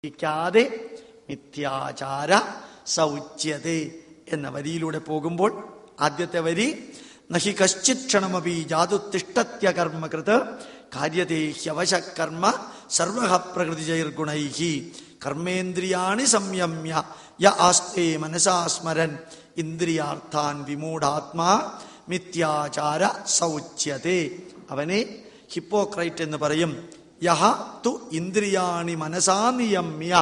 ിക്കാതെ മിഥ്യാചാര സൗച്യതേ എന്ന വരിയിലൂടെ പോകുമ്പോൾ ആദ്യത്തെ വരി നഹി കശ്ചിത് ക്ഷണമപി ജാതുത്തിഷ്ഠത്യ കർമ്മകൃത് കാര്യതേ ഹ്യവശകർമ്മ സർവഃ പ്രകൃതിജൈർഗുണൈഹി കർമ്മേന്ദ്രിയാണി സംയമ്യ യ ആസ്തേ മനസാ സ്മരൻ ഇന്ദ്രിയാർത്ഥാൻ വിമൂഢാത്മാ മിഥ്യാചാര സൗച്യതേ. അവനെ ഹിപ്പോക്രൈറ്റ് എന്ന് പറയും. യഹ തു ഇന്ദ്രിയാണി മനസാ നിയമ്യ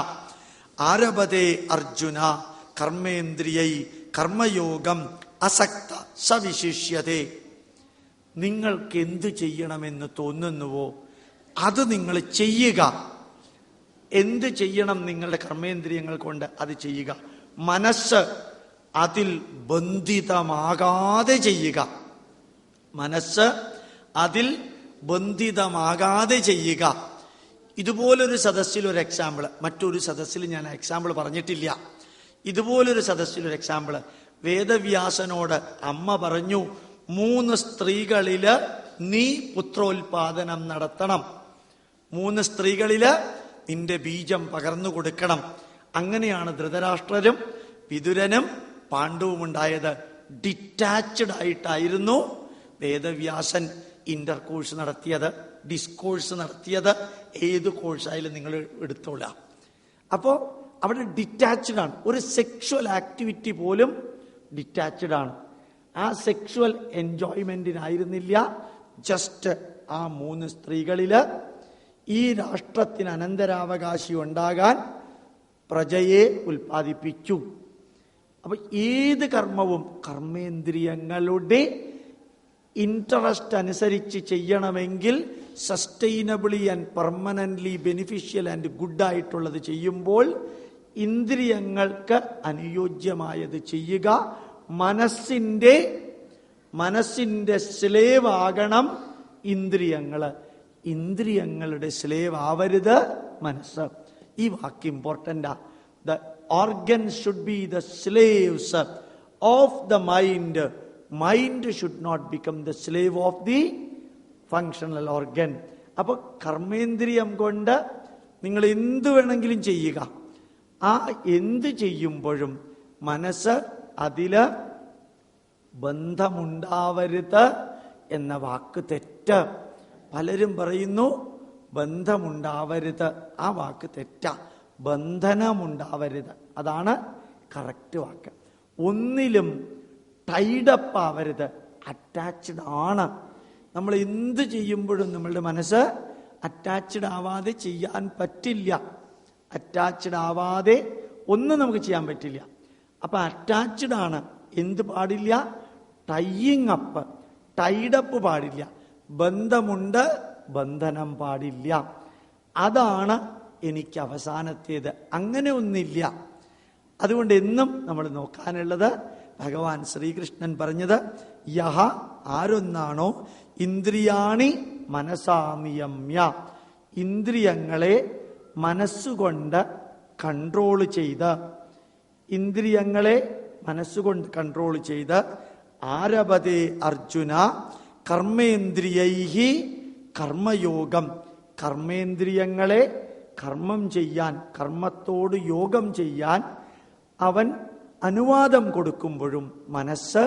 ആരഭതേ അർജുന കർമ്മേന്ദ്രിയൈ കർമ്മയോഗം അസക്ത സവിശിഷ്യതേ. നിങ്ങൾക്ക് എന്ത് ചെയ്യണമെന്ന് തോന്നുന്നുവോ അത് നിങ്ങൾ ചെയ്യുക. എന്ത് ചെയ്യണം? നിങ്ങളുടെ കർമ്മേന്ദ്രിയങ്ങൾ കൊണ്ട് അത് ചെയ്യുക. മനസ്സ് അതിൽ ബന്ധിതമാകാതെ ചെയ്യുക. മനസ്സ് അതിൽ ബന്ധിതമാകാതെ ചെയ്യുക. ഇതുപോലൊരു സദസ്സിൽ ഒരു എക്സാമ്പിൾ, മറ്റൊരു സദസ്സിൽ ഞാൻ എക്സാമ്പിൾ പറഞ്ഞിട്ടില്ല. ഇതുപോലൊരു സദസ്സിൽ ഒരു എക്സാമ്പിൾ, വേദവ്യാസനോട് അമ്മ പറഞ്ഞു, 3 സ്ത്രീകളില് നീ പുത്രോത്പാദനം നടത്തണം. 3 സ്ത്രീകളില് നിന്റെ ബീജം പകർന്നു കൊടുക്കണം. അങ്ങനെയാണ് ധൃതരാഷ്ട്രരും വിതുരനും പാണ്ഡവും ഉണ്ടായത്. ഡിറ്റാച്ച്ഡ് ആയിട്ടായിരുന്നു വേദവ്യാസൻ ഇന്റർകോഴ്സ് നടത്തിയത്, ഡിസ്കോഴ്സ് നടത്തിയത്. ഏത് കോഴ്സായാലും നിങ്ങൾ എടുത്തോളാം. അപ്പോൾ അവിടെ ഡിറ്റാച്ച്ഡ് ആണ്. ഒരു സെക്ഷുവൽ ആക്ടിവിറ്റി പോലും ഡിറ്റാച്ച്ഡ് ആണ്. ആ സെക്ഷുവൽ എൻജോയ്മെന്റിനായിരുന്നില്ല. ജസ്റ്റ് ആ 3 സ്ത്രീകളില് ഈ രാഷ്ട്രത്തിന് അനന്തരാവകാശി ഉണ്ടാകാൻ പ്രജയെ ഉൽപ്പാദിപ്പിച്ചു. അപ്പൊ ഏത് കർമ്മവും കർമ്മേന്ദ്രിയങ്ങളുടെ ഇൻട്രസ്റ്റ് അനുസരിച്ച് ചെയ്യണമെങ്കിൽ sustainably and permanently beneficial and good ആയിട്ടുള്ളത് ചെയ്യുമ്പോൾ ഇന്ദ്രിയങ്ങൾക്ക് അനുയോജ്യമായത് ചെയ്യുക. മനസ്സിന്റെ സ്ലേവ് ആകണം ഇന്ദ്രിയങ്ങള്. ഇന്ദ്രിയങ്ങളുടെ സ്ലേവ് ആവരുത് മനസ്സ്. ഈ വാക്ക് ഇമ്പോർട്ടന്റാ. The organ should be the slaves of the mind. Mind should not become the slave of the functional organ. അപ്പൊ കർമ്മേന്ദ്രിയം കൊണ്ട് നിങ്ങൾ എന്ത് വേണമെങ്കിലും ചെയ്യുക. ആ എന്ത് ചെയ്യുമ്പോഴും മനസ്സ് അതില് ബന്ധമുണ്ടാവരുത് എന്ന വാക്ക് തെറ്റ്. പലരും പറയുന്നു ബന്ധമുണ്ടാവരുത്. ആ വാക്ക് തെറ്റാ. ബന്ധനമുണ്ടാവരുത്, അതാണ് കറക്റ്റ് വാക്ക്. ഒന്നിലും ടൈഡപ്പ് ആവരുത്, അറ്റാച്ച്ഡ് ആണ്. നമ്മൾ എന്ത് ചെയ്യുമ്പോഴും നമ്മളുടെ മനസ്സ് അറ്റാച്ച്ഡ് ആവാതെ ചെയ്യാൻ പറ്റില്ല. അറ്റാച്ച്ഡ് ആവാതെ ഒന്നും നമുക്ക് ചെയ്യാൻ പറ്റില്ല. അപ്പൊ അറ്റാച്ച്ഡ് ആണ്. എന്ത് പാടില്ല? ടൈയിങ് അപ്പ്, ടൈഡപ്പ് പാടില്ല. ബന്ധമുണ്ട്, ബന്ധനം പാടില്ല. അതാണ് എനിക്ക് അവസാനത്തേത്. അങ്ങനെ ഒന്നില്ല. അതുകൊണ്ട് എന്നും നമ്മൾ നോക്കാനുള്ളത് ഭഗവാൻ ശ്രീകൃഷ്ണൻ പറഞ്ഞത്, യഹ ആരൊന്നാണോ ഇന്ദ്രിയാണി മനസാ നിയമ്യ, ഇന്ദ്രിയങ്ങളെ മനസ്സുകൊണ്ട് കൺട്രോൾ ചെയ്ത്, ഇന്ദ്രിയങ്ങളെ മനസ്സുകൊണ്ട് കൺട്രോൾ ചെയ്ത് ആരഭതേ അർജുന കർമ്മേന്ദ്രിയൈഹി കർമ്മയോഗം, കർമ്മേന്ദ്രിയങ്ങളെ കർമ്മം ചെയ്യാൻ, കർമ്മത്തോട് യോഗം ചെയ്യാൻ അവൻ അനുവാദം കൊടുക്കുമ്പോഴും മനസ്സ്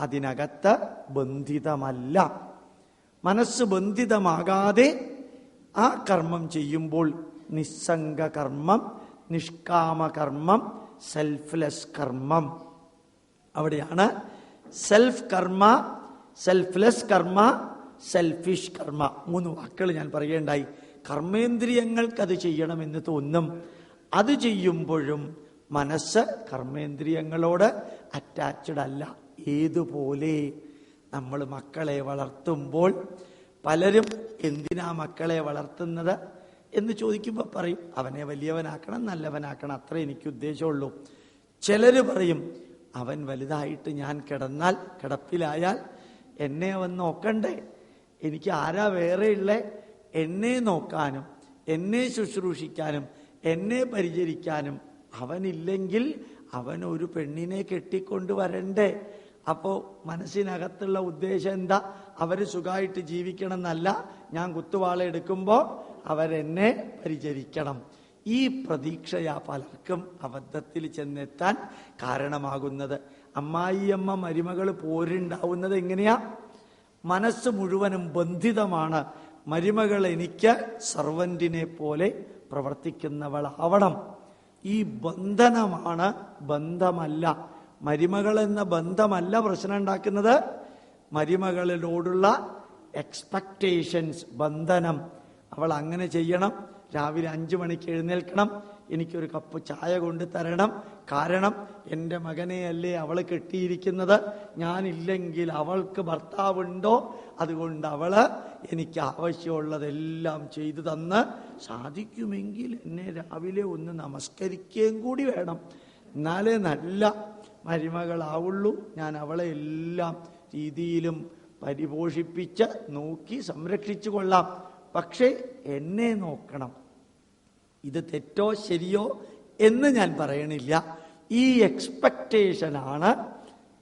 അതിനകത്ത് ബന്ധിതമല്ല. മനസ്സ് ബന്ധിതമാകാതെ ആ കർമ്മം ചെയ്യുമ്പോൾ നിസ്സംഗ കർമ്മം, നിഷ്കാമകർമ്മം, സെൽഫ്ലെസ് കർമ്മം. അവിടെയാണ് സെൽഫ് കർമ്മ, സെൽഫ്ലെസ് കർമ്മ, സെൽഫിഷ് കർമ്മ. 3 വാക്കുകൾ ഞാൻ പറയേണ്ടായി. കർമ്മേന്ദ്രിയങ്ങൾക്ക് അത് ചെയ്യണമെന്ന് തോന്നും. അത് ചെയ്യുമ്പോഴും മനസ്സ് കർമ്മേന്ദ്രിയങ്ങളോട് അറ്റാച്ച്ഡ് അല്ല. ഏതുപോലെ നമ്മൾ മക്കളെ വളർത്തുമ്പോൾ പലരും എന്തിനാ മക്കളെ വളർത്തുന്നത് എന്ന് ചോദിക്കുമ്പോൾ പറയും, അവനെ വലിയവനാക്കണം, നല്ലവനാക്കണം, അത്രേ എനിക്ക് ഉദ്ദേശമുള്ളൂ. ചിലർ പറയും, അവൻ വലുതായിട്ട് ഞാൻ കിടപ്പിലായാൽ എന്നെ അവൻ നോക്കണ്ടേ, എനിക്ക് ആരാ വേറെ ഉള്ളേ, എന്നെ നോക്കാനും എന്നെ ശുശ്രൂഷിക്കാനും എന്നെ പരിചരിക്കാനും അവനില്ലെങ്കിൽ അവൻ ഒരു പെണ്ണിനെ കെട്ടിക്കൊണ്ട് വരണ്ടേ. അപ്പോ മനസ്സിനകത്തുള്ള ഉദ്ദേശം എന്താ? അവര് സുഖമായിട്ട് ജീവിക്കണം എന്നല്ല, ഞാൻ കുത്തുവാള എടുക്കുമ്പോൾ അവരെന്നെ പരിചരിക്കണം. ഈ പ്രതീക്ഷയാ പലർക്കും അബദ്ധത്തിൽ ചെന്നെത്താൻ കാരണമാകുന്നത്. അമ്മായിയമ്മ മരുമകൾ പോരുണ്ടാവുന്നത് എങ്ങനെയാ? മനസ്സ് മുഴുവനും ബന്ധിതമാണ്. മരുമകൾ എനിക്ക് സർവന്റിനെ പോലെ പ്രവർത്തിക്കുന്നവളാവണം. ഈ ബന്ധനമാണ്, ബന്ധമല്ല. മരുമകൾ എന്ന ബന്ധമല്ല പ്രശ്നം ഉണ്ടാക്കുന്നത്. മരുമകളിലോടുള്ള എക്സ്പെക്ടേഷൻസ്, ബന്ധനം. അവൾ അങ്ങനെ ചെയ്യണം, രാവിലെ 5 മണിക്ക് എഴുന്നേൽക്കണം, എനിക്കൊരു കപ്പ് ചായ കൊണ്ട് തരണം, കാരണം എൻ്റെ മകനെയല്ലേ അവൾ കെട്ടിയിരിക്കുന്നത്, ഞാനില്ലെങ്കിൽ അവൾക്ക് ഭർത്താവുണ്ടോ, അതുകൊണ്ട് അവള് എനിക്ക് ആവശ്യമുള്ളതെല്ലാം ചെയ്തു തന്ന്, സാധിക്കുമെങ്കിൽ എന്നെ രാവിലെ ഒന്ന് നമസ്കരിക്കുകയും കൂടി വേണം, എന്നാലേ നല്ല മരുമകളാവുള്ളൂ. ഞാൻ അവളെ എല്ലാ രീതിയിലും പരിപോഷിപ്പിച്ച് നോക്കി സംരക്ഷിച്ചു കൊള്ളാം, പക്ഷേ എന്നെ നോക്കണം. ഇത് തെറ്റോ ശരിയോ എന്ന് ഞാൻ പറയണില്ല. ഈ എക്സ്പെക്ടേഷനാണ്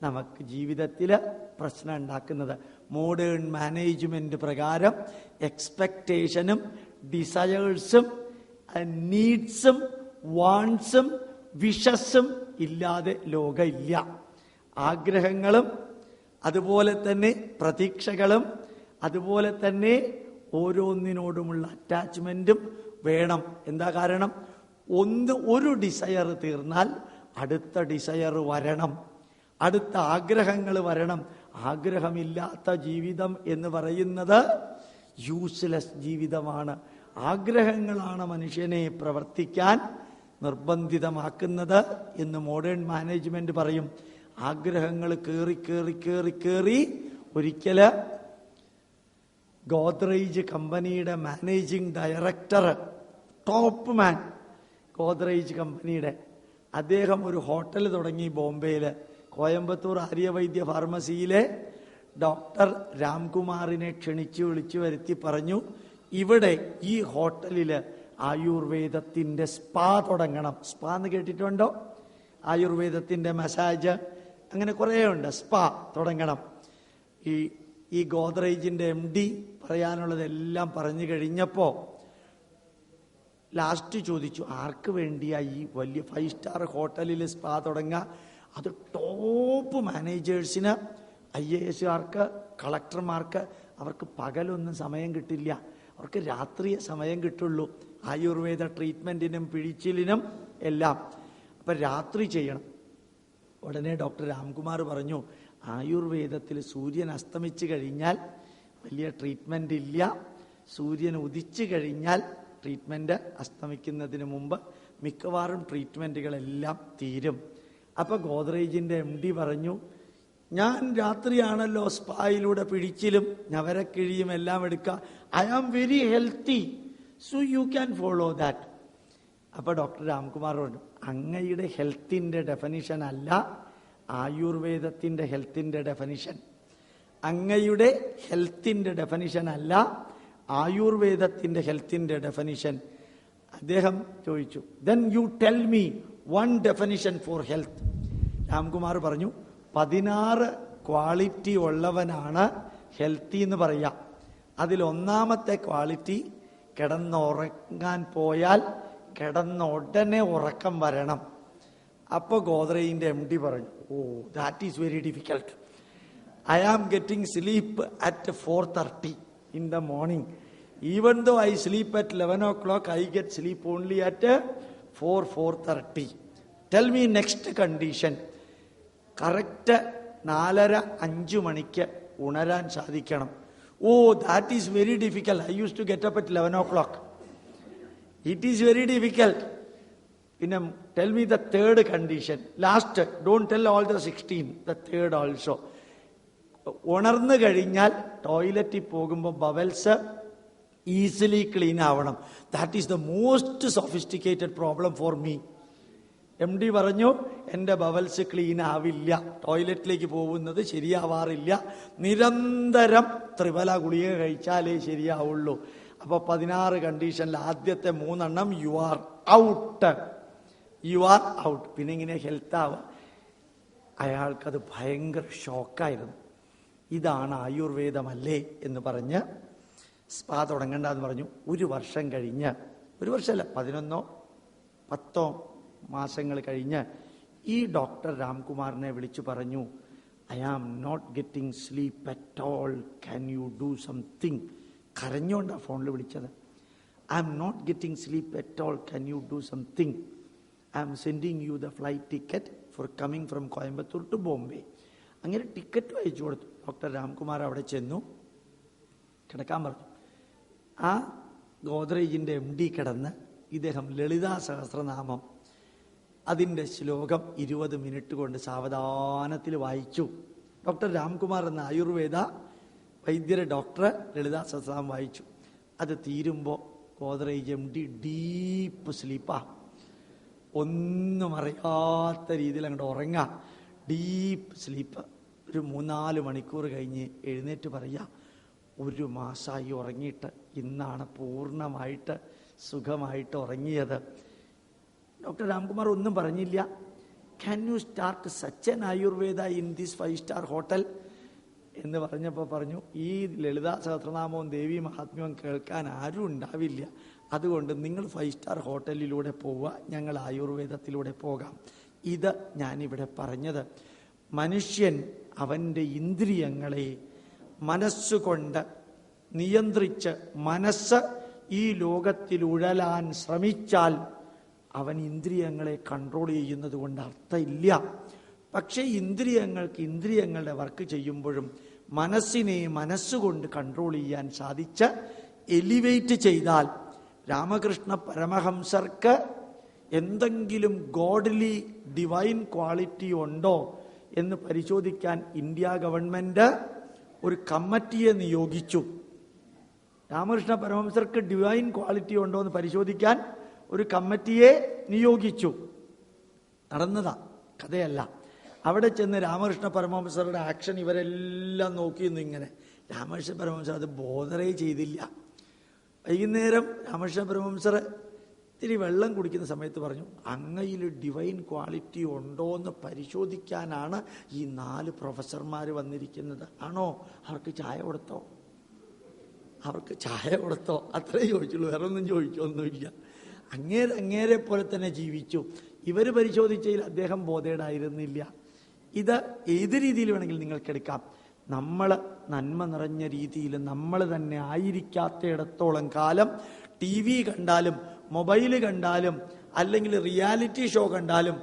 നമുക്ക് ജീവിതത്തിൽ പ്രശ്നം ഉണ്ടാക്കുന്നത്. മോഡേൺ മാനേജ്മെന്റ് പ്രകാരം എക്സ്പെക്ടേഷനും ഡിസയേഴ്സും നീഡ്സും വാണ്ട്സും വിഷസും ഇല്ലാതെ ലോകമില്ല. ആഗ്രഹങ്ങളും അതുപോലെ തന്നെ പ്രതീക്ഷകളും അതുപോലെ തന്നെ ഓരോന്നിനോടുമുള്ള അറ്റാച്ച്മെന്റും വേണം. എന്താ കാരണം? ഒരു ഡിസയർ തീർന്നാൽ അടുത്ത ഡിസയർ വരണം, അടുത്ത ആഗ്രഹങ്ങൾ വരണം. ആഗ്രഹമില്ലാത്ത ജീവിതം എന്ന് പറയുന്നത് യൂസ്ലെസ് ജീവിതമാണ്. ആഗ്രഹങ്ങളാണ് മനുഷ്യനെ പ്രവർത്തിക്കാൻ നിർബന്ധിതമാക്കുന്നത് എന്ന് മോഡേൺ മാനേജ്മെന്റ് പറയും. ആഗ്രഹങ്ങൾ കേറി കേറി കേറി കേറി ഒരിക്കല് ഗോദ്രേജ് കമ്പനിയുടെ മാനേജിംഗ് ഡയറക്ടർ, ടോപ്പ് മാൻ, ഗോദ്രേജ് കമ്പനിയുടെ, അദ്ദേഹം ഒരു ഹോട്ടൽ തുടങ്ങി ബോംബെയിൽ. കോയമ്പത്തൂർ ആര്യവൈദ്യ ഫാർമസിയിലെ ഡോക്ടർ രാംകുമാറിനെ ക്ഷണിച്ചു വിളിച്ചു വരുത്തി പറഞ്ഞു, ഇവിടെ ഈ ഹോട്ടലില് ആയുർവേദത്തിന്റെ സ്പാ തുടങ്ങണം. സ്പാ എന്ന് കേട്ടിട്ടുണ്ടോ? ആയുർവേദത്തിന്റെ മസാജ്, അങ്ങനെ കുറേ ഉണ്ട്. സ്പാ തുടങ്ങണം. ഈ ഗോദ്രേജിന്റെ MD പറയാനുള്ളതെല്ലാം പറഞ്ഞു കഴിഞ്ഞപ്പോ ലാസ്റ്റ് ചോദിച്ചു, ആർക്ക് വേണ്ടിയാ ഈ വലിയ 5 സ്റ്റാർ ഹോട്ടലിൽ സ്പാ തുടങ്ങുക? അത് ടോപ്പ് മാനേജേഴ്സിന്, IASകാർക്ക്, കളക്ടർമാർക്ക്. അവർക്ക് പകലൊന്നും സമയം കിട്ടില്ല, അവർക്ക് രാത്രിയെ സമയം കിട്ടുള്ളൂ ആയുർവേദ ട്രീറ്റ്മെന്റിനും പിഴിച്ചിലിനും എല്ലാം. അപ്പം രാത്രി ചെയ്യണം. ഉടനെ ഡോക്ടർ രാംകുമാർ പറഞ്ഞു, ആയുർവേദത്തിൽ സൂര്യൻ അസ്തമിച്ചു കഴിഞ്ഞാൽ വലിയ ട്രീറ്റ്മെന്റ് ഇല്ല, സൂര്യൻ ഉദിച്ചു കഴിഞ്ഞാൽ ട്രീറ്റ്മെന്റ് അസ്തമിക്കുന്നതിന് മുമ്പ് മിക്കവാറും ട്രീറ്റ്മെന്റുകളെല്ലാം തീരും. അപ്പൊ ഗോദ്രേജിന്റെ MD പറഞ്ഞു, ഞാൻ രാത്രിയാണല്ലോ സ്പായിലൂടെ പിഴിച്ചിലും ഞവരക്കിഴിയും എല്ലാം എടുക്കുക, I am very healthy, so you can follow that. അപ്പൊ ഡോക്ടർ രാംകുമാർ പറഞ്ഞു, അങ്ങയുടെ ഹെൽത്തിന്റെ ഡെഫിനിഷൻ അല്ല ആയുർവേദത്തിന്റെ ഹെൽത്തിന്റെ ഡെഫിനിഷൻ. അങ്ങയുടെ ഹെൽത്തിന്റെ ഡെഫിനിഷൻ അല്ല ആയുർവേദത്തിന്റെ ഹെൽത്തിന്റെ ഡെഫിനിഷൻ. അദ്ദേഹം ചോദിച്ചു, then you tell me one definition for health. Ramkumar പറഞ്ഞു, 16 ക്വാളിറ്റി ഉള്ളവനാണ് ഹെൽത്തി എന്ന് പറയാം. അതിലൊന്നാമത്തെ ക്വാളിറ്റി, കിടന്നുറങ്ങാൻ പോയാൽ കിടന്ന ഉടനെ ഉറക്കം വരണം. അപ്പൊ ഗോദ്രേജിന്റെ MD പറഞ്ഞു, oh that is very difficult. I am getting sleep at 4:30 in the morning. Even though I sleep at 11 o'clock, I get sleep only at 4:30. Tell me next condition. Correct 4:30-5 മണിക്ക് ഉണരാൻ സാധിക്കണം. Oh that is very difficult. I use to get up at 11 o'clock. It is very difficult. പിന്നെ tell me the third condition. Last, don't tell all the 16, the third also. ഉണർന്നു കഴിഞ്ഞാൽ ടോയ്ലറ്റിൽ പോകുമ്പോൾ bowels easily clean ആവണം. That is the most sophisticated problem for me. MD പറഞ്ഞു, എൻ്റെ ബവൽസ് clean ആവില്ല, ടോയ്ലറ്റിലേക്ക് പോകുന്നത് ശരിയാവാറില്ല, നിരന്തരം ത്രിഫല ഗുളിക കഴിച്ചാലേ ശരിയാവുള്ളൂ. അപ്പൊ 16 കണ്ടീഷനിൽ ആദ്യത്തെ 3 you are out, you are out. പിന്നെ ഇങ്ങനെ ഹെൽത്ത് ആവുക. അയാൾക്കത് ഭയങ്കര ഷോക്കായിരുന്നു. ഇതാണ് ആയുർവേദമല്ലേ എന്ന് പറഞ്ഞ് സ്പാ തുടങ്ങണ്ടെന്ന് പറഞ്ഞു. 1 വർഷം കഴിഞ്ഞ്, 1 വർഷമല്ല 11 10 മാസങ്ങൾ കഴിഞ്ഞ് ഈ ഡോക്ടർ രാംകുമാറിനെ വിളിച്ചു പറഞ്ഞു, I am not getting sleep at all, can you do something? കരഞ്ഞോണ്ടാണ് ഫോണിൽ വിളിച്ചത്. I am not getting sleep at all, can you do something? I am sending you the flight ticket for coming from Coimbatore to Bombay. അങ്ങനെ ticket അയച്ചു കൊടുത്തു. Doctor Ramkumar അവിടെ ചെന്നു, കിടക്കാൻ പറഞ്ഞു. ആ ഗോദ്രേജിൻ്റെ MD കിടന്ന് ഇദ്ദേഹം ലളിതാ സഹസ്രനാമം അതിൻ്റെ ശ്ലോകം 20 മിനിറ്റ് കൊണ്ട് സാവധാനത്തിൽ വായിച്ചു. ഡോക്ടർ രാംകുമാർ എന്ന ആയുർവേദ വൈദ്യരെ ഡോക്ടർ ലളിതാ സഹസ്രനാമം വായിച്ചു. അത് തീരുമ്പോൾ ഗോദ്രേജ് MD ഡീപ്പ് സ്ലീപ്പാ, ഒന്നും അറിയാത്ത രീതിയിൽ അങ്ങോട്ട് ഉറങ്ങാം, ഡീപ്പ് സ്ലീപ്പ്. ഒരു 3-4 മണിക്കൂർ കഴിഞ്ഞ് എഴുന്നേറ്റ് പറയുക, 1 മാസമായി ഉറങ്ങിയിട്ട്, ഇന്നാണ് പൂർണ്ണമായിട്ട് സുഖമായിട്ട് ഉറങ്ങിയത്. ഡോക്ടർ രാംകുമാർ ഒന്നും പറഞ്ഞില്ല. Can you start such an Ayurveda in this 5-star hotel എന്ന് പറഞ്ഞപ്പോൾ പറഞ്ഞു, ഈ ലളിതാ സഹസ്രനാമവും ദേവി മഹാത്മ്യവും കേൾക്കാൻ ആരും ഉണ്ടാവില്ല, അതുകൊണ്ട് നിങ്ങൾ 5-star ഹോട്ടലിലൂടെ പോവുക, ഞങ്ങൾ ആയുർവേദത്തിലൂടെ പോകാം. ഇത് ഞാനിവിടെ പറഞ്ഞത്, മനുഷ്യൻ അവൻ്റെ ഇന്ദ്രിയങ്ങളെ മനസ്സുകൊണ്ട് നിയന്ത്രിച്ച് മനസ്സ് ഈ ലോകത്തിൽ ഉഴലാൻ ശ്രമിച്ചാൽ അവൻ ഇന്ദ്രിയങ്ങളെ കൺട്രോൾ ചെയ്യുന്നത് കൊണ്ട് അർത്ഥമില്ല. പക്ഷേ ഇന്ദ്രിയങ്ങൾക്ക് ഇന്ദ്രിയങ്ങളുടെ വർക്ക് ചെയ്യുമ്പോഴും മനസ്സിനെ മനസ്സുകൊണ്ട് കൺട്രോൾ ചെയ്യാൻ സാധിച്ച് എലിവേറ്റ് ചെയ്താൽ, രാമകൃഷ്ണ പരമഹംസർക്ക് എന്തെങ്കിലും ഗോഡ്ലി ഡിവൈൻ ക്വാളിറ്റി ഉണ്ടോ എന്ന് പരിശോധിക്കാൻ ഇന്ത്യ ഗവൺമെന്റ് ഒരു കമ്മിറ്റിയെ നിയോഗിച്ചു. രാമകൃഷ്ണ പരമഹംസർക്ക് ഡിവൈൻ ക്വാളിറ്റി ഉണ്ടോ എന്ന് പരിശോധിക്കാൻ ഒരു കമ്മിറ്റിയെ നിയോഗിച്ചു. നടന്നതാ, കഥയല്ല. അവിടെ ചെന്ന് രാമകൃഷ്ണ പരമഹംസറുടെ ആക്ഷൻ ഇവരെല്ലാം നോക്കിയിരുന്നു. ഇങ്ങനെ രാമകൃഷ്ണ പരമഹംസർ അത് ബോധറേ ചെയ്തില്ല. വൈകുന്നേരം രാമകൃഷ്ണ പരമഹംസർ ഇത്തിരി വെള്ളം കുടിക്കുന്ന സമയത്ത് പറഞ്ഞു, അങ്ങയിൽ ഡിവൈൻ ക്വാളിറ്റി ഉണ്ടോ എന്ന് പരിശോധിക്കാനാണ് ഈ 4 പ്രൊഫസർമാർ വന്നിരിക്കുന്നത്. ആണോ? അവർക്ക് ചായ കൊടുത്തോ? അവർക്ക് ചായ കൊടുത്തോ? അത്രേ ചോദിച്ചുള്ളൂ, വേറെ ഒന്നും ചോദിച്ചൊന്നുമില്ല. അങ്ങേരെ പോലെ തന്നെ ജീവിച്ചു. ഇവർ പരിശോധിച്ചതിൽ അദ്ദേഹം ബോധേഡായിരുന്നില്ല. ഇത് ഏത് രീതിയിൽ വേണമെങ്കിൽ നിങ്ങൾക്കെടുക്കാം. നമ്മൾ നന്മ നിറഞ്ഞ രീതിയിൽ നമ്മൾ തന്നെ ആയിരിക്കാത്തയിടത്തോളം കാലം TV കണ്ടാലും മൊബൈൽ കണ്ടാലും അല്ലെങ്കിൽ റിയാലിറ്റി ഷോ കണ്ടാലും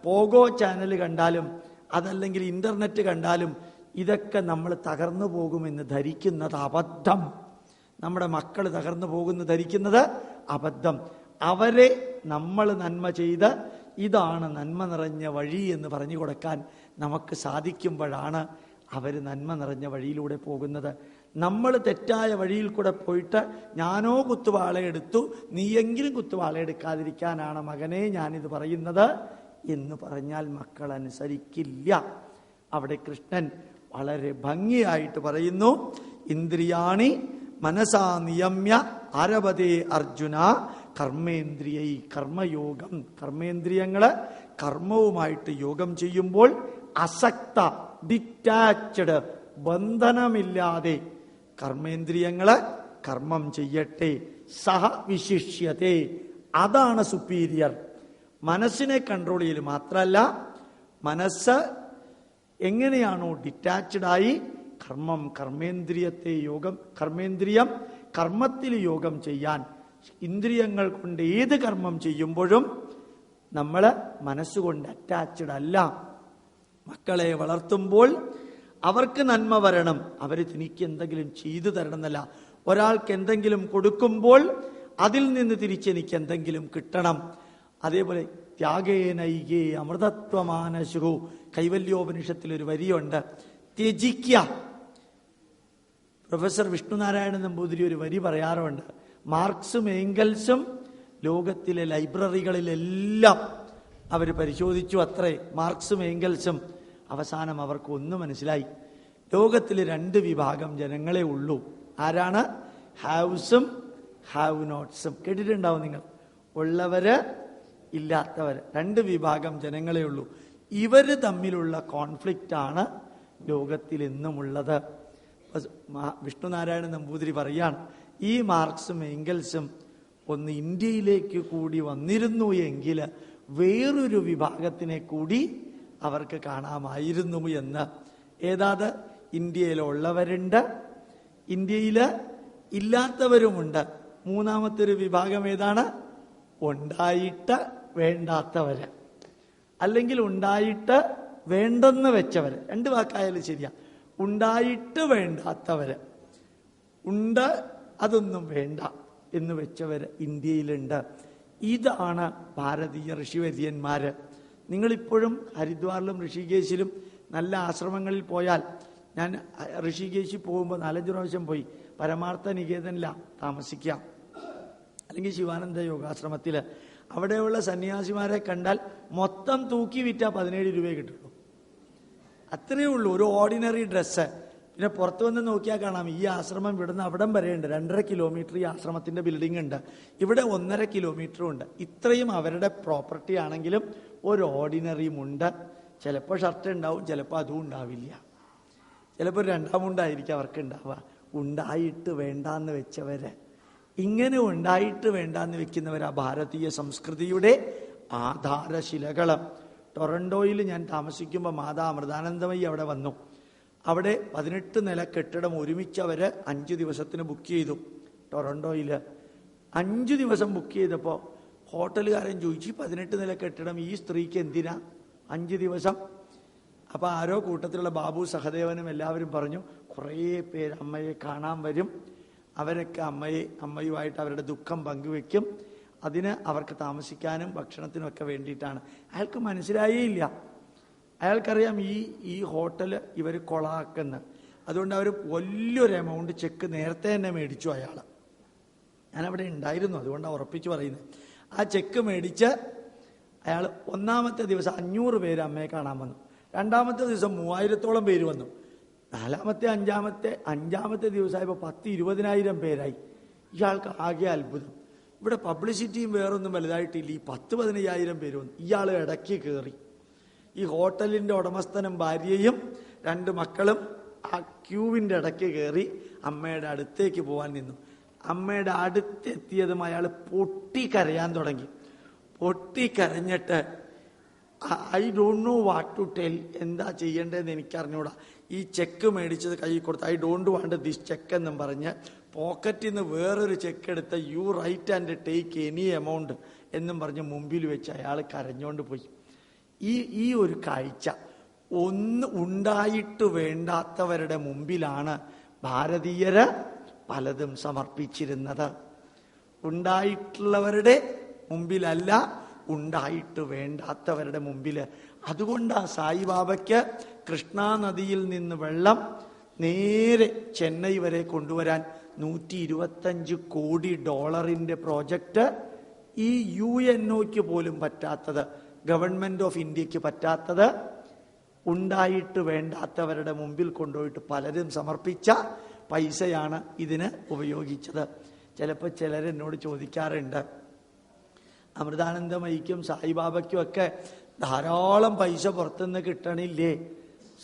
പോഗോ ചാനൽ കണ്ടാലും അതല്ലെങ്കിൽ ഇന്റർനെറ്റ് കണ്ടാലും ഇതൊക്കെ നമ്മൾ തകർന്നു പോകുമെന്ന് ധരിക്കുന്നത് അബദ്ധം. നമ്മുടെ മക്കൾ തകർന്നു പോകുമെന്ന് ധരിക്കുന്നത് അബദ്ധം. അവരെ നമ്മൾ നന്മ ചെയ്ത് ഇതാണ് നന്മ നിറഞ്ഞ വഴി എന്ന് പറഞ്ഞു കൊടുക്കാൻ നമുക്ക് സാധിക്കുമ്പോഴാണ് അവർ നന്മ നിറഞ്ഞ വഴിയിലൂടെ പോകുന്നത്. നമ്മൾ തെറ്റായ വഴിയിൽ കൂടെ പോയിട്ട് ഞാനോ കുത്തുവാളയെടുത്തു, നീയെങ്കിലും കുത്തുവാളയെടുക്കാതിരിക്കാനാണ് മകനെ ഞാനിത് പറയുന്നത് എന്ന് പറഞ്ഞാൽ മക്കൾ അനുസരിക്കില്ല. അവിടെ കൃഷ്ണൻ വളരെ ഭംഗിയായിട്ട് പറയുന്നു, ഇന്ദ്രിയാണി മനസാ നിയമ്യ ആരഭതേ അർജുന കർമ്മേന്ദ്രിയൈ കർമ്മയോഗം. കർമ്മേന്ദ്രിയങ്ങള് കർമ്മവുമായിട്ട് യോഗം ചെയ്യുമ്പോൾ അസക്ത, ഡിറ്റാച്ച്ഡ്, ബന്ധനമില്ലാതെ കർമ്മേന്ദ്രിയങ്ങള് കർമ്മം ചെയ്യട്ടെ. സഹ വിശിഷ്യത്തെ, അതാണ് സുപ്പീരിയർ. മനസ്സിനെ കൺട്രോൾ ചെയ്യൽ മാത്രമല്ല, മനസ്സ് എങ്ങനെയാണോ ഡിറ്റാച്ച്ഡായി കർമ്മേന്ദ്രിയം കർമ്മത്തിൽ യോഗം ചെയ്യാൻ, ഇന്ദ്രിയങ്ങൾ കൊണ്ട് ഏത് കർമ്മം ചെയ്യുമ്പോഴും നമ്മൾ മനസ്സുകൊണ്ട് അറ്റാച്ച്ഡ് അല്ല. മക്കളെ വളർത്തുമ്പോൾ അവർക്ക് നന്മ വരണം, അവർ തനിക്ക് എന്തെങ്കിലും ചെയ്തു തരണം എന്നല്ല. ഒരാൾക്ക് എന്തെങ്കിലും കൊടുക്കുമ്പോൾ അതിൽ നിന്ന് തിരിച്ചെനിക്ക് എന്തെങ്കിലും കിട്ടണം. അതേപോലെ ത്യാഗേനൈകേ അമൃതത്വമാനശു, കൈവല്യോപനിഷത്തിലൊരു വരിയുണ്ട്, ത്യജിക്ക. പ്രൊഫസർ വിഷ്ണുനാരായണ നമ്പൂതിരി ഒരു വരി പറയാറുണ്ട്, മാർക്സും ഏംഗൽസും ലോകത്തിലെ ലൈബ്രറികളിലെല്ലാം അവർ പരിശോധിച്ചു അത്രേ, മാർക്സും ഏംഗൽസും. അവസാനം അവർക്ക് ഒന്ന് മനസ്സിലായി, ലോകത്തിൽ 2 വിഭാഗം ജനങ്ങളെ ഉള്ളൂ. ആരാണ്? ഹാവ്സും ഹാവ് നോട്ട്സും. കേട്ടിട്ടുണ്ടാവും നിങ്ങൾ, ഉള്ളവര് ഇല്ലാത്തവര്, 2 വിഭാഗം ജനങ്ങളെ ഉള്ളൂ. ഇവര് തമ്മിലുള്ള കോൺഫ്ലിക്റ്റ് ആണ് ലോകത്തിൽ എന്നുമുള്ളത്. വിഷ്ണുനാരായണ നമ്പൂതിരി പറയാണ്, ഈ മാർക്സും ഏംഗൽസും ഒന്ന് ഇന്ത്യയിലേക്ക് കൂടി വന്നിരുന്നു എങ്കിൽ വേറൊരു വിഭാഗത്തിനെ കൂടി അവർക്ക് കാണാമായിരുന്നു എന്ന്. ഏതാത്? ഇന്ത്യയിലുള്ളവരുണ്ട്, ഇന്ത്യയിൽ ഇല്ലാത്തവരുമുണ്ട്. മൂന്നാമത്തെ ഒരു വിഭാഗം ഏതാണ്? ഉണ്ടായിട്ട് വേണ്ടാത്തവര്, അല്ലെങ്കിൽ ഉണ്ടായിട്ട് വേണ്ടെന്ന് വെച്ചവര്. രണ്ട് വാക്കായാലും ശരിയാ. ഉണ്ടായിട്ട് വേണ്ടാത്തവര്, ഉണ്ട് അതൊന്നും വേണ്ട എന്ന് വെച്ചവര് ഇന്ത്യയിലുണ്ട്. ഇതാണ് ഭാരതീയ ഋഷിവര്യന്മാര്. നിങ്ങളിപ്പോഴും ഹരിദ്വാറിലും ഋഷികേശിലും നല്ല ആശ്രമങ്ങളിൽ പോയാൽ, ഞാൻ ഋഷികേശിൽ പോകുമ്പോൾ 4-5 പ്രാവശ്യം പോയി. പരമാർത്ഥ നികേതനിലാണ് താമസിക്കാം, അല്ലെങ്കിൽ ശിവാനന്ദ യോഗാശ്രമത്തിൽ. അവിടെയുള്ള സന്യാസിമാരെ കണ്ടാൽ മൊത്തം തൂക്കി വിറ്റാൽ 17 രൂപയെ കിട്ടുള്ളൂ. അത്രയേ ഉള്ളൂ ഒരു ഓർഡിനറി ഡ്രസ്സ്. പിന്നെ പുറത്തു വന്ന് നോക്കിയാൽ കാണാം, ഈ ആശ്രമം ഇവിടുന്ന് അവിടം വരെയുണ്ട്. 2.5 കിലോമീറ്റർ ഈ ആശ്രമത്തിന്റെ ബിൽഡിംഗ് ഉണ്ട്. ഇവിടെ 1.5 കിലോമീറ്ററും ഉണ്ട്. ഇത്രയും അവരുടെ പ്രോപ്പർട്ടി ആണെങ്കിലും ഒരു ഓർഡിനറിയും ഉണ്ട്. ചിലപ്പോൾ ഷർട്ട് ഉണ്ടാവും, ചിലപ്പോൾ അതും ഉണ്ടാവില്ല. ചിലപ്പോൾ 2ാം മുണ്ടായിരിക്കും അവർക്ക് ഉണ്ടാവുക. ഉണ്ടായിട്ട് വേണ്ടാന്ന് വെച്ചവര്, ഇങ്ങനെ ഉണ്ടായിട്ട് വേണ്ടാന്ന് വെക്കുന്നവരാ ഭാരതീയ സംസ്കൃതിയുടെ ആധാരശിലകള്. ടൊറന്റോയിൽ ഞാൻ താമസിക്കുമ്പോൾ മാതാ അമൃതാനന്ദമയി അവിടെ വന്നു. അവിടെ 18 നില കെട്ടിടം ഒരുമിച്ച് അവര് 5 ദിവസത്തിന് ബുക്ക് ചെയ്തു. ടൊറന്റോയിൽ 5 ദിവസം ബുക്ക് ചെയ്തപ്പോൾ ഹോട്ടലുകാരൻ ചോദിച്ചു, 18 നില കെട്ടിടം ഈ സ്ത്രീക്ക് എന്തിനാ 5 ദിവസം? അപ്പൊ ആരോ കൂട്ടത്തിലുള്ള ബാബു സഹദേവനും എല്ലാവരും പറഞ്ഞു, കുറേ പേര് അമ്മയെ കാണാൻ വരും, അവരൊക്കെ അമ്മയുമായിട്ട് അവരുടെ ദുഃഖം പങ്കുവെക്കും, അതിന് അവർക്ക് താമസിക്കാനും ഭക്ഷണത്തിനും ഒക്കെ വേണ്ടിയിട്ടാണ്. അയാൾക്ക് മനസ്സിലായേയില്ല. അയാൾക്കറിയാം ഈ ഹോട്ടല് ഇവർ കൊളാക്കുന്ന. അതുകൊണ്ട് അവർ വലിയൊരു എമൗണ്ട് ചെക്ക് നേരത്തെ തന്നെ മേടിച്ചു. ഞാനവിടെ ഉണ്ടായിരുന്നു, അതുകൊണ്ടാണ് ഉറപ്പിച്ചു പറയുന്നത്. ആ ചെക്ക് മേടിച്ച് അയാൾ 1ാമത്തെ ദിവസം 500 പേര് അമ്മയെ കാണാൻ വന്നു. 2ാമത്തെ ദിവസം 3000-ഓളം പേര് വന്നു. 4ാമത്തെ 5ാമത്തെ ദിവസമായപ്പോൾ 10-20,000 പേരായി. ഇയാൾക്ക് ആകെ അത്ഭുതം. ഇവിടെ പബ്ലിസിറ്റിയും വേറൊന്നും വലുതായിട്ടില്ല. ഈ 10-15,000 പേര് വന്നു. ഇയാൾ ഇടയ്ക്ക് കയറി. ഈ ഹോട്ടലിന്റെ ഉടമസ്ഥനും ഭാര്യയും 2 മക്കളും ആ ക്യൂവിന്റെ ഇടയ്ക്ക് കയറി അമ്മയുടെ അടുത്തേക്ക് പോകാൻ നിന്നു. അമ്മയുടെ അടുത്തെത്തിയതും അയാൾ പൊട്ടിക്കരയാൻ തുടങ്ങി. പൊട്ടിക്കരഞ്ഞിട്ട് I don't know what to tell, എന്താ ചെയ്യേണ്ടതെന്ന് എനിക്കറിഞ്ഞൂടാ. ഈ ചെക്ക് മേടിച്ചത് കൈ കൊടുത്ത് I don't want this cheque എന്നും പറഞ്ഞ് പോക്കറ്റിൽ നിന്ന് വേറൊരു ചെക്ക് എടുത്ത് you write and take any amount എന്നും പറഞ്ഞ് മുമ്പിൽ വെച്ച് അയാൾ കരഞ്ഞോണ്ട് പോയി. ഈ ഒരു കാഴ്ച, ഒന്ന് ഉണ്ടായിട്ട് വേണ്ടാത്തവരുടെ മുമ്പിലാണ് ഭാരതീയര് പലതും സമർപ്പിച്ചിരുന്നത്. ഉണ്ടായിട്ടുള്ളവരുടെ മുമ്പിലല്ല, ഉണ്ടായിട്ട് വേണ്ടാത്തവരുടെ മുമ്പില്. അതുകൊണ്ടാ സായിബാബയ്ക്ക് കൃഷ്ണാനദിയിൽ നിന്ന് വെള്ളം നേരെ ചെന്നൈ വരെ കൊണ്ടുവരാൻ $125 കോടി പ്രോജക്റ്റ് ഈ UNOയ്ക്ക് പോലും പറ്റാത്തത്, ഗവൺമെന്റ് ഓഫ് ഇന്ത്യക്ക് പറ്റാത്തത്, ഉണ്ടായിട്ട് വേണ്ടാത്തവരുടെ മുമ്പിൽ കൊണ്ടുപോയിട്ട് പലരും സമർപ്പിച്ച പൈസയാണ് ഇതിന് ഉപയോഗിച്ചത്. ചിലപ്പോൾ ചിലരെന്നോട് ചോദിക്കാറുണ്ട്, അമൃതാനന്ദമയിക്കും സായിബാബയ്ക്കും ഒക്കെ ധാരാളം പൈസ പുറത്തുനിന്ന് കിട്ടണില്ലേ,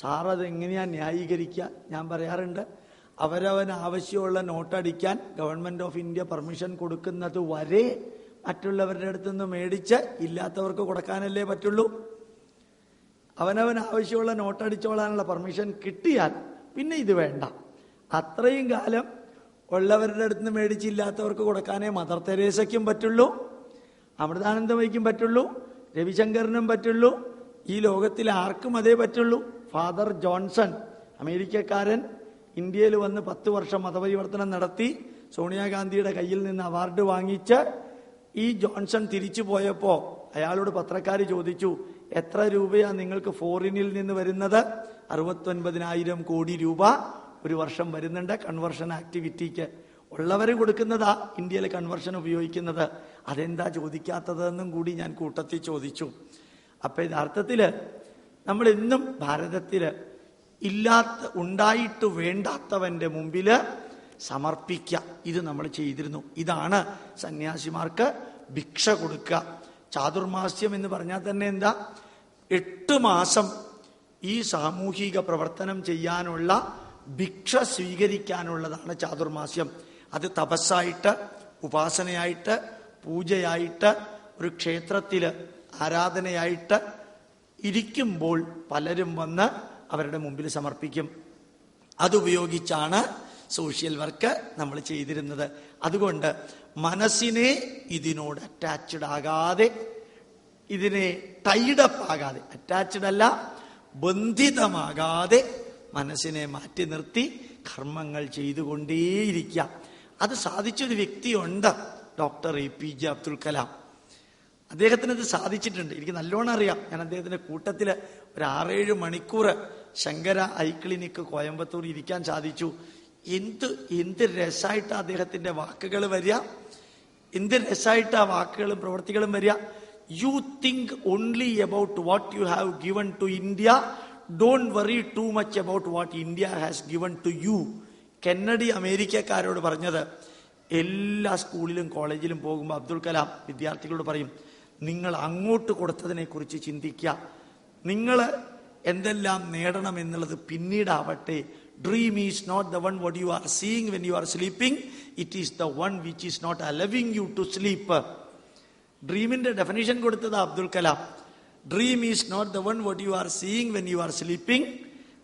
സാർ അതെങ്ങനെയാ ന്യായീകരിക്കുക? ഞാൻ പറയാറുണ്ട്, അവരവന് ആവശ്യമുള്ള നോട്ടടിക്കാൻ ഗവൺമെന്റ് ഓഫ് ഇന്ത്യ പെർമിഷൻ കൊടുക്കുന്നത് വരെ മറ്റുള്ളവരുടെ അടുത്ത് നിന്ന് മേടിച്ച് ഇല്ലാത്തവർക്ക് കൊടുക്കാനല്ലേ പറ്റുള്ളൂ. അവനവന് ആവശ്യമുള്ള നോട്ടടിച്ചോളാനുള്ള പെർമിഷൻ കിട്ടിയാൽ പിന്നെ ഇത് വേണ്ട. അത്രയും കാലം ഉള്ളവരുടെ അടുത്ത് നിന്ന് മേടിച്ചില്ലാത്തവർക്ക് കൊടുക്കാനേ മദർ തെരേസയ്ക്കും പറ്റുള്ളൂ, അമൃതാനന്ദമയിക്കും പറ്റുള്ളൂ, രവിശങ്കറിനും പറ്റുള്ളൂ, ഈ ലോകത്തിൽ ആർക്കും അതേ പറ്റുള്ളൂ. ഫാദർ ജോൺസൺ, അമേരിക്കക്കാരൻ, ഇന്ത്യയിൽ വന്ന് 10 വർഷം മതപരിവർത്തനം നടത്തി സോണിയാഗാന്ധിയുടെ കയ്യിൽ നിന്ന് അവാർഡ് വാങ്ങിച്ച് ഈ ജോൺസൺ തിരിച്ചു പോയപ്പോൾ അയാളോട് പത്രക്കാർ ചോദിച്ചു, എത്ര രൂപയാണ് നിങ്ങൾക്ക് ഫോറിനിൽ നിന്ന് വരുന്നത്? 69,000 കോടി രൂപ ഒരു വർഷം വരുന്നുണ്ട് കൺവെർഷൻ ആക്ടിവിറ്റിക്ക്. ഉള്ളവർ കൊടുക്കുന്നതാ ഇന്ത്യയിൽ കൺവെർഷൻ ഉപയോഗിക്കുന്നത്. അതെന്താ ചോദിക്കാത്തതെന്നും കൂടി ഞാൻ കൂട്ടത്തിൽ ചോദിച്ചു. അപ്പൊ യഥാർത്ഥത്തില് നമ്മൾ എന്നും ഭാരതത്തില് ഉണ്ടായിട്ട് വേണ്ടാത്തവന്റെ മുമ്പില് സമർപ്പിക്കുക, ഇത് നമ്മൾ ചെയ്തിരുന്നു. ഇതാണ് സന്യാസിമാർക്ക് ഭിക്ഷ കൊടുക്കുക. ചാതുർമാസ്യം എന്ന് പറഞ്ഞാൽ തന്നെ എന്താ? 8 മാസം ഈ സാമൂഹിക പ്രവർത്തനം ചെയ്യാനുള്ള ഭിക്ഷ സ്വീകരിക്കാനുള്ളതാണ് ചാതുർമാസ്യം. അത് തപസ്സായിട്ട് ഉപാസനയായിട്ട്, പൂജയായിട്ട്, ഒരു ക്ഷേത്രത്തിൽ ആരാധനയായിട്ട് ഇരിക്കുമ്പോൾ പലരും വന്ന് അവരുടെ മുമ്പിൽ സമർപ്പിക്കും. അതുപയോഗിച്ചാണ് സോഷ്യൽ വർക്ക് നമ്മൾ ചെയ്തിരുന്നത്. അതുകൊണ്ട് മനസ്സിനെ ഇതിനോട് അറ്റാച്ച്ഡ് ആകാതെ, ഇതിനെ ടൈഡപ്പ് ആകാതെ, അറ്റാച്ച്ഡ് അല്ല, ബന്ധിതമാകാതെ മനസ്സിനെ മാറ്റി നിർത്തി കർമ്മങ്ങൾ ചെയ്തുകൊണ്ടേയിരിക്കുക. അത് സാധിച്ചൊരു വ്യക്തിയുണ്ട്, ഡോക്ടർ APJ അബ്ദുൽ കലാം. അദ്ദേഹത്തിന് അത് സാധിച്ചിട്ടുണ്ട്. എനിക്ക് നല്ലോണം അറിയാം. ഞാൻ അദ്ദേഹത്തിന്റെ കൂട്ടത്തിൽ ഒരു 6-7 മണിക്കൂർ ശങ്കര ഐ ക്ലിനിക്ക് കോയമ്പത്തൂർ ഇരിക്കാൻ സാധിച്ചു. എന്ത് രസമായിട്ട് അദ്ദേഹത്തിന്റെ വാക്കുകൾ വരിക, എന്ത് രസമായിട്ട് ആ വാക്കുകളും പ്രവൃത്തികളും വരിക. You think only about what you have given to India, don't worry too much about what India has given to you. Kennedy അമേരിക്കക്കാരോട് പറഞ്ഞത്. എല്ലാ സ്കൂളിലും കോളേജിലും പോകുമ്പോൾ അബ്ദുൽ കലാം വിദ്യാർത്ഥികളോട് പറയും, നിങ്ങൾ അങ്ങോട്ട് കൊടുത്തതിനെ കുറിച്ച് ചിന്തിക്കുക, നിങ്ങൾ എന്തെല്ലാം നേടണം എന്നുള്ളത് പിന്നീടാവട്ടെ. Dream is not the one what you are seeing when you are sleeping, it is the one which is not allowing you to sleep. ഡ്രീമിന്റെ ഡെഫിനിഷൻ കൊടുത്തത് Abdul Kalam. Dream is not the one what you are seeing when you are sleeping.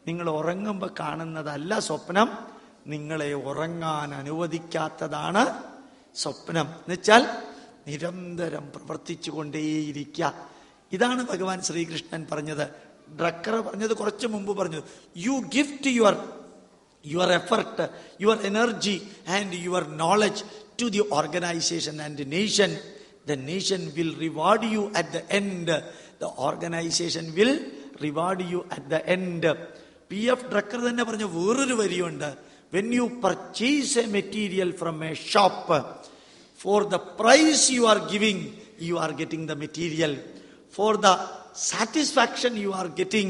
നിങ്ങൾ ഉറങ്ങുമ്പോൾ കാണുന്നതല്ല സ്വപ്നം, നിങ്ങളെ ഉറങ്ങാൻ അനുവദിക്കാത്തതാണ് സ്വപ്നം. എന്നുവെച്ചാൽ നിരന്തരം പ്രവർത്തിച്ചു കൊണ്ടേയിരിക്കുക. ഇതാണ് ഭഗവാൻ ശ്രീകൃഷ്ണൻ പറഞ്ഞത്. ഡ്രക്കർ പറഞ്ഞത് കുറച്ചു മുമ്പ് പറഞ്ഞു, U gift your effort, your energy and your knowledge to the organization and the nation. The nation will reward you at the end. The organization will reward you at the end. PF Drucker തന്നെ പറഞ്ഞ വേറൊരു വരിയുണ്ട്. When you purchase a material from a shop, for the price you are giving, you are getting the material. For the satisfaction you are getting,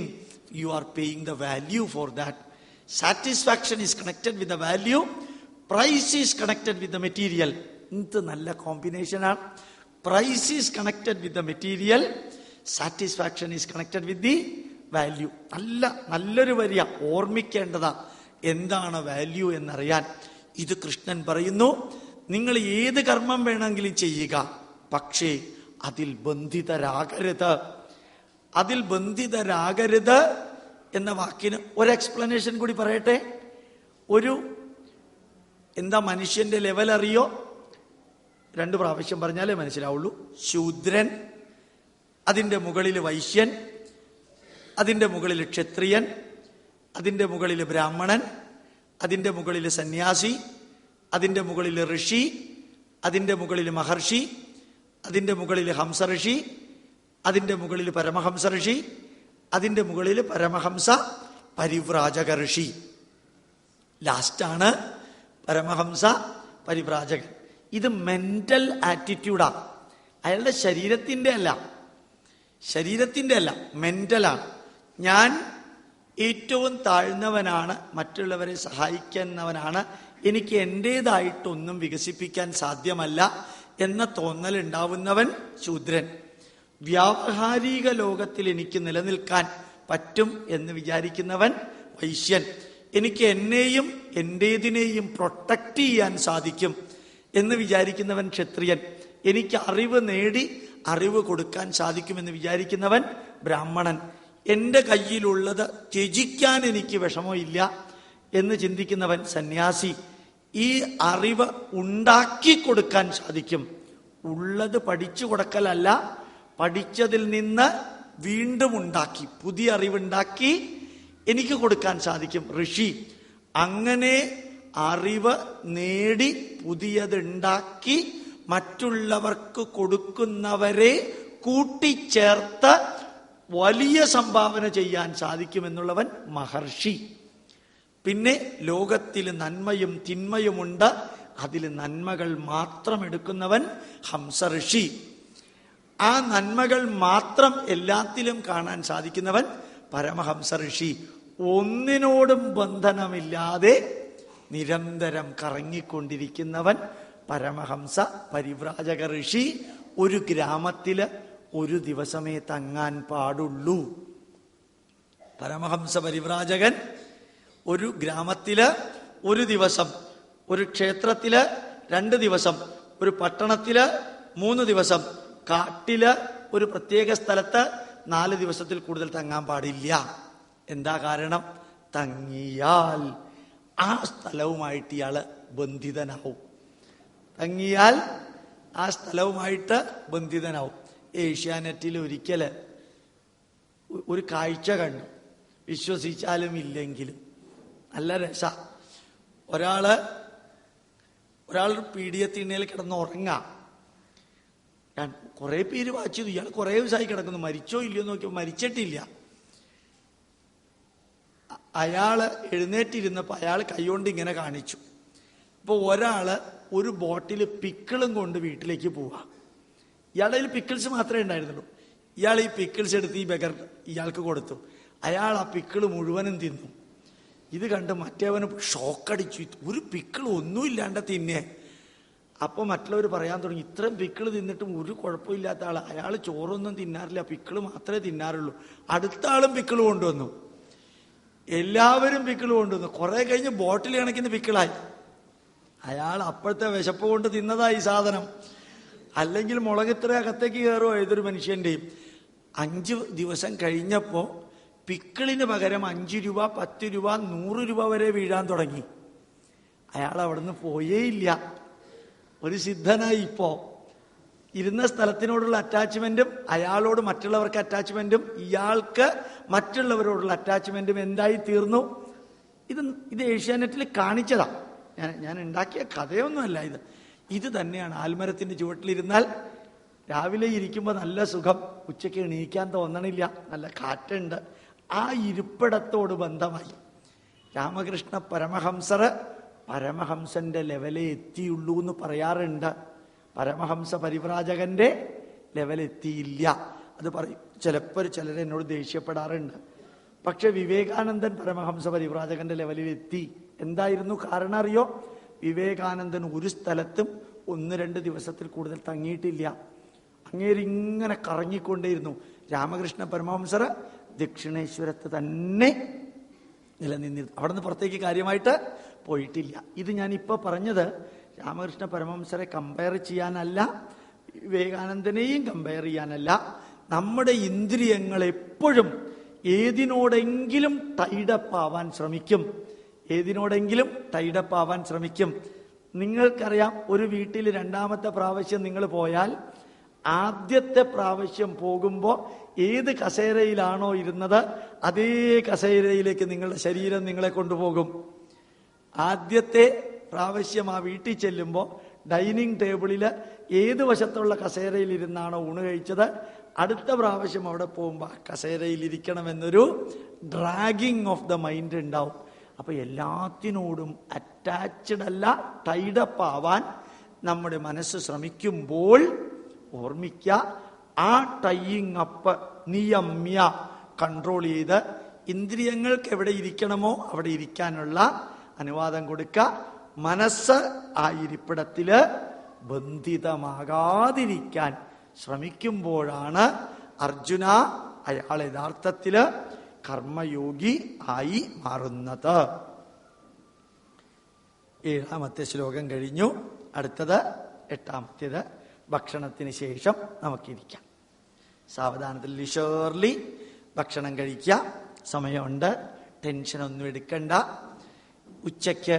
you are paying the value for that. Satisfaction is connected with the value, price is connected with the material. ഇത് നല്ല കോമ്പിനേഷനാണ്. Price is connected with the material, satisfaction is connected with the value. നല്ലൊരു വരിയ, ഓർമ്മിക്കേണ്ടതാ എന്താണ് value എന്നറിയാൻ. ഇത് കൃഷ്ണൻ പറയുന്നു, നിങ്ങൾ ഏത് കർമ്മം വേണമെങ്കിലും ചെയ്യുക, പക്ഷേ അതിൽ ബന്ധിതരാകരുത്. അതിൽ ബന്ധിതരാകരുത് എന്ന വാക്കിന് ഒരു എക്സ്പ്ലനേഷൻ കൂടി പറയട്ടെ. എന്താ മനുഷ്യന്റെ ലെവൽ അറിയോ? 2 പ്രാവശ്യം പറഞ്ഞാലേ മനസ്സിലാവുള്ളൂ. ശൂദ്രൻ, അതിൻ്റെ മുകളിൽ വൈശ്യൻ, അതിൻ്റെ മുകളിൽ ക്ഷത്രിയൻ, അതിൻ്റെ മുകളിൽ ബ്രാഹ്മണൻ, അതിൻ്റെ മുകളിൽ സന്യാസി, അതിൻ്റെ മുകളിൽ ഋഷി, അതിൻ്റെ മുകളിൽ മഹർഷി, അതിൻ്റെ മുകളിൽ ഹംസ ഋഷി, അതിൻ്റെ മുകളിൽ പരമഹംസ ഋഷി, അതിൻ്റെ മുകളിൽ പരമഹംസ പരിവ്രാജക ഋഷി. ലാസ്റ്റാണ് പരമഹംസ പരിവ്രാജകൻ. ഇത് മെന്റൽ ആറ്റിറ്റ്യൂഡാ. അയാളുടെ ശരീരത്തിൻ്റെ അല്ല, മെന്റലാണ്. ഞാൻ ഏറ്റവും താഴ്ന്നവനാണ്, മറ്റുള്ളവരെ സഹായിക്കുന്നവനാണ്, എനിക്ക് എൻ്റേതായിട്ടൊന്നും വികസിപ്പിക്കാൻ സാധ്യമല്ല എന്ന തോന്നലുണ്ടാവുന്നവൻ ശൂദ്രൻ. വ്യാവഹാരിക ലോകത്തിൽ എനിക്ക് നിലനിൽക്കാൻ പറ്റും എന്ന് വിചാരിക്കുന്നവൻ വൈശ്യൻ. എനിക്ക് എന്നെയും എൻ്റേതിനെയും പ്രൊട്ടക്റ്റ് ചെയ്യാൻ സാധിക്കും എന്ന് വിചാരിക്കുന്നവൻ ക്ഷത്രിയൻ. എനിക്ക് അറിവ് നേടി അറിവ് കൊടുക്കാൻ സാധിക്കുമെന്ന് വിചാരിക്കുന്നവൻ ബ്രാഹ്മണൻ. എൻ്റെ കയ്യിലുള്ളത് ത്യജിക്കാൻ എനിക്ക് വിഷമമില്ല എന്ന് ചിന്തിക്കുന്നവൻ സന്യാസി. ഈ അറിവ് ഉണ്ടാക്കി കൊടുക്കാൻ സാധിക്കും. ഉള്ളത് പഠിച്ചു കൊടുക്കലല്ല, പഠിച്ചതിൽ നിന്ന് വീണ്ടും ഉണ്ടാക്കി പുതിയ അറിവുണ്ടാക്കി എനിക്ക് കൊടുക്കാൻ സാധിക്കും ഋഷി. അങ്ങനെ അറിവ് നേടി പുതിയതുണ്ടാക്കി മറ്റുള്ളവർക്ക് കൊടുക്കുന്നവരെ കൂട്ടിച്ചേർത്ത് വലിയ സംഭാവന ചെയ്യാൻ സാധിക്കുമെന്നുള്ളവൻ മഹർഷി. പിന്നെ ലോകത്തിൽ നന്മയും തിന്മയുമുണ്ട്, അതിൽ നന്മകൾ മാത്രം എടുക്കുന്നവൻ ഹംസ ഋഷി. ആ നന്മകൾ മാത്രം എല്ലാത്തിലും കാണാൻ സാധിക്കുന്നവൻ പരമഹംസ ഋഷി. ഒന്നിനോടും ബന്ധനമില്ലാതെ നിരന്തരം കറങ്ങിക്കൊണ്ടിരിക്കുന്നവൻ പരമഹംസ പരിവ്രാജക ഋഷി. ഒരു ഗ്രാമത്തില് ഒരു ദിവസമേ തങ്ങാൻ പാടുള്ളൂ. പരമഹംസ പരിവ്രാജകൻ ഒരു ഗ്രാമത്തില് ഒരു ദിവസം, ഒരു ക്ഷേത്രത്തില് 2 ദിവസം, ഒരു പട്ടണത്തില് 3 ദിവസം, കാട്ടില് ഒരു പ്രത്യേക സ്ഥലത്ത് 4 ദിവസത്തിൽ കൂടുതൽ തങ്ങാൻ പാടില്ല. എന്താ കാരണം? തങ്ങിയാൽ ആ സ്ഥലവുമായിട്ട് ഇയാള് ബന്ധിതനാവും. തങ്ങിയാൽ ആ സ്ഥലവുമായിട്ട് ബന്ധിതനാവും. ഏഷ്യാനെറ്റിൽ ഒരിക്കല് ഒരു കാഴ്ച കണ്ടു, വിശ്വസിച്ചാലും ഇല്ലെങ്കിലും നല്ല രസ. ഒരാള് പീഡിയത്തിണ്ണയിൽ കിടന്ന് ഉറങ്ങാം. കുറെ പേര് വായിച്ചു, ഇയാൾ കുറെ ദിവസമായി കിടക്കുന്നു, മരിച്ചോ ഇല്ലയോ നോക്കിയപ്പോൾ മരിച്ചിട്ടില്ല. അയാള് എഴുന്നേറ്റിരുന്നപ്പോ അയാൾ കൈകൊണ്ട് ഇങ്ങനെ കാണിച്ചു. ഇപ്പൊ ഒരാള് ഒരു ബോട്ടിൽ പിക്കിളും കൊണ്ട് വീട്ടിലേക്ക് പോവാ. ഇയാളുടെ കയ്യിൽ പിക്കിൾസ് മാത്രമേ ഉണ്ടായിരുന്നുള്ളൂ. ഇയാൾ ഈ പിക്കിൾസ് എടുത്ത് ഈ ബഗർ ഇയാൾക്ക് കൊടുത്തു. അയാൾ ആ പിക്കിള് മുഴുവനും തിന്നു. ഇത് കണ്ട് മറ്റേവന് ഷോക്കടിച്ചു, ഒരു പിക്കിൾ ഒന്നുമില്ലാണ്ട് തിന്നേ. അപ്പൊ മറ്റുള്ളവർ പറയാൻ തുടങ്ങി, ഇത്രയും പിക്കിള് തിന്നിട്ടും ഒരു കുഴപ്പമില്ലാത്ത ആള്, അയാൾ ചോറൊന്നും തിന്നാറില്ല, പിക്കിള് മാത്രമേ തിന്നാറുള്ളൂ. അടുത്ത ആളും പിക്കിള് കൊണ്ടുവന്നു, എല്ലാവരും പിക്കിള് കൊണ്ടുവന്നു. കുറെ കഴിഞ്ഞ് ബോട്ടിൽ കണക്കിന് പിക്കിളായി. അയാൾ അപ്പോഴത്തെ വിശപ്പ് കൊണ്ട് തിന്നതായി സാധനം. അല്ലെങ്കിൽ മുളക് ഇത്ര അകത്തേക്ക് കയറുമോ ഏതൊരു മനുഷ്യന്റെയും. 5 ദിവസം കഴിഞ്ഞപ്പോ പിക്കിളിന് പകരം 5 രൂപ, 10 രൂപ, 100 രൂപ വരെ വീഴാൻ തുടങ്ങി. അയാൾ അവിടുന്ന് പോയേയില്ല. ഒരു സിദ്ധനായി. ഇപ്പോ ഇരുന്ന സ്ഥലത്തിനോടുള്ള അറ്റാച്ച്മെന്റും അയാളോട് മറ്റുള്ളവർക്ക് അറ്റാച്ച്മെന്റും ഇയാൾക്ക് മറ്റുള്ളവരോടുള്ള അറ്റാച്ച്മെന്റും എന്തായി തീർന്നു? ഇത് ഏഷ്യാനെറ്റിൽ കാണിച്ചതാ. ഞാൻ ഉണ്ടാക്കിയ കഥയൊന്നുമല്ല ഇത്. ഇത് തന്നെയാണ്. ആൽമരത്തിന്റെ ചുവട്ടിലിരുന്നാൽ രാവിലെ ഇരിക്കുമ്പോൾ നല്ല സുഖം, ഉച്ചയ്ക്ക് എണീക്കാൻ തോന്നണില്ല, നല്ല കാറ്റുണ്ട്. ആ ഇരിപ്പിടത്തോട് ബന്ധമായി രാമകൃഷ്ണ പരമഹംസന്റെ ലെവലേ എത്തിയുള്ളൂ എന്ന് പറയാറുണ്ട്. പരമഹംസ പരിവ്രാജകന്റെ ലെവലെത്തിയില്ല. അത് പറയും ചിലർ എന്നോട് ദേഷ്യപ്പെടാറുണ്ട്. പക്ഷെ വിവേകാനന്ദൻ പരമഹംസ പരിവ്രാജകന്റെ ലെവലിൽ എത്തി. എന്തായിരുന്നു കാരണം അറിയോ? വിവേകാനന്ദൻ ഒരു സ്ഥലത്തും 1-2 ദിവസത്തിൽ കൂടുതൽ തങ്ങിയിട്ടില്ല. അങ്ങേരിങ്ങനെ കറങ്ങിക്കൊണ്ടേയിരുന്നു. രാമകൃഷ്ണ പരമഹംസർ ദക്ഷിണേശ്വരത്ത് തന്നെ നിലനിന്നിരുന്നു. അവിടെ നിന്ന് പുറത്തേക്ക് കാര്യമായിട്ട് പോയിട്ടില്ല. ഇത് ഞാനിപ്പോൾ പറഞ്ഞത് രാമകൃഷ്ണ പരമഹംസരെ കമ്പയർ ചെയ്യാനല്ല, വിവേകാനന്ദനെയും കമ്പയർ ചെയ്യാനല്ല. നമ്മുടെ ഇന്ദ്രിയങ്ങൾ എപ്പോഴും ഏതിനോടെങ്കിലും ടൈഡപ്പ് ആവാൻ ശ്രമിക്കും. നിങ്ങൾക്കറിയാം, ഒരു വീട്ടിൽ 2ാമത്തെ പ്രാവശ്യം നിങ്ങൾ പോയാൽ ആദ്യത്തെ പ്രാവശ്യം പോകുമ്പോൾ ഏത് കസേരയിലാണോ ഇരുന്നത് അതേ കസേരയിലേക്ക് നിങ്ങളുടെ ശരീരം നിങ്ങളെ കൊണ്ടുപോകും. ആദ്യത്തെ പ്രാവശ്യം ആ വീട്ടിൽ ചെല്ലുമ്പോൾ ഡൈനിങ് ടേബിളിൽ ഏത് വശത്തുള്ള കസേരയിൽ ഇരുന്നാണോ ഊണ് കഴിച്ചത്, അടുത്ത പ്രാവശ്യം അവിടെ പോകുമ്പോൾ ആ കസേരയിൽ ഇരിക്കണമെന്നൊരു ഡ്രാഗിങ് ഓഫ് ദ മൈൻഡ് ഉണ്ടാവും. അപ്പൊ എല്ലാത്തിനോടും അറ്റാച്ച്ഡ് അല്ല, ടൈഡപ്പ് ആവാൻ നമ്മുടെ മനസ്സ് ശ്രമിക്കുമ്പോൾ ഓർമ്മിക്കുക, ആ ടൈയിങ് അപ്പ് നിയമ്യ കൺട്രോൾ ചെയ്ത് ഇന്ദ്രിയങ്ങൾക്ക് എവിടെ ഇരിക്കണമോ അവിടെ ഇരിക്കാനുള്ള അനുവാദം കൊടുക്കുക. മനസ്സ് ആ ഇരിപ്പിടത്തില് ബന്ധിതമാകാതിരിക്കാൻ ശ്രമിക്കുമ്പോഴാണ് അർജുന അയാൾ യഥാർത്ഥത്തില് കർമ്മയോഗി ആയി മാറുന്നത്. 7ാമത്തെ ശ്ലോകം കഴിഞ്ഞു. അടുത്തത് 8ാമത്തേത്. ഭക്ഷണത്തിന് ശേഷം നമുക്കിരിക്കാം. സാവധാനത്തിൽ ലിഷേർലി ഭക്ഷണം കഴിക്കുക. സമയമുണ്ട്, ടെൻഷനൊന്നും എടുക്കണ്ട. ഉച്ചയ്ക്ക്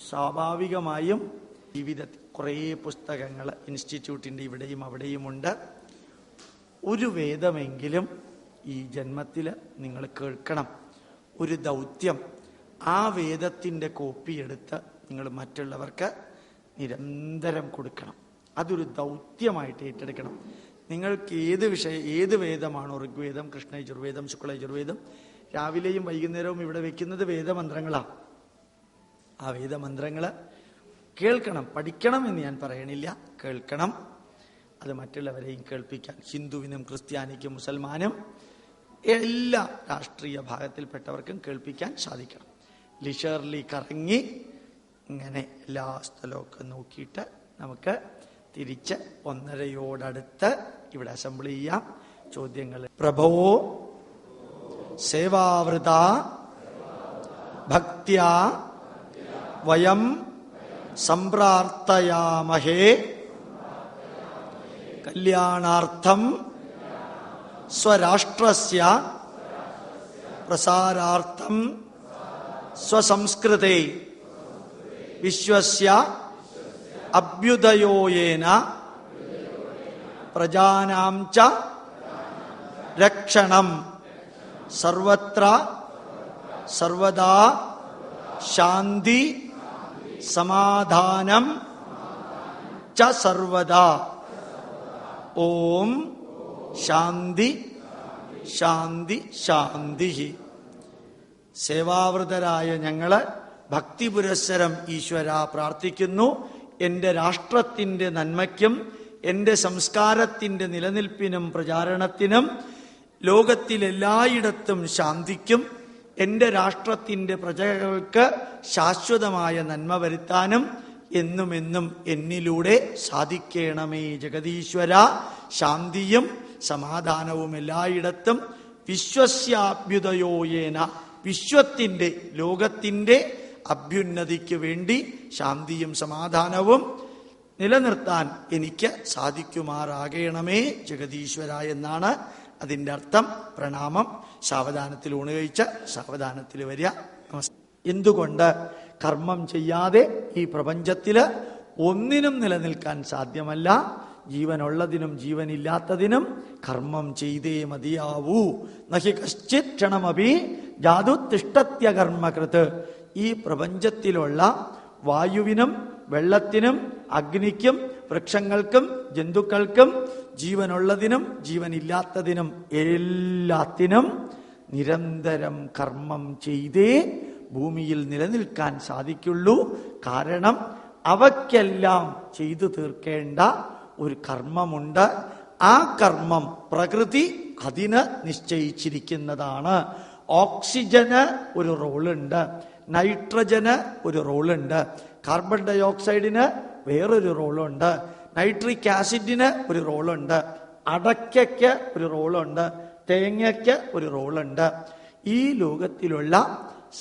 സ്വാഭാവികമായും ജീവിതത്തിൽ കുറേ പുസ്തകങ്ങൾ ഇൻസ്റ്റിറ്റ്യൂട്ടിൻ്റെ ഇവിടെയും അവിടെയുമുണ്ട്. ഒരു വേദമെങ്കിലും ഈ ജന്മത്തിൽ നിങ്ങൾ കേൾക്കണം. ഒരു ദൗത്യം. ആ വേദത്തിൻ്റെ കോപ്പി എടുത്ത് നിങ്ങൾ മറ്റുള്ളവർക്ക് നിരന്തരം കൊടുക്കണം. അതൊരു ദൗത്യമായിട്ട് ഏറ്റെടുക്കണം. നിങ്ങൾക്ക് ഏത് വേദമാണോ, ഋഗ്വേദം, കൃഷ്ണയജുർവേദം, ശുക്ലയജുർവേദം, രാവിലെയും വൈകുന്നേരവും ഇവിടെ വെക്കുന്നത് വേദമന്ത്രങ്ങളാണ്. ആ വേദമന്ത്രങ്ങൾ കേൾക്കണം. പഠിക്കണം എന്ന് ഞാൻ പറയണില്ല, കേൾക്കണം. അത് മറ്റുള്ളവരെയും കേൾപ്പിക്കാൻ, ഹിന്ദുവിനും ക്രിസ്ത്യാനിക്കും മുസൽമാനും എല്ലാ രാഷ്ട്രീയ ഭാഗത്തിൽപ്പെട്ടവർക്കും കേൾപ്പിക്കാൻ സാധിക്കണം. ലിഷർലി കറങ്ങി ഇങ്ങനെ എല്ലാ സ്ഥലമൊക്കെ നോക്കിയിട്ട് നമുക്ക് തിരിച്ച് 1:30 ഇവിടെ അസംബിൾ ചെയ്യാം. ചോദ്യങ്ങൾ. പ്രഭോ സേവാവൃത ഭക്ത്യാ വയം സംപ്രാർത്ഥയാമഹേ കല്യാണാർത്ഥം സ്വരാഷ്ട്രസ്യ പ്രസാരാർത്ഥം സ്വസംസ്കൃതേ വിശ്വസ്യ അഭ്യുദയോയേന പ്രജാനാം ച രക്ഷണം സർവത്ര സർവദാ ശാന്തി സമാധാനം ച സർവദാ. ഓം ശാന്തി ശാന്തി ശാന്തി. സേവാവൃതരായ ഞങ്ങള് ഭക്തിപുരസ്സരം ഈശ്വര പ്രാർത്ഥിക്കുന്നു. എൻ്റെ രാഷ്ട്രത്തിൻ്റെ നന്മയ്ക്കും എൻ്റെ സംസ്കാരത്തിൻ്റെ നിലനിൽപ്പിനും പ്രചാരണത്തിനും ലോകത്തിലെല്ലായിടത്തും ശാന്തിക്കും എൻ്റെ രാഷ്ട്രത്തിൻ്റെ പ്രജകൾക്ക് ശാശ്വതമായ നന്മ വരുത്താനും എന്നുമെന്നും എന്നിലൂടെ സാധിക്കണമേ ജഗദീശ്വര. ശാന്തിയും സമാധാനവും എല്ലായിടത്തും വിശ്വസ്യാഭ്യുദയോയേന വിശ്വത്തിൻ്റെ ലോകത്തിൻ്റെ അഭ്യുന്നതിക്ക് വേണ്ടി ശാന്തിയും സമാധാനവും നിലനിർത്താൻ എനിക്ക് സാധിക്കുമാറാകണമേ ജഗദീശ്വര എന്നാണ് അതിൻ്റെ അർത്ഥം. പ്രണാമം. സാവധാനത്തിൽ ഊണ് കഴിച്ച് സാവധാനത്തിൽ വരിക. നമസ്കാരം. എന്തുകൊണ്ട് കർമ്മം ചെയ്യാതെ ഈ പ്രപഞ്ചത്തില് ഒന്നിനും നിലനിൽക്കാൻ സാധ്യമല്ല. ജീവനുള്ളതിനും ജീവനില്ലാത്തതിനും കർമ്മം ചെയ്തേ മതിയാവൂ. നഹി കശ്ചിത് ക്ഷണമപി ജാതുത്തിഷ്ഠത്യ കർമ്മകൃത്. ഈ പ്രപഞ്ചത്തിലുള്ള വായുവിനും വെള്ളത്തിനും അഗ്നിക്കും വൃക്ഷങ്ങൾക്കും ജന്തുക്കൾക്കും ജീവനുള്ളതിനും ജീവനില്ലാത്തതിനും എല്ലാത്തിനും നിരന്തരം കർമ്മം ചെയ്തേ ഭൂമിയിൽ നിലനിൽക്കാൻ സാധിക്കുള്ളൂ. കാരണം അവയ്ക്കെല്ലാം ചെയ്തു തീർക്കേണ്ട ഒരു കർമ്മമുണ്ട്. ആ കർമ്മം പ്രകൃതി അതിന് നിശ്ചയിച്ചിരിക്കുന്നതാണ്. ഓക്സിജന് ഒരു റോളുണ്ട്, നൈട്രജന് ഒരു റോളുണ്ട്, കാർബൺ ഡൈ ഓക്സൈഡിന് വേറൊരു റോളുണ്ട്, നൈട്രിക് ആസിഡിന് ഒരു റോളുണ്ട്, അടയ്ക്കയ്ക്ക് ഒരു റോളുണ്ട്, തേങ്ങയ്ക്ക് ഒരു റോളുണ്ട്. ഈ ലോകത്തിലുള്ള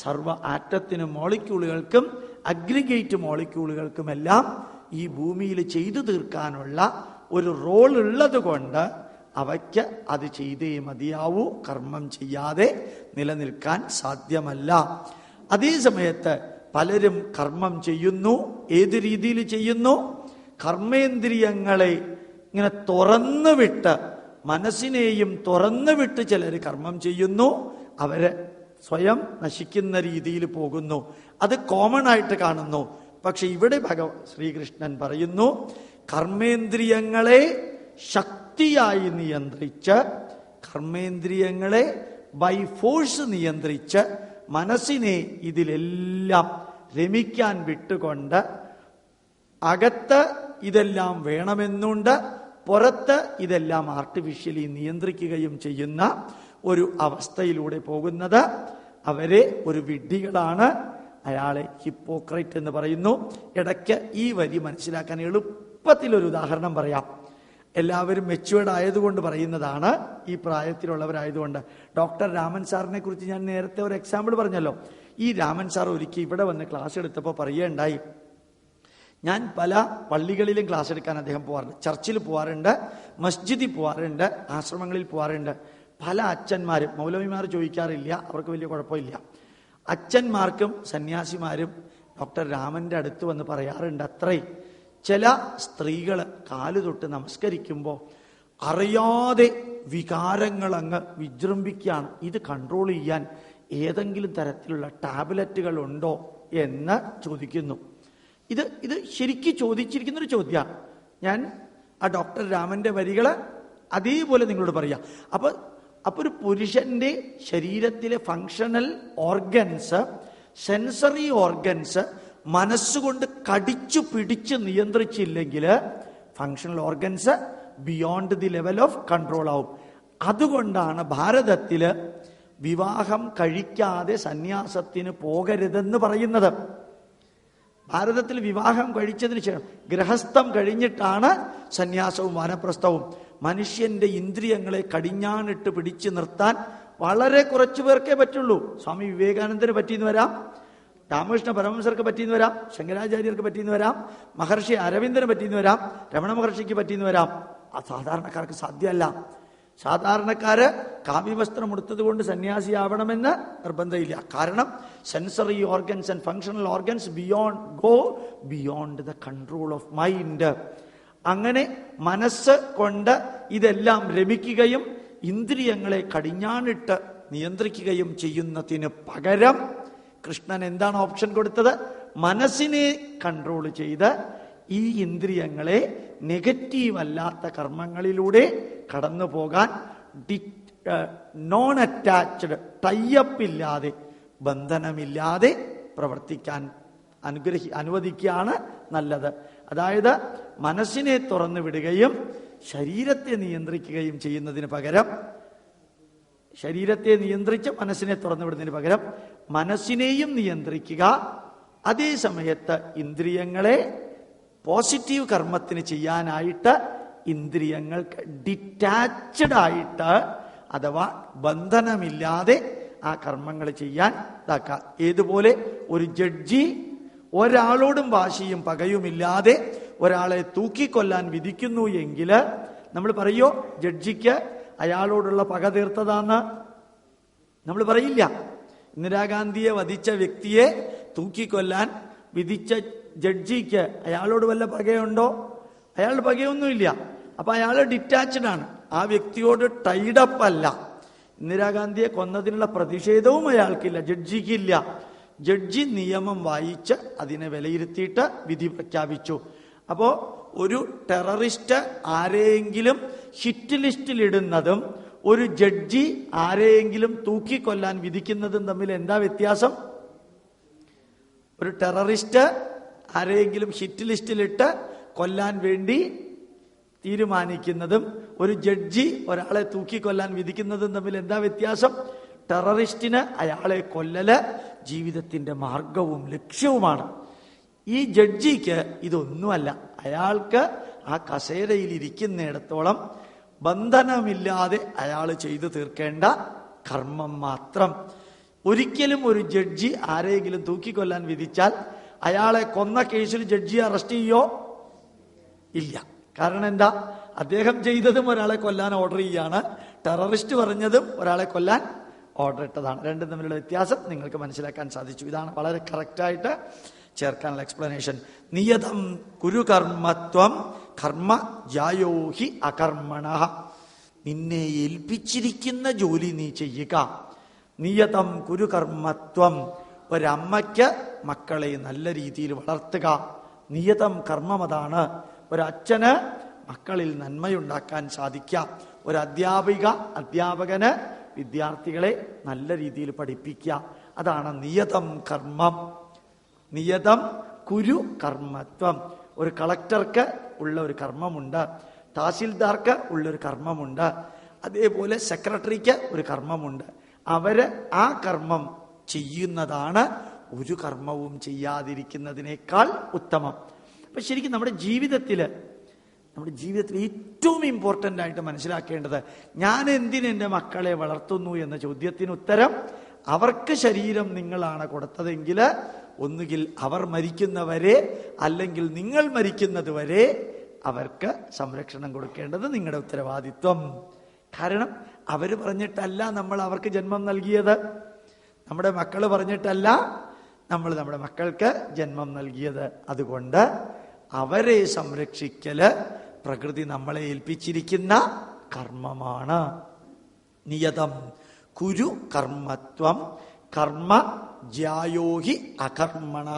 സർവ ആറ്റത്തിനും മോളിക്യൂളുകൾക്കും അഗ്രിഗേറ്റ് മോളിക്യൂളുകൾക്കുമെല്ലാം ഈ ഭൂമിയിൽ ചെയ്തു തീർക്കാനുള്ള ഒരു റോൾ ഉള്ളത് കൊണ്ട് അവയ്ക്ക് അത് ചെയ്തേ മതിയാവൂ. കർമ്മം ചെയ്യാതെ നിലനിൽക്കാൻ സാധ്യമല്ല. അതേ സമയത്ത് പലരും കർമ്മം ചെയ്യുന്നു. ഏത് രീതിയിൽ ചെയ്യുന്നു? കർമ്മേന്ദ്രിയങ്ങളെ ഇങ്ങനെ തുറന്നു വിട്ട്, മനസ്സിനെയും തുറന്നു വിട്ട് ചിലർ കർമ്മം ചെയ്യുന്നു. അവര് സ്വയം നശിക്കുന്ന രീതിയിൽ പോകുന്നു. അത് കോമൺ ആയിട്ട് കാണുന്നു. പക്ഷെ ഇവിടെ ശ്രീകൃഷ്ണൻ പറയുന്നു, കർമ്മേന്ദ്രിയങ്ങളെ ശക്തിയായി നിയന്ത്രിച്ച്, കർമ്മേന്ദ്രിയങ്ങളെ ബൈ ഫോഴ്സ് നിയന്ത്രിച്ച് മനസ്സിനെ ഇതിലെല്ലാം രമിക്കാൻ വിട്ടുകൊണ്ട് അകത്ത് ഇതെല്ലാം വേണമെന്നുണ്ട്, പുറത്ത് ഇതെല്ലാം ആർട്ടിഫിഷ്യലി നിയന്ത്രിക്കുകയും ചെയ്യുന്ന ഒരു അവസ്ഥയിലൂടെ പോകുന്നത് അവരെ ഒരു വിഡ്ഢികളാണ്. അയാളെ ഹിപ്പോക്രൈറ്റ് എന്ന് പറയുന്നു. ഇടയ്ക്ക് ഈ വരി മനസ്സിലാക്കാൻ എളുപ്പത്തിലൊരു ഉദാഹരണം പറയാം. എല്ലാവരും മെച്യൂർഡ് ആയതുകൊണ്ട് പറയുന്നതാണ്, ഈ പ്രായത്തിലുള്ളവരായതുകൊണ്ട്. ഡോക്ടർ രാമൻ സാറിനെ കുറിച്ച് ഞാൻ നേരത്തെ ഒരു എക്സാമ്പിൾ പറഞ്ഞല്ലോ. ഈ രാമൻ സാർ ഒരിക്കൽ ഇവിടെ വന്ന് ക്ലാസ് എടുത്തപ്പോൾ പറയുകയുണ്ടായി, ഞാൻ പല പള്ളികളിലും ക്ലാസ് എടുക്കാൻ അദ്ദേഹം പോകാറുണ്ട്. ചർച്ചിൽ പോകാറുണ്ട്, മസ്ജിദിൽ പോകാറുണ്ട്, ആശ്രമങ്ങളിൽ പോകാറുണ്ട്. പല അച്ഛന്മാരും, മൗലവിമാർ ചോദിക്കാറില്ല, അവർക്ക് വലിയ കുഴപ്പമില്ല. അച്ഛന്മാർക്കും സന്യാസിമാരും ഡോക്ടർ രാമൻ്റെ അടുത്ത് വന്ന് പറയാറുണ്ട് അത്രേ, ചില സ്ത്രീകൾ കാല് തൊട്ട് നമസ്കരിക്കുമ്പോൾ അറിയാതെ വികാരങ്ങൾ അങ്ങ് വിജൃംഭിക്കുകയാണ്. ഇത് കൺട്രോൾ ചെയ്യാൻ ഏതെങ്കിലും തരത്തിലുള്ള ടാബ്ലറ്റുകൾ ഉണ്ടോ എന്ന് ചോദിക്കുന്നു. ഇത് ശരിക്കും ചോദിച്ചിരിക്കുന്നൊരു ചോദ്യമാണ്. ഞാൻ ആ ഡോക്ടർ രാമൻ്റെ വരികൾ അതേപോലെ നിങ്ങളോട് പറയാം. അപ്പോൾ ഒരു പുരുഷന്റെ ശരീരത്തിലെ ഫങ്ഷണൽ ഓർഗൻസ്, സെൻസറി ഓർഗൻസ് മനസ്സുകൊണ്ട് കടിച്ചു പിടിച്ച് നിയന്ത്രിച്ചില്ലെങ്കിൽ functional organs beyond the level of control ആവും. അതുകൊണ്ടാണ് ഭാരതത്തില് വിവാഹം കഴിക്കാതെ സന്യാസത്തിന് പോകരുതെന്ന് പറയുന്നത്. ഭാരതത്തിൽ വിവാഹം കഴിച്ചതിന് ശേഷം ഗൃഹസ്ഥം കഴിഞ്ഞിട്ടാണ് സന്യാസവും വാനപ്രസ്ഥവും. മനുഷ്യന്റെ ഇന്ദ്രിയങ്ങളെ കടിഞ്ഞാണിട്ട് പിടിച്ചു നിർത്താൻ വളരെ കുറച്ചു പേർക്കേ പറ്റുള്ളൂ. സ്വാമി വിവേകാനന്ദന് പറ്റിയെന്ന് വരാം, രാമകൃഷ്ണ പരമഹംസർക്ക് പറ്റിയെന്ന് വരാം, ശങ്കരാചാര്യർക്ക് പറ്റിയെന്ന് വരാം, മഹർഷി അരവിന്ദന് പറ്റിയെന്ന് വരാം, രമണ മഹർഷിക്ക് പറ്റിയെന്ന് വരാം. അത് സാധാരണക്കാർക്ക് സാധ്യമല്ല. സാധാരണക്കാര് കാവ്യവസ്ത്രം ഉടുത്തത് കൊണ്ട് സന്യാസിയാവണമെന്ന് നിർബന്ധമില്ല. കാരണം sensory organs and functional organs go beyond the control of mind. അങ്ങനെ മനസ്സ് കൊണ്ട് ഇതെല്ലാം രമിക്കുകയും ഇന്ദ്രിയങ്ങളെ കടിഞ്ഞാണിട്ട് നിയന്ത്രിക്കുകയും ചെയ്യുന്നതിന് പകരം കൃഷ്ണൻ എന്താണ് ഓപ്ഷൻ കൊടുത്തത്? മനസ്സിനെ കൺട്രോൾ ചെയ്ത് ഈ ഇന്ദ്രിയങ്ങളെ നെഗറ്റീവ് അല്ലാത്ത കർമ്മങ്ങളിലൂടെ കടന്നു പോകാൻ നോൺ അറ്റാച്ച്ഡ്, ടൈപ്പ് ഇല്ലാതെ, ബന്ധനമില്ലാതെ പ്രവർത്തിക്കാൻ അനുവദിക്കുകയാണ് നല്ലത്. അതായത് മനസ്സിനെ തുറന്നു വിടുകയും ശരീരത്തെ നിയന്ത്രിക്കുകയും ചെയ്യുന്നതിന് പകരം, ശരീരത്തെ നിയന്ത്രിച്ച് മനസ്സിനെ തുറന്നു വിടുന്നതിന് പകരം മനസ്സിനെയും നിയന്ത്രിക്കുക, അതേ സമയത്ത് ഇന്ദ്രിയങ്ങളെ പോസിറ്റീവ് കർമ്മത്തിന് ചെയ്യാനായിട്ട് ഇന്ദ്രിയങ്ങൾക്ക് ഡിറ്റാച്ച്ഡ് ആയിട്ട്, അഥവാ ബന്ധനമില്ലാതെ ആ കർമ്മങ്ങൾ ചെയ്യാൻ ഇതാക്കുക. ഏതുപോലെ ഒരു ജഡ്ജി ഒരാളോടും വാശിയും പകയുമില്ലാതെ ഒരാളെ തൂക്കിക്കൊല്ലാൻ വിധിക്കുന്നു എങ്കിൽ നമ്മൾ പറയോ ജഡ്ജിക്ക് അയാളോടുള്ള പക തീർത്തതാന്ന്? നമ്മൾ പറയില്ല. ഇന്ദിരാഗാന്ധിയെ വധിച്ച വ്യക്തിയെ തൂക്കിക്കൊല്ലാൻ വിധിച്ച ജഡ്ജിക്ക് അയാളോട് വല്ല പകയുണ്ടോ? അയാളുടെ പകയൊന്നുമില്ല. അപ്പൊ അയാൾ ഡിറ്റാച്ച്ഡ് ആണ്, ആ വ്യക്തിയോട് ടൈഡപ്പ് അല്ല. ഇന്ദിരാഗാന്ധിയെ കൊന്നതിനുള്ള പ്രതിഷേധവും അയാൾക്കില്ല, ജഡ്ജിക്കില്ല. ജഡ്ജി നിയമം വായിച്ച് അതിനെ വിലയിരുത്തിയിട്ട് വിധി പ്രഖ്യാപിച്ചു. അപ്പോ ഒരു ടെററിസ്റ്റ് ആരെയെങ്കിലും ഹിറ്റ് ലിസ്റ്റിൽ ഇടുന്നതും ഒരു ജഡ്ജി ആരെയെങ്കിലും തൂക്കിക്കൊല്ലാൻ വിധിക്കുന്നതും തമ്മിൽ എന്താ വ്യത്യാസം? ഒരു ടെററിസ്റ്റ് ആരെയെങ്കിലും ഹിറ്റ് ലിസ്റ്റിലിട്ട് കൊല്ലാൻ വേണ്ടി തീരുമാനിക്കുന്നതും ഒരു ജഡ്ജി ഒരാളെ തൂക്കിക്കൊല്ലാൻ വിധിക്കുന്നതും തമ്മിൽ എന്താ വ്യത്യാസം? ടെററിസ്റ്റിന് അയാളെ കൊല്ലല് ജീവിതത്തിന്റെ മാർഗവും ലക്ഷ്യവുമാണ്. ഈ ജഡ്ജിക്ക് ഇതൊന്നുമല്ല. അയാൾക്ക് ആ കസേരയിൽ ഇരിക്കുന്നിടത്തോളം ബന്ധനമില്ലാതെ അയാൾ ചെയ്തു തീർക്കേണ്ട കർമ്മം മാത്രം. ഒരിക്കലും ഒരു ജഡ്ജി ആരെങ്കിലും തൂക്കിക്കൊല്ലാൻ വിധിച്ചാൽ അയാളെ കൊന്ന കേസിൽ ജഡ്ജി അറസ്റ്റ് ചെയ്യോ? ഇല്ല. കാരണം എന്താ? അദ്ദേഹം ചെയ്തതും ഒരാളെ കൊല്ലാൻ ഓർഡർ ചെയ്യാണ്, ടെററിസ്റ്റ് പറഞ്ഞതും ഒരാളെ കൊല്ലാൻ ഓർഡർ ഇട്ടതാണ്. രണ്ടും തമ്മിലുള്ള വ്യത്യാസം നിങ്ങൾക്ക് മനസ്സിലാക്കാൻ സാധിച്ചു. ഇതാണ് വളരെ കറക്റ്റായിട്ട് ചേർക്കാനുള്ള എക്സ്പ്ലനേഷൻ. നിയതം കുരു കർമ്മത്വം കർമ്മ ജായോഹി അകർമ്മണ. നിന്നെ ഏൽപ്പിച്ചിരിക്കുന്ന ജോലി നീ ചെയ്യുക. നിയതം കുരു കർമ്മത്വം. ഒരമ്മയ്ക്ക് മക്കളെ നല്ല രീതിയിൽ വളർത്തുക. നിയതം കർമ്മം അതാണ്. ഒരച്ഛന് മക്കളിൽ നന്മയുണ്ടാക്കാൻ സാധിക്കാം. അധ്യാപകന് വിദ്യാർത്ഥികളെ നല്ല രീതിയിൽ പഠിപ്പിക്കുക. അതാണ് നിയതം കർമ്മം. നിയതം കുരു കർമ്മത്വം. ഒരു കളക്ടർക്ക് ഉള്ള ഒരു കർമ്മമുണ്ട്, തഹസിൽദാർക്ക് ഉള്ളൊരു കർമ്മമുണ്ട്, അതേപോലെ സെക്രട്ടറിക്ക് ഒരു കർമ്മമുണ്ട്. അവര് ആ കർമ്മം ചെയ്യുന്നതാണ് ഒരു കർമ്മവും ചെയ്യാതിരിക്കുന്നതിനേക്കാൾ ഉത്തമം. അപ്പൊ ശരിക്കും നമ്മുടെ ജീവിതത്തിൽ ഏറ്റവും ഇമ്പോർട്ടൻ്റ് ആയിട്ട് മനസ്സിലാക്കേണ്ടത്, ഞാൻ എന്തിനെൻ്റെ മക്കളെ വളർത്തുന്നു എന്ന ചോദ്യത്തിന് ഉത്തരം, അവർക്ക് ശരീരം നിങ്ങളാണ് കൊടുത്തതെങ്കിൽ ഒന്നുകിൽ അവർ മരിക്കുന്നവരെ അല്ലെങ്കിൽ നിങ്ങൾ മരിക്കുന്നത് വരെ അവർക്ക് സംരക്ഷണം കൊടുക്കേണ്ടത് നിങ്ങളുടെ ഉത്തരവാദിത്വം. കാരണം അവര് പറഞ്ഞിട്ടല്ല നമ്മൾ അവർക്ക് ജന്മം നൽകിയത്, നമ്മുടെ മക്കൾ പറഞ്ഞിട്ടല്ല നമ്മൾ നമ്മുടെ മക്കൾക്ക് ജന്മം നൽകിയത്. അതുകൊണ്ട് അവരെ സംരക്ഷിക്കല് പ്രകൃതി നമ്മളെ ഏൽപ്പിച്ചിരിക്കുന്ന കർമ്മമാണ്. നിയതം കുരു കർമ്മത്വം കർമ്മ ജ്യായോഹി അകർമ്മണ.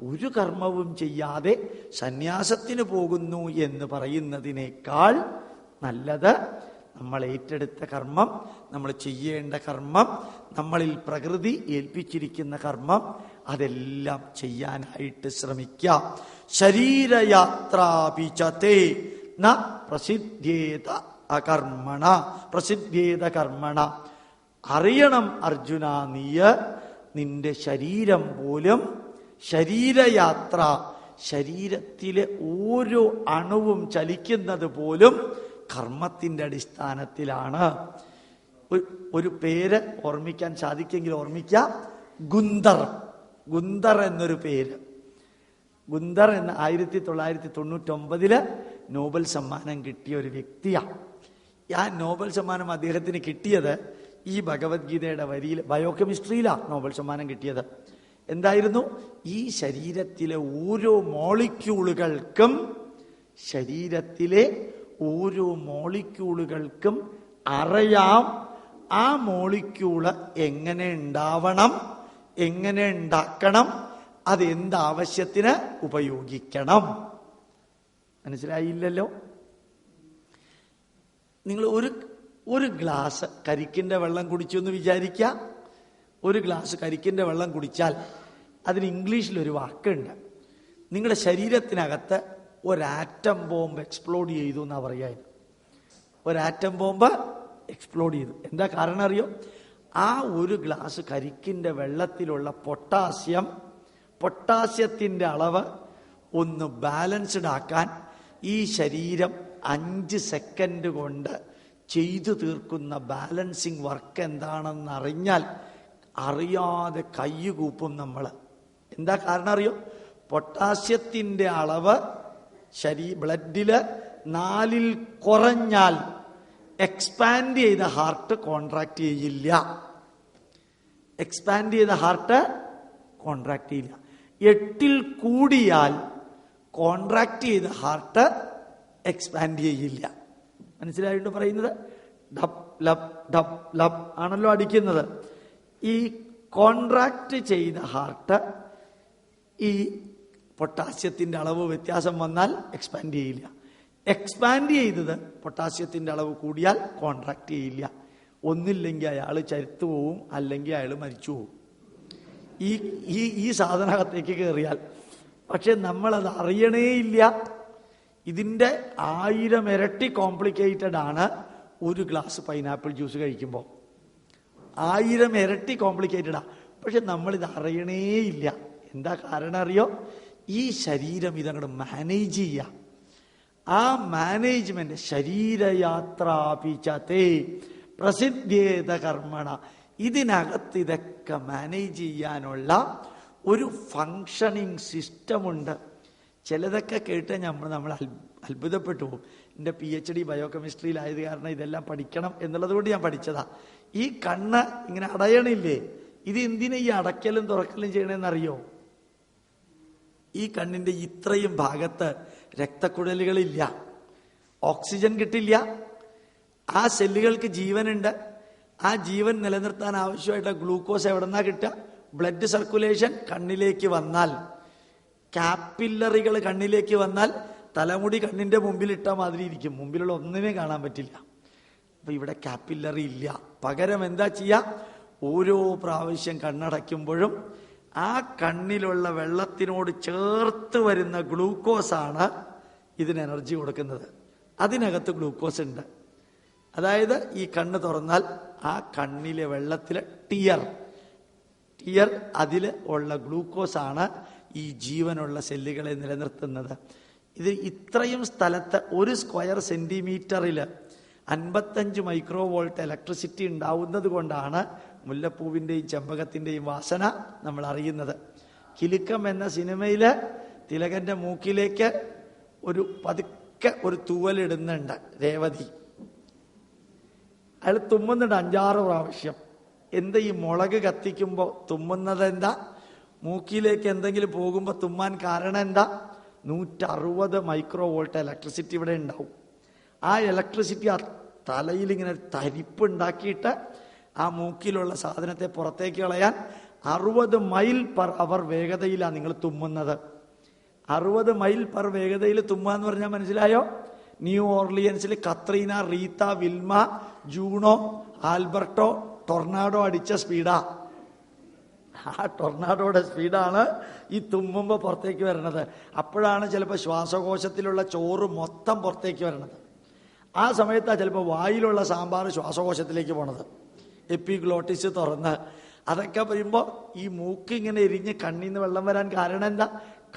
ഒരു കർമ്മവും ചെയ്യാതെ സന്യാസത്തിന് പോകുന്നു എന്ന് പറയുന്നതിനേക്കാൾ നല്ലത് നമ്മൾ ഏറ്റെടുത്ത കർമ്മം, നമ്മൾ ചെയ്യേണ്ട കർമ്മം, നമ്മളിൽ പ്രകൃതി ഏൽപ്പിച്ചിരിക്കുന്ന കർമ്മം, അതെല്ലാം ചെയ്യാനായിട്ട് ശ്രമിക്കുക. ശരീരയാത്രാപിചതേ ന പ്രസിദ്ധ്യേത അകർമ്മണ പ്രസിദ്ധ്യേത കർമ്മണ. അറിയണം അർജുന, നീയ് നിന്റെ ശരീരം പോലും, ശരീരയാത്ര, ശരീരത്തിലെ ഓരോ അണുവും ചലിക്കുന്നത് പോലും കർമ്മത്തിന്റെ അടിസ്ഥാനത്തിലാണ്. ഒരു പേര് ഓർമ്മിക്കാൻ സാധിക്കെങ്കിൽ ഓർമ്മിക്കാം, ഗുന്ദർ. ഗുന്തർ എന്നൊരു പേര്. ഗുന്തർ എന്ന 1999 നോബൽ സമ്മാനം കിട്ടിയ ഒരു വ്യക്തിയാണ്. ആ നോബൽ സമ്മാനം അദ്ദേഹത്തിന് കിട്ടിയത് ഈ ഭഗവത്ഗീതയുടെ വരിയിൽ ബയോകെമിസ്ട്രിയിലാണ് നോബൽ സമ്മാനം കിട്ടിയത്. എന്തായിരുന്നു? ഈ ശരീരത്തിലെ ഓരോ മോളിക്യൂളുകൾക്കും അറിയാം ആ മോളിക്യൂള് എങ്ങനെ ഉണ്ടാവണം, എങ്ങനെ ഉണ്ടാക്കണം, അതെന്താവശ്യത്തിന് ഉപയോഗിക്കണം. മനസ്സിലായില്ലല്ലോ? നിങ്ങൾ ഒരു ഗ്ലാസ് കരിക്കിൻ്റെ വെള്ളം കുടിച്ചു എന്ന് വിചാരിക്കുക. ഒരു ഗ്ലാസ് കരിക്കിൻ്റെ വെള്ളം കുടിച്ചാൽ അതിന് ഇംഗ്ലീഷിലൊരു വാക്കുണ്ട്. നിങ്ങളുടെ ശരീരത്തിനകത്ത് ഒരാറ്റം ബോംബ് എക്സ്പ്ലോഡ് ചെയ്തു എന്നാണ് പറയുക. ഒരാറ്റം ബോംബ് എക്സ്പ്ലോഡ് ചെയ്തു. എന്താ കാരണം അറിയോ? ആ ഒരു ഗ്ലാസ് കരിക്കിൻ്റെ വെള്ളത്തിലുള്ള പൊട്ടാസ്യത്തിൻ്റെ അളവ് ഒന്ന് ബാലൻസ്ഡ് ആക്കാൻ ഈ ശരീരം 5 സെക്കൻഡ് കൊണ്ട് ചെയ്തു തീർക്കുന്ന ബാലൻസിങ് വർക്ക് എന്താണെന്നറിഞ്ഞാൽ അറിയാതെ കയ്യുകൂപ്പും നമ്മൾ. എന്താ കാരണം അറിയോ? പൊട്ടാസ്യത്തിൻ്റെ അളവ് ബ്ലഡില് 4 കുറഞ്ഞാൽ എക്സ്പാൻഡ് ചെയ്ത ഹാർട്ട് കോൺട്രാക്ട് ചെയ്യില്ല. എക്സ്പാൻഡ് ചെയ്ത ഹാർട്ട് കോൺട്രാക്ട് ചെയ്യില്ല. 8 കൂടിയാൽ കോൺട്രാക്ട് ചെയ്ത ഹാർട്ട് എക്സ്പാൻഡ് ചെയ്യില്ല. മനസ്സിലായിട്ട് പറയുന്നത്? ഡബ് ലബ് ഡബ് ലബ് ആണല്ലോ അടിക്കുന്നത്. ഈ കോൺട്രാക്ട് ചെയ്ത ഹാർട്ട് ഈ പൊട്ടാസ്യത്തിൻ്റെ അളവ് വ്യത്യാസം വന്നാൽ എക്സ്പാൻഡ് ചെയ്യില്ല. എക്സ്പാൻഡ് ചെയ്തത് പൊട്ടാസ്യത്തിൻ്റെ അളവ് കൂടിയാൽ കോൺട്രാക്ട് ചെയ്യില്ല. ഒന്നില്ലെങ്കിൽ അയാൾ ചരിത്തു പോവും, അല്ലെങ്കിൽ അയാൾ മരിച്ചു പോവും. ഈ സാധനകത്തേക്ക് കയറിയാൽ. പക്ഷെ നമ്മളത് അറിയണേയില്ല. ഇതിൻ്റെ 1000 ഇരട്ടി കോംപ്ലിക്കേറ്റഡ് ആണ് ഒരു ഗ്ലാസ് പൈനാപ്പിൾ ജ്യൂസ് കഴിക്കുമ്പോൾ. 1000 ഇരട്ടി കോംപ്ലിക്കേറ്റഡാണ്. പക്ഷെ നമ്മളിത് അറിയണേയില്ല. എന്താ കാരണം അറിയോ? ഈ ശരീരം ഇതങ്ങോട്ട് മാനേജ് ചെയ്യുക. ആ മാനേജ്മെന്റ് ശരീരയാത്രാപിച്ചതേ പ്രസിദ്ധേത കർമ്മണ. ഇതിനകത്ത് ഇതൊക്കെ മാനേജ് ചെയ്യാനുള്ള ഒരു ഫങ്ഷനിങ് സിസ്റ്റമുണ്ട്. ചിലതൊക്കെ കേട്ട് നമ്മൾ അത്ഭുതപ്പെട്ടു പോകും. എൻ്റെ PhD ബയോകെമിസ്ട്രിയിലായത് കാരണം ഇതെല്ലാം പഠിക്കണം എന്നുള്ളത് കൊണ്ട് ഞാൻ പഠിച്ചതാ. ഈ കണ്ണ് ഇങ്ങനെ അടയണില്ലേ, ഇത് എന്തിനാ ഈ അടയ്ക്കലും തുറക്കലും ചെയ്യണമെന്നറിയോ? ഈ കണ്ണിൻ്റെ ഇത്രയും ഭാഗത്ത് രക്തക്കുഴലുകളില്ല, ഓക്സിജൻ കിട്ടില്ല. ആ സെല്ലുകൾക്ക് ജീവനുണ്ട്. ആ ജീവൻ നിലനിർത്താൻ ആവശ്യമായിട്ടുള്ള ഗ്ലൂക്കോസ് എവിടെ നിന്നാ കിട്ടുക? ബ്ലഡ് സർക്കുലേഷൻ കണ്ണിലേക്ക് വന്നാൽ, കാപ്പില്ലറികൾ കണ്ണിലേക്ക് വന്നാൽ തലമുടി കണ്ണിൻ്റെ മുമ്പിലിട്ട മാതിരി ഇരിക്കും. മുമ്പിലുള്ള ഒന്നിനെയും കാണാൻ പറ്റില്ല. അപ്പൊ ഇവിടെ കാപ്പില്ലറി ഇല്ല. പകരം എന്താ ചെയ്യുക? ഓരോ പ്രാവശ്യം കണ്ണടയ്ക്കുമ്പോഴും ആ കണ്ണിലുള്ള വെള്ളത്തിനോട് ചേർത്ത് വരുന്ന ഗ്ലൂക്കോസാണ് ഇതിന് എനർജി കൊടുക്കുന്നത്. അതിനകത്ത് ഗ്ലൂക്കോസ് ഉണ്ട്. അതായത് ഈ കണ്ണ് തുറന്നാൽ ആ കണ്ണിലെ വെള്ളത്തിലെ ടിയർ അതിൽ ഉള്ള ഗ്ലൂക്കോസാണ് ഈ ജീവനുള്ള സെല്ലുകളെ നിലനിർത്തുന്നത്. ഇത് ഇത്രയും സ്ഥലത്ത് 1 സ്ക്വയർ സെന്റിമീറ്ററിൽ 55 മൈക്രോ വോൾട്ട് ഇലക്ട്രിസിറ്റി ഉണ്ടാവുന്നത് കൊണ്ടാണ് മുല്ലപ്പൂവിൻ്റെയും ചെമ്പകത്തിൻ്റെയും വാസന നമ്മൾ അറിയുന്നത്. കിലുക്കം എന്ന സിനിമയിൽ തിലകന്റെ മൂക്കിലേക്ക് പതുക്കെ ഒരു തൂവലിടുന്നുണ്ട് രേവതി. അയാൾ തുമ്മുന്നുണ്ട് 5-6 പ്രാവശ്യം. എന്താ ഈ മുളക് കത്തിക്കുമ്പോൾ തുമ്മുന്നത് എന്താ? മൂക്കിലേക്ക് എന്തെങ്കിലും പോകുമ്പോൾ തുമ്മാൻ കാരണം എന്താ? 160 മൈക്രോ വോൾട്ട് ഇലക്ട്രിസിറ്റി ഇവിടെ ഉണ്ടാവും. ആ ഇലക്ട്രിസിറ്റി ആ തലയിൽ ഇങ്ങനെ തരിപ്പുണ്ടാക്കിയിട്ട് ആ മൂക്കിലുള്ള സാധനത്തെ പുറത്തേക്ക് കളയാൻ 60 മൈൽ പെർ അവർ വേഗതയിലാണ് നിങ്ങൾ തുമ്മുന്നത്. 60 മൈൽ പെർ വേഗതയിൽ തുമ്മുക എന്ന് പറഞ്ഞാൽ മനസ്സിലായോ? ന്യൂ ഓർലിയൻസിൽ Katrina, Rita, Wilma, Juno, Alberto tornado അടിച്ച സ്പീഡാ. ആ ടൊർണാഡോയുടെ സ്പീഡാണ് ഈ തുമ്മുമ്പോൾ പുറത്തേക്ക് വരണത്. അപ്പോഴാണ് ചിലപ്പോൾ ശ്വാസകോശത്തിലുള്ള ചോറ് മൊത്തം പുറത്തേക്ക് വരണത്. ആ സമയത്താണ് ചിലപ്പോൾ വായിലുള്ള സാമ്പാർ ശ്വാസകോശത്തിലേക്ക് പോണത്. എപ്പിഗ്ലോട്ടിസ് തുറന്ന് അതൊക്കെ വരുമ്പോൾ ഈ മൂക്ക് ഇങ്ങനെ എരിഞ്ഞ് കണ്ണിൽ നിന്ന് വെള്ളം വരാൻ കാരണം എന്താ?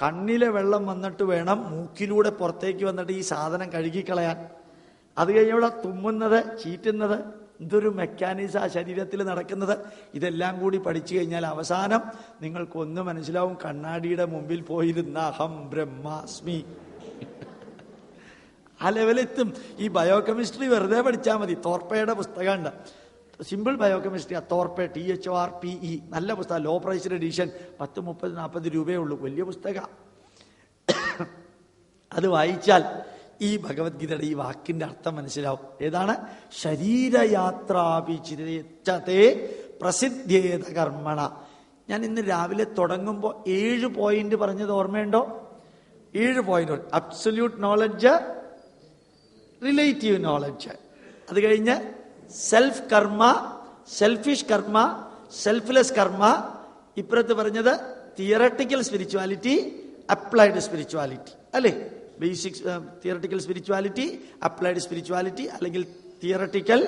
കണ്ണിലെ വെള്ളം വന്നിട്ട് വേണം മൂക്കിലൂടെ പുറത്തേക്ക് വന്നിട്ട് ഈ സാധനം കഴുകിക്കളയാൻ. അത് കഴിഞ്ഞവിടെ തുമ്മുന്നത്, ചീറ്റുന്നത് എന്തൊരു മെക്കാനിസം ആ ശരീരത്തിൽ നടക്കുന്നത്. ഇതെല്ലാം കൂടി പഠിച്ചു കഴിഞ്ഞാൽ അവസാനം നിങ്ങൾക്കൊന്ന് മനസ്സിലാവും. കണ്ണാടിയുടെ മുമ്പിൽ പോയിരുന്ന അഹം ബ്രഹ്മാസ്മി ആ ലെവലെത്തും. ഈ ബയോകെമിസ്ട്രി വെറുതെ പഠിച്ചാൽ മതി. തോർപ്പയുടെ പുസ്തകമുണ്ട്, സിമ്പിൾ ബയോകെമിസ്ട്രി. തോർപ്പെ THORPE, നല്ല പുസ്തകം, ലോ പ്രൈസ്ഡ് എഡിഷൻ, 10, 30, 40 രൂപയേ ഉള്ളൂ. വലിയ പുസ്തകം. അത് വായിച്ചാൽ ഈ ഭഗവത്ഗീതയുടെ ഈ വാക്കിന്റെ അർത്ഥം മനസ്സിലാവും. ഏതാണ്? ശരീരയാത്രാഭിചിരേ പ്രസിദ്ധേത കർമ്മണ. ഞാൻ ഇന്ന് രാവിലെ തുടങ്ങുമ്പോൾ 7 പോയിന്റ് പറഞ്ഞത് ഓർമ്മയുണ്ടോ? 7 point. Absolute knowledge, relative knowledge, അത് കഴിഞ്ഞ് സെൽഫ് കർമ്മ, സെൽഫിഷ് കർമ്മ, സെൽഫ്ലെസ് കർമ്മ. ഇപ്പുറത്ത് പറഞ്ഞത് തിയറട്ടിക്കൽ സ്പിരിച്വാലിറ്റി, അപ്ലൈഡ് സ്പിരിച്വാലിറ്റി, അല്ലേ? Basic theoretical spirituality, applied spirituality, അല്ലെങ്കിൽ തിയറട്ടിക്കൽ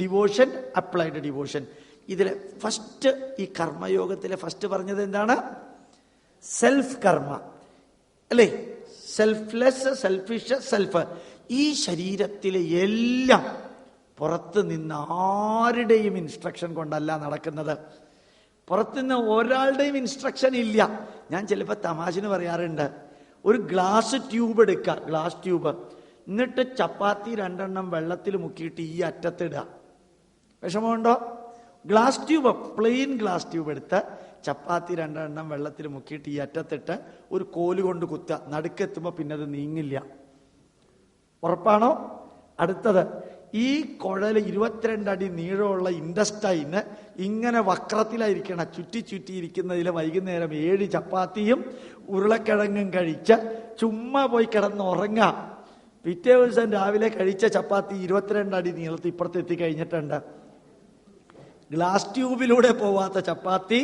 ഡിവോഷൻ, അപ്ലൈഡ് ഡിവോഷൻ. ഇതിലെ ഫസ്റ്റ്, ഈ കർമ്മയോഗത്തിലെ ഫസ്റ്റ് പറഞ്ഞത് എന്താണ്? സെൽഫ് കർമ്മ, അല്ലേ? Selfless, selfish, self. ഈ ശരീരത്തിലെ എല്ലാം പുറത്ത് നിന്ന് ആരുടെയും ഇൻസ്ട്രക്ഷൻ കൊണ്ടല്ല നടക്കുന്നത്. പുറത്തുനിന്ന് ഒരാളുടെയും ഇൻസ്ട്രക്ഷൻ ഇല്ല. ഞാൻ ചിലപ്പോൾ തമാശന് പറയാറുണ്ട്, ഒരു ഗ്ലാസ് ട്യൂബ് എടുക്കുക, ഗ്ലാസ് ട്യൂബ്, എന്നിട്ട് ചപ്പാത്തി 2 വെള്ളത്തിൽ മുക്കിയിട്ട് ഈ അറ്റത്തിടുക. വിഷമമുണ്ടോ? Glass tube, plain glass tube എടുത്ത് ചപ്പാത്തി 2 വെള്ളത്തിൽ മുക്കിയിട്ട് ഈ അറ്റത്തിട്ട് ഒരു കോല് കൊണ്ട് കുത്തുക. നടുക്കെത്തുമ്പോൾ പിന്നെ അത് നീങ്ങില്ല. ഉറപ്പാണോ? അടുത്തത്, ഈ കുഴൽ 22 അടി നീളമുള്ള ഇൻഡസ്റ്റൈന് ഇങ്ങനെ വക്രത്തിലായിരിക്കണം, ചുറ്റി ചുറ്റി ഇരിക്കുന്നതിൽ വൈകുന്നേരം 7 ചപ്പാത്തിയും ഉരുളക്കിഴങ്ങും കഴിച്ച് ചുമ്മാ പോയി കിടന്ന് ഉറങ്ങാം. പിറ്റേ ദിവസം രാവിലെ കഴിച്ച ചപ്പാത്തി 22 അടി നീളത്തിൽ ഇപ്പുറത്ത് എത്തിക്കഴിഞ്ഞിട്ടുണ്ട്. ഗ്ലാസ് ട്യൂബിലൂടെ പോവാത്ത ചപ്പാത്തി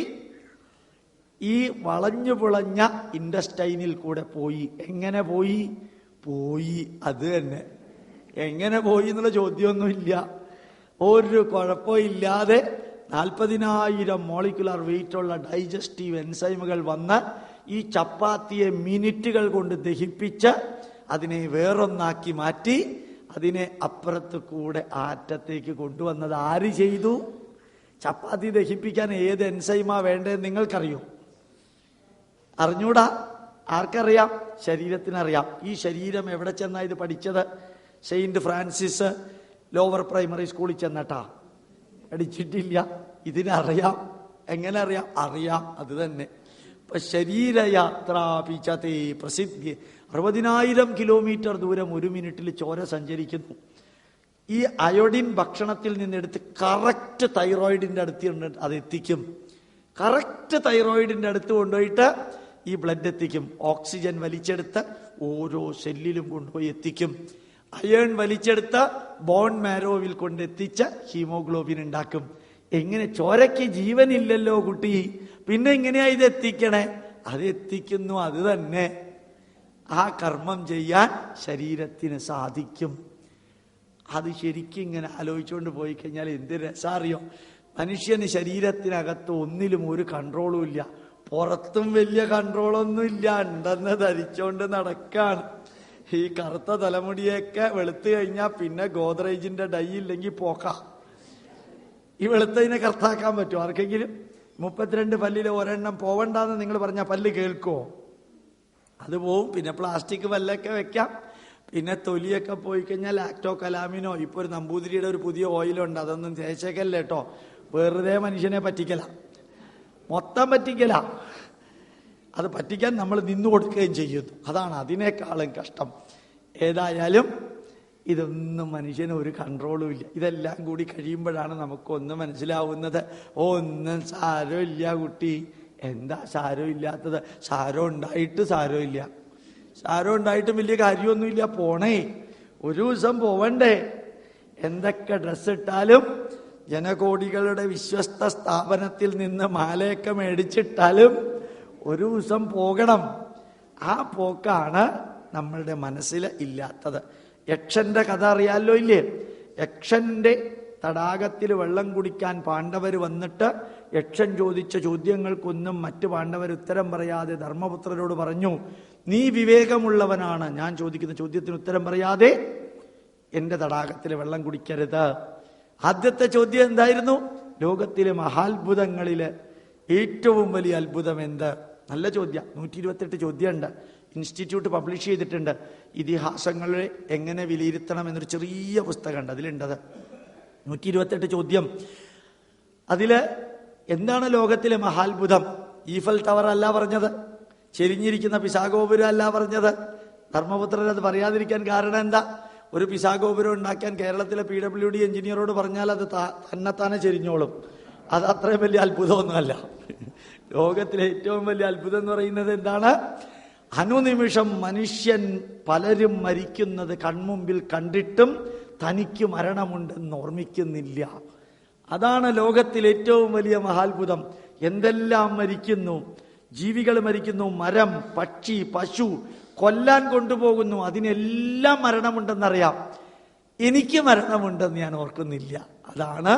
ഈ വളഞ്ഞു പുളഞ്ഞ ഇൻഡസ്റ്റൈനിൽ കൂടെ പോയി. എങ്ങനെ പോയി? അത് തന്നെ. എങ്ങനെ പോയി എന്നുള്ള ചോദ്യമൊന്നുമില്ല. ഒരു കുഴപ്പമില്ലാതെ 40,000 മോളിക്കുലർ വെയിറ്റുള്ള ഡൈജസ്റ്റീവ് എൻസൈമുകൾ വന്ന് ഈ ചപ്പാത്തിയെ മിനിറ്റുകൾ കൊണ്ട് ദഹിപ്പിച്ച് അതിനെ വേറൊന്നാക്കി മാറ്റി അതിനെ അപ്പുറത്ത് കൂടെ ആറ്റത്തേക്ക് കൊണ്ടുവന്നത് ആര് ചെയ്തു? ചപ്പാത്തി ദഹിപ്പിക്കാൻ ഏത് എൻസൈമാ വേണ്ടതെന്ന് നിങ്ങൾക്കറിയോ? അറിഞ്ഞൂടാ. ആർക്കറിയാം? ശരീരത്തിനറിയാം. ഈ ശരീരം എവിടെ ചെന്നാ ഇത് പഠിച്ചത്? സെയിന്റ് ഫ്രാൻസിസ് ലോവർ പ്രൈമറി സ്കൂളിൽ ചെന്നട്ടാ പഠിച്ചിട്ടില്ല. ഇതിനറിയാം. എങ്ങനെ അറിയാം? അറിയാം. അത് തന്നെ. ഇപ്പൊ ശരീരയാത്രാപിച്ചതേ പ്രസിദ്ധി. 60,000 കിലോമീറ്റർ ദൂരം 1 മിനിറ്റിൽ ചോര സഞ്ചരിക്കുന്നു. ഈ അയോഡിൻ ഭക്ഷണത്തിൽ നിന്നെടുത്ത് കറക്റ്റ് തൈറോയിഡിന്റെ അടുത്ത് അത് എത്തിക്കും. കറക്റ്റ് തൈറോയിഡിന്റെ അടുത്ത് കൊണ്ടുപോയിട്ട് ഈ ബ്ലഡ് എത്തിക്കും. ഓക്സിജൻ വലിച്ചെടുത്ത് ഓരോ സെല്ലിലും കൊണ്ടുപോയി എത്തിക്കും. അയേൺ വലിച്ചെടുത്ത് ബോൺ മാരോവിൽ കൊണ്ടെത്തിച്ച് ഹീമോഗ്ലോബിൻ ഉണ്ടാക്കും. എങ്ങനെ? ചോരയ്ക്ക് ജീവനില്ലല്ലോ കുട്ടി, പിന്നെ എങ്ങനെയാ ഇത് എത്തിക്കണേ? അത് എത്തിക്കുന്നു. അത് തന്നെ. ആ കർമ്മം ചെയ്യാൻ ശരീരത്തിന് സാധിക്കും. അത് ശരിക്കും ഇങ്ങനെ ആലോചിച്ചുകൊണ്ട് പോയി കഴിഞ്ഞാൽ എന്ത് രസാറിയോ? മനുഷ്യന് ശരീരത്തിനകത്ത് ഒന്നിലും ഒരു കൺട്രോളും ഇല്ല. പുറത്തും വലിയ കൺട്രോളൊന്നും ഇല്ല. ഉണ്ടെന്ന് ധരിച്ചോണ്ട് നടക്കാണ്. ഈ കറുത്ത തലമുടിയൊക്കെ വെളുത്ത് കഴിഞ്ഞാൽ പിന്നെ ഗോദ്രേജിന്റെ ഡൈ ഇല്ലെങ്കിൽ പോക്കാം. ഈ വെളുത്തതിനെ കറുത്താക്കാൻ പറ്റുമോ ആർക്കെങ്കിലും? 32 പല്ലിൽ ഒരെണ്ണം പോവണ്ടെന്ന് നിങ്ങൾ പറഞ്ഞാൽ പല്ല് കേൾക്കുമോ? അത് പോവും. പിന്നെ പ്ലാസ്റ്റിക് പല്ലൊക്കെ വെക്കാം. പിന്നെ തൊലിയൊക്കെ പോയി കഴിഞ്ഞാൽ ലാക്ടോ കലാമിനോ, ഇപ്പൊ ഒരു നമ്പൂതിരിയുടെ ഒരു പുതിയ ഓയിലുണ്ട്, അതൊന്നും തേച്ചേക്കല്ലേ കേട്ടോ. വെറുതെ മനുഷ്യനെ പറ്റിക്കല, മൊത്തം പറ്റിക്കല. അത് പറ്റിക്കാൻ നമ്മൾ നിന്നു കൊടുക്കുകയും ചെയ്യുന്നു. അതാണ് അതിനേക്കാളും കഷ്ടം. ഏതായാലും ഇതൊന്നും മനുഷ്യന് ഒരു കൺട്രോളും ഇല്ല. ഇതെല്ലാം കൂടി കഴിയുമ്പോഴാണ് നമുക്കൊന്ന് മനസ്സിലാവുന്നത്. ഒന്നും സാരമില്ല കുട്ടി. എന്താ സാരമില്ലാത്തത്? സാരം ഉണ്ടായിട്ട് സാരമില്ല. സാരം ഉണ്ടായിട്ടും വലിയ കാര്യമൊന്നുമില്ല. പോണേ, ഒരു ദിവസം പോവണ്ടേ? എന്തൊക്കെ ഡ്രസ് ഇട്ടാലും, ജനകോടികളുടെ വിശ്വസ്ത സ്ഥാപനത്തിൽ നിന്ന് മാലയൊക്കെ മേടിച്ചിട്ടാലും ഒരു ദിവസം പോകണം. ആ പോക്കാണ് നമ്മളുടെ മനസ്സിൽ ഇല്ലാത്തത്. യക്ഷന്റെ കഥ അറിയാലോ ഇല്ലേ? യക്ഷന്റെ തടാകത്തിൽ വെള്ളം കുടിക്കാൻ പാണ്ഡവർ വന്നിട്ട് യക്ഷൻ ചോദിച്ച ചോദ്യങ്ങൾക്കൊന്നും മറ്റു പാണ്ഡവർ ഉത്തരം പറയാതെ ധർമ്മപുത്രരോട് പറഞ്ഞു, നീ വിവേകമുള്ളവനാണ്, ഞാൻ ചോദിക്കുന്ന ചോദ്യത്തിന് ഉത്തരം പറയാതെ എന്റെ തടാകത്തിൽ വെള്ളം കുടിക്കരുത്. ആദ്യത്തെ ചോദ്യം എന്തായിരുന്നു? ലോകത്തിലെ മഹാത്ഭുതങ്ങളില് ഏറ്റവും വലിയ അത്ഭുതം എന്ത്? നല്ല ചോദ്യം. 128 ചോദ്യമുണ്ട്. ഇൻസ്റ്റിറ്റ്യൂട്ട് പബ്ലിഷ് ചെയ്തിട്ടുണ്ട്. ഇതിഹാസങ്ങളെ എങ്ങനെ വിലയിരുത്തണം എന്നൊരു ചെറിയ പുസ്തകമുണ്ട്, അതിലുണ്ടത്. 128 ചോദ്യം. അതില് എന്താണ് ലോകത്തിലെ മഹാത്ഭുതം? ഈഫൽ ടവർ അല്ല പറഞ്ഞത്, ചെരിഞ്ഞിരിക്കുന്ന പിസാഗോപുരം അല്ല പറഞ്ഞത്. ധർമ്മപുത്രൻ അത് പറയാതിരിക്കാൻ കാരണം എന്താ? ഒരു പിസാഗോപുരം ഉണ്ടാക്കാൻ കേരളത്തിലെ PWD എഞ്ചിനീയറോട് പറഞ്ഞാൽ അത് തന്നെത്താനെ ചെരിഞ്ഞോളും. അത് അത്രയും വലിയ അത്ഭുതമൊന്നുമല്ല. ലോകത്തിലെ ഏറ്റവും വലിയ അത്ഭുതം എന്ന് പറയുന്നത് എന്താണ്? അനുനിമിഷം മനുഷ്യൻ പലരും മരിക്കുന്നത് കൺമുമ്പിൽ കണ്ടിട്ടും തനിക്ക് മരണമുണ്ടെന്ന് ഓർമ്മിക്കുന്നില്ല. അതാണ് ലോകത്തിൽ ഏറ്റവും വലിയ മഹാത്ഭുതം. എന്തെല്ലാം മരിക്കുന്നു, ജീവികൾ മരിക്കുന്നു, മരം, പക്ഷി, പശു കൊല്ലാൻ കൊണ്ടുപോകുന്നു, അതിനെല്ലാം മരണമുണ്ടെന്നറിയാം. എനിക്ക് മരണമുണ്ടെന്ന് ഞാൻ ഓർക്കുന്നില്ല. അതാണ്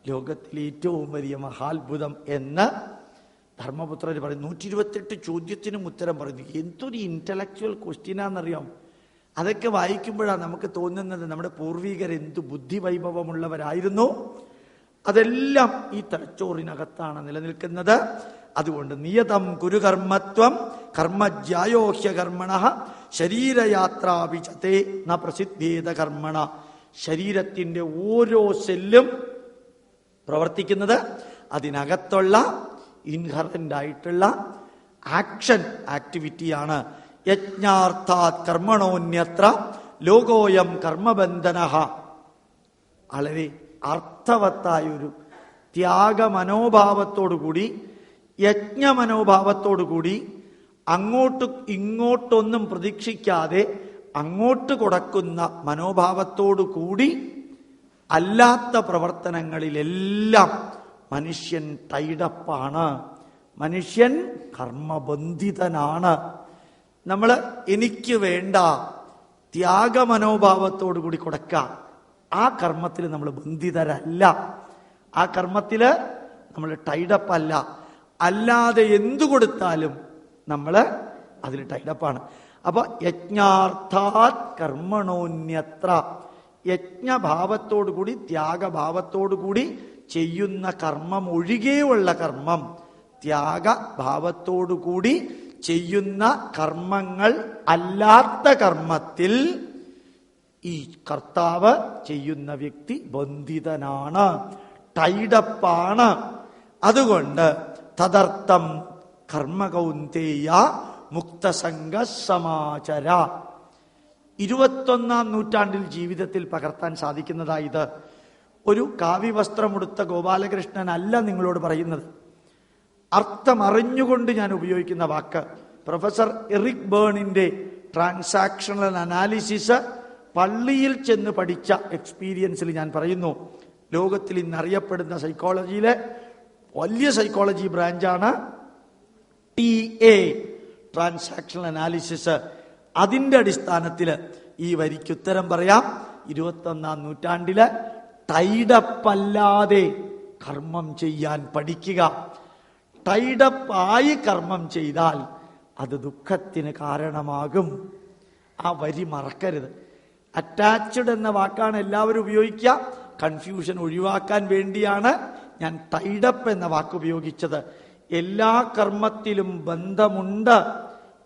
ലോകത്തിലെ ഏറ്റവും വലിയ മഹാത്ഭുതം എന്ന് ധർമ്മപുത്രർ പറയുന്നു. 128 ചോദ്യത്തിനും ഉത്തരം പറയുന്നു. എന്തൊരു ഇന്റലക്ച്വൽ ക്വസ്റ്റ്യനാണെന്നറിയാം. അതൊക്കെ വായിക്കുമ്പോഴാണ് നമുക്ക് തോന്നുന്നത് നമ്മുടെ പൂർവികർ എന്തു ബുദ്ധിവൈഭവമുള്ളവരായിരുന്നു. അതെല്ലാം ഈ തലച്ചോറിനകത്താണ് നിലനിൽക്കുന്നത്. അതുകൊണ്ട് നിയതം കുരുകർമ്മത്വം കർമ്മജ്യായോഹ്യ കർമ്മണ ശരീരയാത്രാഭിചതേ ന പ്രസിദ്ധേത കർമ്മണ. ശരീരത്തിന്റെ ഓരോ സെല്ലും പ്രവർത്തിക്കുന്നത് അതിനകത്തുള്ള ഇൻഹറന്റ് ആയിട്ടുള്ള ആക്ടിവിറ്റിയാണ്. യജ്ഞാർത്ഥാത് കർമ്മണോന്യത്ര ലോകോയം കർമ്മബന്ധന. വളരെ അർത്ഥവത്തായൊരു ത്യാഗമനോഭാവത്തോടുകൂടി, യജ്ഞമനോഭാവത്തോടുകൂടി, അങ്ങോട്ട് ഇങ്ങോട്ടൊന്നും പ്രതീക്ഷിക്കാതെ അങ്ങോട്ട് കൊടുക്കുന്ന മനോഭാവത്തോടുകൂടി അല്ലാത്ത പ്രവർത്തനങ്ങളിലെല്ലാം മനുഷ്യൻ ടൈഡപ്പാണ്, മനുഷ്യൻ കർമ്മബന്ധിതനാണ്. നമ്മൾ എനിക്ക് വേണ്ട ത്യാഗമനോഭാവത്തോടുകൂടി കൊടുക്കാം. ആ കർമ്മത്തിൽ നമ്മൾ ബന്ധിതരല്ല, ആ കർമ്മത്തിൽ നമ്മൾ ടൈഡപ്പല്ല. അല്ലാതെ എന്തു കൊടുത്താലും നമ്മൾ അതിൽ ടൈഡപ്പാണ്. അപ്പൊ യജ്ഞാർത്ഥാത് കർമ്മണോന്യത്ര, യജ്ഞഭാവത്തോടുകൂടി ത്യാഗഭാവത്തോടുകൂടി ചെയ്യുന്ന കർമ്മം ഒഴികെയുള്ള കർമ്മം, ത്യാഗഭാവത്തോടുകൂടി ചെയ്യുന്ന കർമ്മങ്ങൾ അല്ലാത്ത കർമ്മത്തിൽ ഈ കർത്താവ് ചെയ്യുന്ന വ്യക്തി ബന്ധിതനാണ്, ടൈഡപ്പാണ്. അതുകൊണ്ട് തദർത്ഥം കർമ്മകൗന്തേയ മുക്തസംഗ സമാചര. 21ാം നൂറ്റാണ്ടിൽ ജീവിതത്തിൽ പകർത്താൻ സാധിക്കുന്നതായത് ഒരു കാവ്യവസ്ത്രമുടുത്ത ഗോപാലകൃഷ്ണൻ അല്ല നിങ്ങളോട് പറയുന്നത്. അർത്ഥമറിഞ്ഞുകൊണ്ട് ഞാൻ ഉപയോഗിക്കുന്ന വാക്ക്. പ്രൊഫസർ എറിക് ബേണിന്റെ ട്രാൻസാക്ഷണൽ അനാലിസിസ് പള്ളിയിൽ ചെന്ന് പഠിച്ച എക്സ്പീരിയൻസിൽ ഞാൻ പറയുന്നു. ലോകത്തിൽ ഇന്നറിയപ്പെടുന്ന സൈക്കോളജിയിലെ വലിയ സൈക്കോളജി ബ്രാഞ്ചാണ് TA, ട്രാൻസാക്ഷണൽ അനാലിസിസ്. അതിന്റെ അടിസ്ഥാനത്തിൽ ഈ വരിക്ക് ഉത്തരം പറയാം. 21ാം നൂറ്റാണ്ടില് ടൈഡപ്പല്ലാതെ കർമ്മം ചെയ്യാൻ പഠിക്കുക. ടൈഡപ്പായി കർമ്മം ചെയ്താൽ അത് ദുഃഖത്തിന് കാരണമാകും. ആ വരി മറക്കരുത്. അറ്റാച്ച്ഡ് എന്ന വാക്കാണ് എല്ലാവരും ഉപയോഗിക്കുക. കൺഫ്യൂഷൻ ഒഴിവാക്കാൻ വേണ്ടിയാണ് ഞാൻ ടൈഡപ്പ് എന്ന വാക്ക് ഉപയോഗിച്ചത്. എല്ലാ കർമ്മത്തിലും ബന്ധമുണ്ട്.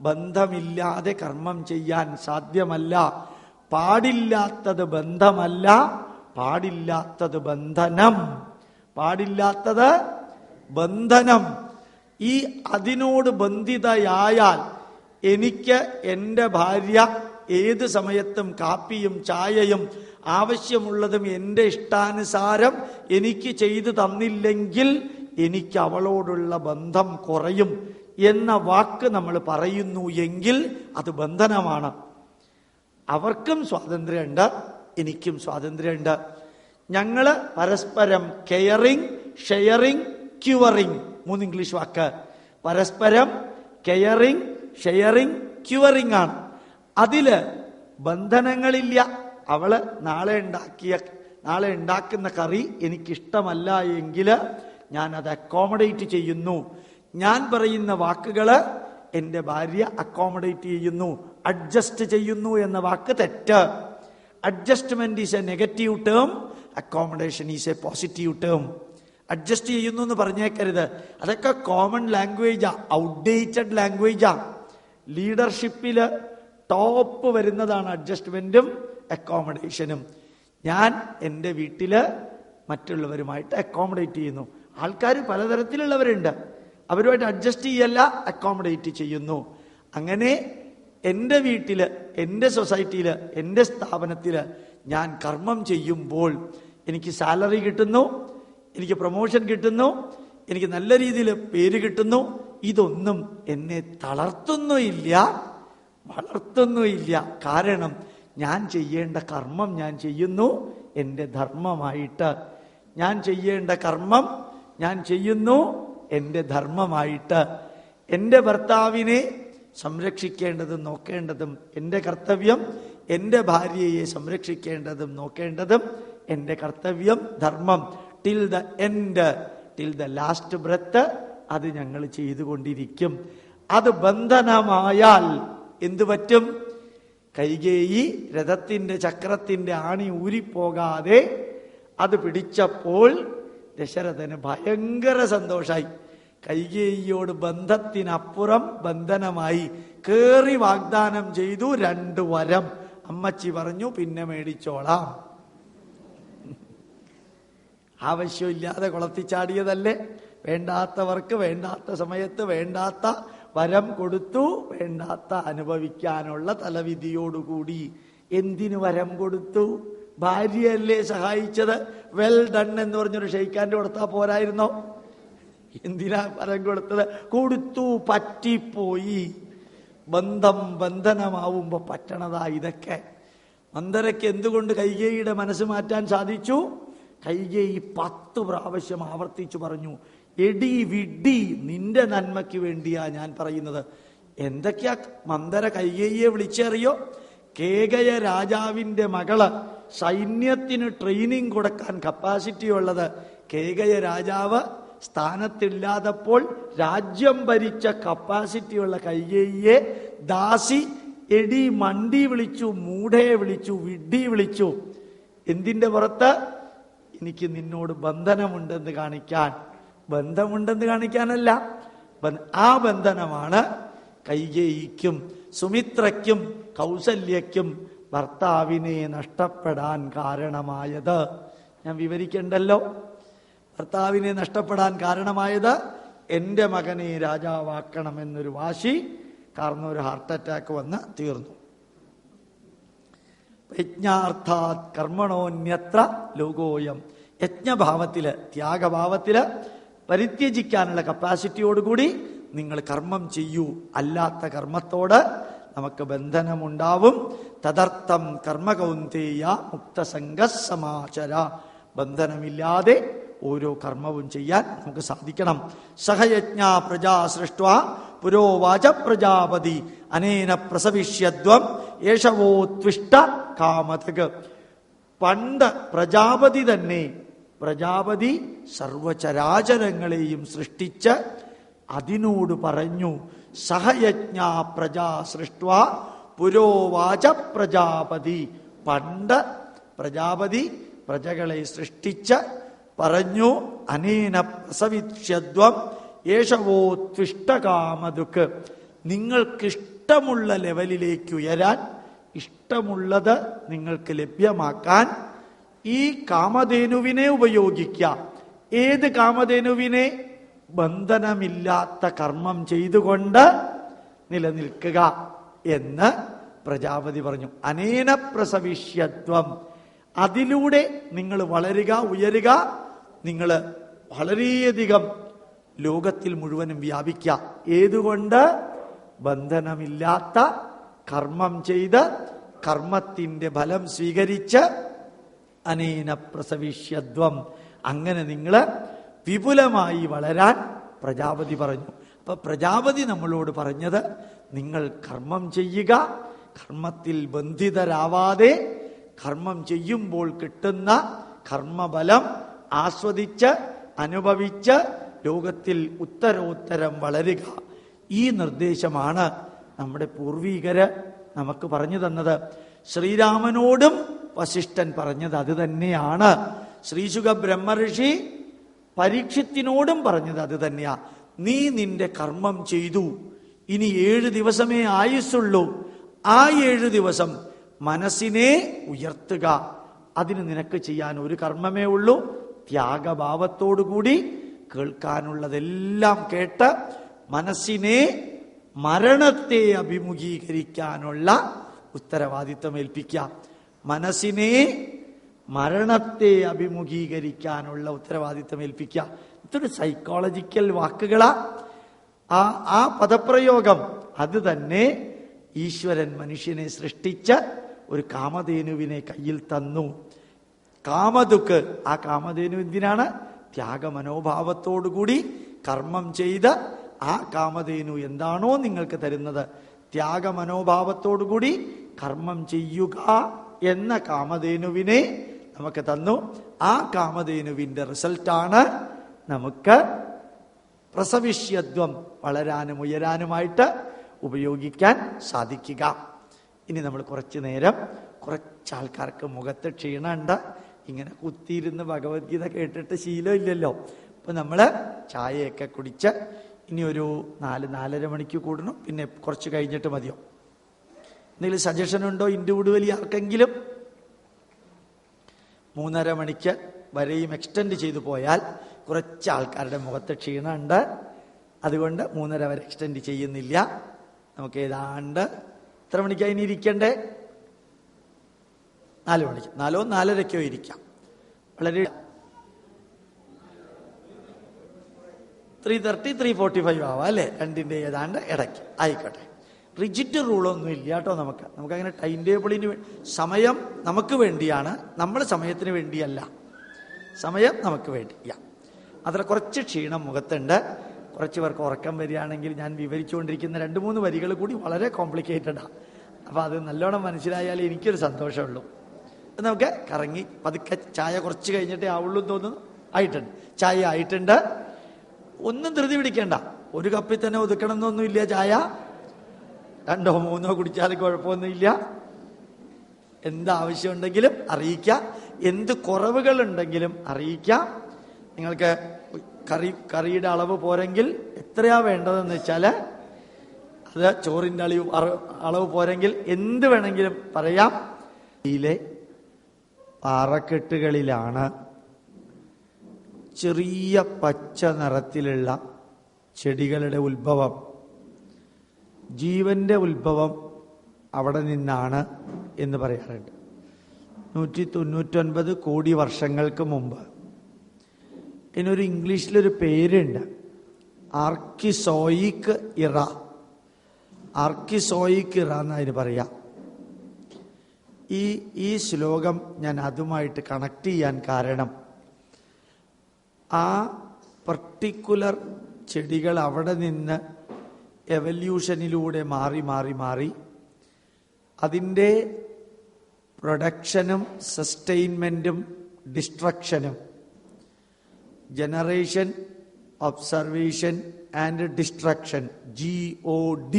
ബന്ധമില്ലാതെ കർമ്മം ചെയ്യാൻ സാധ്യമല്ല. പാടില്ലാത്തത് ബന്ധമല്ല, പാടില്ലാത്തത് ബന്ധനം. പാടില്ലാത്തത് ബന്ധനം. ഈ അതിനോട് ബന്ധിതയായാൽ എനിക്ക് എൻ്റെ ഭാര്യ ഏത് സമയത്തും കാപ്പിയും ചായയും ആവശ്യമുള്ളതും എൻ്റെ ഇഷ്ടാനുസാരം എനിക്ക് ചെയ്തു തന്നില്ലെങ്കിൽ എനിക്ക് അവളോടുള്ള ബന്ധം കുറയും എന്ന വാക്ക് നമ്മൾ പറയുന്നു എങ്കിൽ അത് ബന്ധനമാണ്. അവർക്കും സ്വാതന്ത്ര്യമുണ്ട്, എനിക്കും സ്വാതന്ത്ര്യമുണ്ട്. ഞങ്ങള് പരസ്പരം കെയറിങ്, ഷെയറിങ്, ക്യൂറിങ്, 3 ഇംഗ്ലീഷ് വാക്ക്. പരസ്പരം കെയറിങ്, ഷെയറിങ്, ക്യൂറിങ് ആണ്. അതില് ബന്ധനങ്ങളില്ല. അവള് നാളെ ഉണ്ടാക്കുന്ന കറി എനിക്കിഷ്ടമല്ല എങ്കിൽ ഞാൻ അത് അക്കോമഡേറ്റ് ചെയ്യുന്നു. ഞാൻ പറയുന്ന വാക്കുകള് എൻ്റെ ഭാര്യ അക്കോമഡേറ്റ് ചെയ്യുന്നു, അഡ്ജസ്റ്റ് ചെയ്യുന്നു എന്ന വാക്ക് തെറ്റ്. Adjustment is A negative term, accommodation is A positive term. Adjust ചെയ്യുന്നു എന്ന് പറഞ്ഞേക്കരുത്. അതൊക്കെ കോമൺ ലാംഗ്വേജാ, ഔട്ട്ഡേറ്റഡ് ലാംഗ്വേജാ. ലീഡർഷിപ്പില് ടോപ്പ് വരുന്നതാണ് അഡ്ജസ്റ്റ്മെന്റും അക്കോമഡേഷനും. ഞാൻ എൻ്റെ വീട്ടില് മറ്റുള്ളവരുമായിട്ട് അക്കോമഡേറ്റ് ചെയ്യുന്നു. ആൾക്കാർ പലതരത്തിലുള്ളവരുണ്ട്, അവരുമായിട്ട് അഡ്ജസ്റ്റ് ചെയ്യല്ല, അക്കോമഡേറ്റ് ചെയ്യുന്നു. അങ്ങനെ എൻ്റെ വീട്ടില്, എൻ്റെ സൊസൈറ്റിയില്, എൻ്റെ സ്ഥാപനത്തില് ഞാൻ കർമ്മം ചെയ്യുമ്പോൾ എനിക്ക് സാലറി കിട്ടുന്നു, എനിക്ക് പ്രൊമോഷൻ കിട്ടുന്നു, എനിക്ക് നല്ല രീതിയിൽ പേര് കിട്ടുന്നു. ഇതൊന്നും എന്നെ തളർത്തുന്നുമില്ല, വളർത്തുന്നുമില്ല. കാരണം ഞാൻ ചെയ്യേണ്ട കർമ്മം ഞാൻ ചെയ്യുന്നു എൻ്റെ ധർമ്മമായിട്ട്. ഞാൻ ചെയ്യേണ്ട കർമ്മം ഞാൻ ചെയ്യുന്നു എൻ്റെ ധർമ്മമായിട്ട്. എൻ്റെ ഭർത്താവിനെ സംരക്ഷിക്കേണ്ടതും നോക്കേണ്ടതും എൻ്റെ കർത്തവ്യം. എൻ്റെ ഭാര്യയെ സംരക്ഷിക്കേണ്ടതും നോക്കേണ്ടതും എൻ്റെ കർത്തവ്യം, ധർമ്മം. Till the end, till the last breath അത് ഞങ്ങൾ ചെയ്തുകൊണ്ടിരിക്കും. അത് ബന്ധനമായാൽ എന്തു പറ്റും? കൈകേയി രഥത്തിന്റെ ചക്രത്തിന്റെ ആണി ഊരിപ്പോകാതെ അത് പിടിച്ചപ്പോൾ ദശരഥന് ഭയങ്കര സന്തോഷായി. കൈകേയിയോട് ബന്ധത്തിനപ്പുറം ബന്ധനമായി. കേറി വാഗ്ദാനം ചെയ്തു 2 വരം. അമ്മച്ചി പറഞ്ഞു പിന്നെ മേടിച്ചോളാം. ആവശ്യമില്ലാതെ കുളത്തിച്ചാടിയതല്ലേ. വേണ്ടാത്തവർക്ക് വേണ്ടാത്ത സമയത്ത് വേണ്ടാത്ത വരം കൊടുത്തു, വേണ്ടാത്ത അനുഭവിക്കാനുള്ള തലവിധിയോടുകൂടി. എന്തിനു വരം കൊടുത്തു? ഭാര്യയല്ലേ സഹായിച്ചത്. വെൽ ഡൺ എന്ന് പറഞ്ഞൊരു ഷെയ്ക്കാൻ്റെ കൊടുത്താൽ പോരായിരുന്നോ? എന്തിനാ വരം കൊടുത്തത്? കൊടുത്തു, പറ്റിപ്പോയി. ബന്ധം ബന്ധനമാവുമ്പോ പറ്റണതാ ഇതൊക്കെ. മന്ദരയ്ക്ക് എന്തുകൊണ്ട് കൈകേയിയുടെ മനസ്സ് മാറ്റാൻ സാധിച്ചു? കൈകേയി 10 പ്രാവശ്യം ആവർത്തിച്ചു പറഞ്ഞു, എടി വിഡ്ഢി, നിന്റെ നന്മയ്ക്ക് വേണ്ടിയാ ഞാൻ പറയുന്നത്. എന്തൊക്കെയാ മന്ദര കൈകേയിയെ വിളിച്ചറിയോ? കേകയ രാജാവിന്റെ മകള്, സൈന്യത്തിന് ട്രെയിനിങ് കൊടുക്കാൻ കപ്പാസിറ്റി ഉള്ളത്. കേകയ രാജാവ് സ്ഥാനത്തില്ലാതപ്പോൾ രാജ്യം ഭരിച്ച കപ്പാസിറ്റിയുള്ള കൈകേയിയെ ദാസി എടി മണ്ടി വിളിച്ചു, മൂഢയെ വിളിച്ചു, വിഡ്ഢി വിളിച്ചു. എന്തിന്റെ പുറത്ത്? എനിക്ക് നിന്നോട് ബന്ധനമുണ്ടെന്ന് കാണിക്കാൻ. ബന്ധമുണ്ടെന്ന് കാണിക്കാനല്ല, ആ ബന്ധനമാണ് കൈകേയിക്കും സുമിത്രയ്ക്കും കൗസല്യയ്ക്കും ഭർത്താവിനെ നഷ്ടപ്പെടാൻ കാരണമായത്. ഞാൻ വിവരിക്കണ്ടല്ലോ. ഭർത്താവിനെ നഷ്ടപ്പെടാൻ കാരണമായത് എൻ്റെ മകനെ രാജാവാക്കണമെന്നൊരു വാശി കാരണം ഒരു ഹാർട്ട് അറ്റാക്ക് വന്ന് തീർന്നു. യജ്ഞാർത്ഥാത് കർമ്മണോന്യത്ര ലോകോയം. യജ്ഞഭാവത്തില്, ത്യാഗഭാവത്തില് പരിത്യജിക്കാനുള്ള കപ്പാസിറ്റിയോടുകൂടി നിങ്ങൾ കർമ്മം ചെയ്യൂ. അല്ലാത്ത കർമ്മത്തോട് നമുക്ക് ബന്ധനമുണ്ടാവും. തദർത്ഥം കർമ്മകൗന്തേയ മുക്തസംഗസമാചര. ബന്ധനമില്ലാതെ ഓരോ കർമ്മവും ചെയ്യാൻ നമുക്ക് സാധിക്കണം. സഹയജ്ഞ പ്രജാ സൃഷ്ട്വാ പുരോവാച പ്രജാപതി അനേന പ്രസവിഷ്യദ്വം യേശവോത്വിഷ്ട കാമതക്. പണ്ട് പ്രജാപതി തന്നെ, പ്രജാപതി സർവചരാചരങ്ങളെയും സൃഷ്ടിച്ച് അതിനോട് പറഞ്ഞു, സഹയജ്ഞ പ്രജാ സൃഷ്ട്വാ പുരോവാച പ്രജാപതി. പണ്ട് പ്രജാപതി പ്രജകളെ സൃഷ്ടിച്ച് പറഞ്ഞു, അനേന പ്രസവിഷ്യദ്വം യേശവോത്വിഷ്ടകാമതുക്ക്. നിങ്ങൾക്കിഷ്ടമുള്ള ലെവലിലേക്ക് ഉയരാൻ, ഇഷ്ടമുള്ളത് നിങ്ങൾക്ക് ലഭ്യമാക്കാൻ ഈ കാമധേനുവിനെ ഉപയോഗിക്കാം. ഏത് കാമധേനുവിനെ? ബന്ധനമില്ലാത്ത കർമ്മം ചെയ്തുകൊണ്ട് നിലനിൽക്കുക എന്ന് പ്രജാപതി പറഞ്ഞു. അനേന പ്രസവിഷ്യത്വം. അതിലൂടെ നിങ്ങൾ വളരുക, ഉയരുക. നിങ്ങൾ വളരെയധികം ലോകത്തിൽ മുഴുവനും വ്യാപിക്കുക. ഏതുകൊണ്ട്? ബന്ധനമില്ലാത്ത കർമ്മം ചെയ്ത് കർമ്മത്തിന്റെ ഫലം സ്വീകരിച്ച് അനേന പ്രസവിഷ്യദ്വം. അങ്ങനെ നിങ്ങൾ വിപുലമായി വളരാൻ പ്രജാപതി പറഞ്ഞു. അപ്പൊ പ്രജാപതി നമ്മളോട് പറഞ്ഞത്, നിങ്ങൾ കർമ്മം ചെയ്യുക, കർമ്മത്തിൽ ബന്ധിതരാവാതെ കർമ്മം ചെയ്യുമ്പോൾ കിട്ടുന്ന കർമ്മഫലം ആസ്വദിച്ച് അനുഭവിച്ച് ലോകത്തിൽ ഉത്തരോത്തരം വളരുക. ഈ നിർദ്ദേശമാണ് നമ്മുടെ പൂർവീകര് നമുക്ക് പറഞ്ഞു തന്നത്. ശ്രീരാമനോടും വസിഷ്ഠൻ പറഞ്ഞത് അത് തന്നെയാണ്. ശ്രീശുക ബ്രഹ്മഋഷി പരീക്ഷത്തിനോടും പറഞ്ഞത് അത് തന്നെയാ. നീ നിന്റെ കർമ്മം ചെയ്തു, ഇനി 7 ദിവസമേ ആയുസ്സുള്ളൂ. ആ 7 ദിവസം മനസ്സിനെ ഉയർത്തുക. അതിന് നിനക്ക് ചെയ്യാൻ ഒരു കർമ്മമേ ഉള്ളൂ, ത്യാഗഭാവത്തോടുകൂടി കേൾക്കാനുള്ളതെല്ലാം കേട്ട് മനസ്സിനെ മരണത്തെ അഭിമുഖീകരിക്കാനുള്ള ഉത്തരവാദിത്വം ഏൽപ്പിക്കാം. മനസ്സിനെ മരണത്തെ അഭിമുഖീകരിക്കാനുള്ള ഉത്തരവാദിത്വം ഏൽപ്പിക്കുക. ഇതൊരു സൈക്കോളജിക്കൽ വാക്കുകളാ. ആ പദപ്രയോഗം അത് തന്നെ ഈശ്വരൻ മനുഷ്യനെ സൃഷ്ടിച്ച ഒരു കാമധേനുവിനെ കയ്യിൽ തന്നു. കാമതുക്ക്, ആ കാമധേനു എന്തിനാണ്? ത്യാഗമനോഭാവത്തോടുകൂടി കർമ്മം ചെയ്ത് ആ കാമധേനു എന്താണോ നിങ്ങൾക്ക് തരുന്നത്, ത്യാഗമനോഭാവത്തോടുകൂടി കർമ്മം ചെയ്യുക എന്ന കാമധേനുവിനെ നമുക്ക് തന്നു. ആ കാമധേനുവിന്റെ റിസൾട്ടാണ് നമുക്ക് പ്രസവിഷ്യത്വം, വളരാനും ഉയരാനുമായിട്ട് ഉപയോഗിക്കാൻ സാധിക്കുക. ഇനി നമ്മൾ കുറച്ചു നേരം, കുറച്ചാൾക്കാർക്ക് മുഖത്ത് ക്ഷീണമുണ്ട്, ഇങ്ങനെ കുത്തിയിരുന്ന് ഭഗവത്ഗീത കേട്ടിട്ട് ശീലമില്ലല്ലോ. അപ്പൊ നമ്മൾ ചായയൊക്കെ കുടിച്ച് ഇനി ഒരു 4-4:30 മണിക്ക് കൂടണം. പിന്നെ കുറച്ച് കഴിഞ്ഞിട്ട് മതിയോ? എന്തെങ്കിലും സജഷൻ ഉണ്ടോ ഇൻഡിവിജ്വലി ആർക്കെങ്കിലും? 3:30 മണിക്ക് വരെയും എക്സ്റ്റെൻഡ് ചെയ്തു പോയാൽ കുറച്ച് ആൾക്കാരുടെ മുഖത്ത് ക്ഷീണമുണ്ട്. അതുകൊണ്ട് 3:30 വരെ എക്സ്റ്റെൻഡ് ചെയ്യുന്നില്ല. നമുക്ക് ഏതാണ്ട് എത്ര മണിക്കായി ഇനി ഇരിക്കണ്ടേ? 4 മണിക്ക്, 4:00-4:30 ഇരിക്കാം. വളരെ 3:30-3:45 ആവാം അല്ലേ? രണ്ടിൻ്റെ ഏതാണ്ട് ഇടയ്ക്ക് ആയിക്കോട്ടെ. റിജിഡ് റൂളൊന്നും ഇല്ല കേട്ടോ. നമുക്കങ്ങനെ ടൈം ടേബിളിന് സമയം നമുക്ക് വേണ്ടിയാണ്, നമ്മൾ സമയത്തിന് വേണ്ടിയല്ല. സമയം നമുക്ക് വേണ്ടിയ. അതിൽ കുറച്ച് ക്ഷീണം മുഖത്തുണ്ട്. കുറച്ച് പേർക്ക് ഉറക്കം വരികയാണെങ്കിൽ ഞാൻ വിവരിച്ചുകൊണ്ടിരിക്കുന്ന 2-3 വരികൾ കൂടി വളരെ കോംപ്ലിക്കേറ്റഡാണ്. അപ്പോൾ അത് നല്ലോണം മനസ്സിലായാലേ എനിക്കൊരു സന്തോഷമുള്ളൂ. നമുക്ക് കറങ്ങി പതുക്കെ ചായ കുറച്ച് കഴിഞ്ഞിട്ടേ ആവുള്ളൂ എന്ന് തോന്നുന്നു. ആയിട്ടുണ്ട്, ചായ ആയിട്ടുണ്ട്. ഒന്നും ധൃതി പിടിക്കണ്ട. ഒരു കപ്പിൽ തന്നെ ഒതുക്കണം എന്നൊന്നുമില്ല. ചായ 2-3 കുടിച്ചാൽ കുഴപ്പമൊന്നുമില്ല. എന്താവശ്യമുണ്ടെങ്കിലും അറിയിക്കാം, എന്ത് കുറവുകളുണ്ടെങ്കിലും അറിയിക്കാം. നിങ്ങൾക്ക് കറിയുടെ അളവ് പോരെങ്കിൽ എത്രയാ വേണ്ടതെന്ന് വെച്ചാൽ, അത് ചോറിൻ്റെ അളവ് പോരെങ്കിൽ എന്ത് വേണമെങ്കിലും പറയാം. ഇതിലെ പാറക്കെട്ടുകളിലാണ് ചെറിയ പച്ച നിറത്തിലുള്ള ചെടികളുടെ ഉത്ഭവം. ജീവന്റെ ഉത്ഭവം അവിടെ നിന്നാണ് എന്ന് പറയാറുണ്ട്. 199 കോടി വർഷങ്ങൾക്ക് മുമ്പ്. ഇതിനൊരു ഇംഗ്ലീഷിലൊരു പേരുണ്ട്, ആർക്കിസോയിക് ഇറ. ആർക്കിസോയിക് ഇറ എന്നതിന് പറയാം. ഈ ശ്ലോകം ഞാൻ അതുമായിട്ട് കണക്ട് ചെയ്യാൻ കാരണം, ആ പർട്ടിക്കുലർ ചെടികൾ അവിടെ നിന്ന് എവല്യൂഷനിലൂടെ മാറി മാറി മാറി അതിൻ്റെ പ്രൊഡക്ഷനും സസ്റ്റെയിൻമെൻറ്റും ഡിസ്ട്രക്ഷനും, generation, observation and destruction, GOD,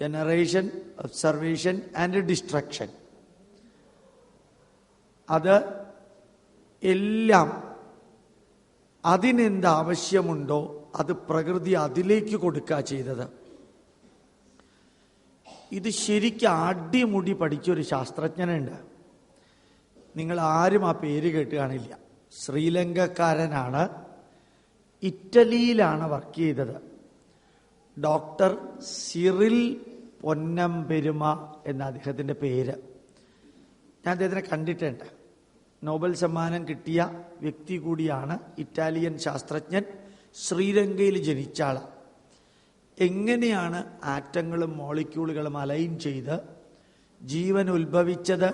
generation, observation and destruction, അത് എല്ലാം അതിനെന്താവശ്യമുണ്ടോ അത് പ്രകൃതി അതിലേക്ക് കൊടുക്കുക ചെയ്തത്. ഇത് ശരിക്കും അടിമുടി പഠിച്ചൊരു ശാസ്ത്രജ്ഞനുണ്ട്. നിങ്ങൾ ആരും ആ പേര് കേട്ട് കാണില്ല. ശ്രീലങ്കക്കാരനാണ്, ഇറ്റലിയിലാണ് വർക്ക് ചെയ്തത്. ഡോക്ടർ സിറിൽ പൊന്നംപെരുമ എന്ന അദ്ദേഹത്തിൻ്റെ പേര്. ഞാൻ അദ്ദേഹത്തിനെ കണ്ടിട്ടുണ്ട്. നോബൽ സമ്മാനം കിട്ടിയ വ്യക്തി കൂടിയാണ്. ഇറ്റാലിയൻ ശാസ്ത്രജ്ഞൻ, ശ്രീലങ്കയിൽ ജനിച്ച ആൾ. എങ്ങനെയാണ് ആറ്റങ്ങളും മോളിക്യൂളുകളും അലൈൻ ചെയ്ത് ജീവൻ ഉത്ഭവിച്ചത്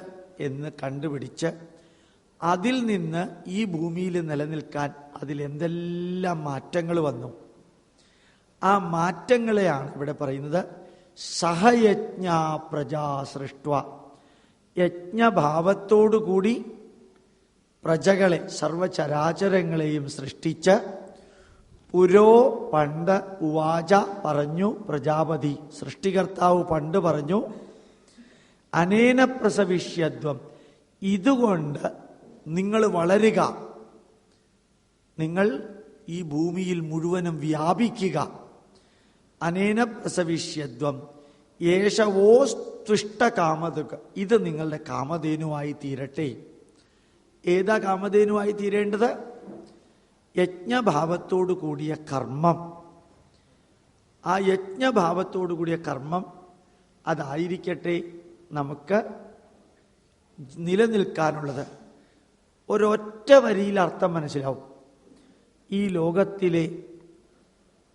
എന്ന് കണ്ടുപിടിച്ച് അതിൽ നിന്ന് ഈ ഭൂമിയിൽ നിലനിൽക്കാൻ അതിലെന്തെല്ലാം മാറ്റങ്ങൾ വന്നു. ആ മാറ്റങ്ങളെയാണ് ഇവിടെ പറയുന്നത് സഹയജ്ഞ പ്രജാ സൃഷ്ട്വ. യജ്ഞഭാവത്തോടുകൂടി പ്രജകളെ, സർവചരാചരങ്ങളെയും സൃഷ്ടിച്ച് പുരോ പണ്ട് ഉവാച പറഞ്ഞു പ്രജാപതി, സൃഷ്ടികർത്താവ് പണ്ട് പറഞ്ഞു, അനേന പ്രസവിഷ്യത്വം, ഇതുകൊണ്ട് നിങ്ങൾ വളരുക, നിങ്ങൾ ഈ ഭൂമിയിൽ മുഴുവനും വ്യാപിക്കുക. അനേന പ്രസവിഷ്യത്വം യേശവോസ്തുഷ്ടകാമതുക, ഇത് നിങ്ങളുടെ കാമധേനുവായി തീരട്ടെ. ഏതാ കാമധേനുവായി തീരേണ്ടത്? യജ്ഞഭാവത്തോടു കൂടിയ കർമ്മം. ആ യജ്ഞഭാവത്തോടു കൂടിയ കർമ്മം അതായിരിക്കട്ടെ നമുക്ക് നിലനിൽക്കാനുള്ളത്. ഒരൊറ്റ വരിയിൽ അർത്ഥം മനസ്സിലാവും. ഈ ലോകത്തിലെ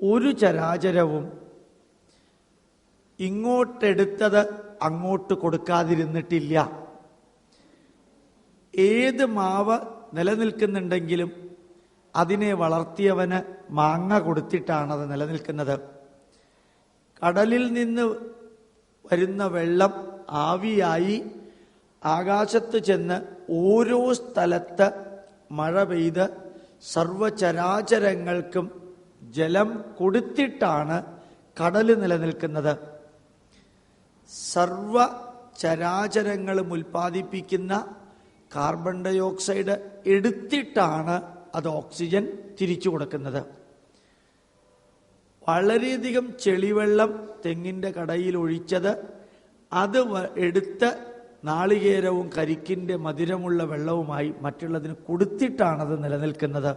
ഒരു ചരാചരവും ഇങ്ങോട്ടെടുത്തത് അങ്ങോട്ട് കൊടുക്കാതിരുന്നിട്ടില്ല. ഏത് മാവ് നിലനിൽക്കുന്നുണ്ടെങ്കിലും അതിനെ വളർത്തിയവന് മാങ്ങ കൊടുത്തിട്ടാണത് നിലനിൽക്കുന്നത്. കടലിൽ നിന്ന് വരുന്ന വെള്ളം ആവിയായി ആകാശത്ത് ചെന്ന് ഓരോ സ്ഥലത്ത് മഴ പെയ്ത് സർവചരാചരങ്ങൾക്കും ജലം കൊടുത്തിട്ടാണ് കടല് നിലനിൽക്കുന്നത്. സർവചരാചരങ്ങളും ഉൽപ്പാദിപ്പിക്കുന്ന കാർബൺ ഡൈ ഓക്സൈഡ് എടുത്തിട്ടാണ് അത് ഓക്സിജൻ തിരിച്ചു കൊടുക്കുന്നത്. വളരെയധികം ചെളിവെള്ളം തെങ്ങിൻ്റെ കടയിൽ ഒഴിച്ചത് അത് എടുത്ത് നാളികേരവും കരിക്കിൻ്റെ മധുരമുള്ള വെള്ളവുമായി മറ്റുള്ളതിന് കൊടുത്തിട്ടാണത് നിലനിൽക്കുന്നത്.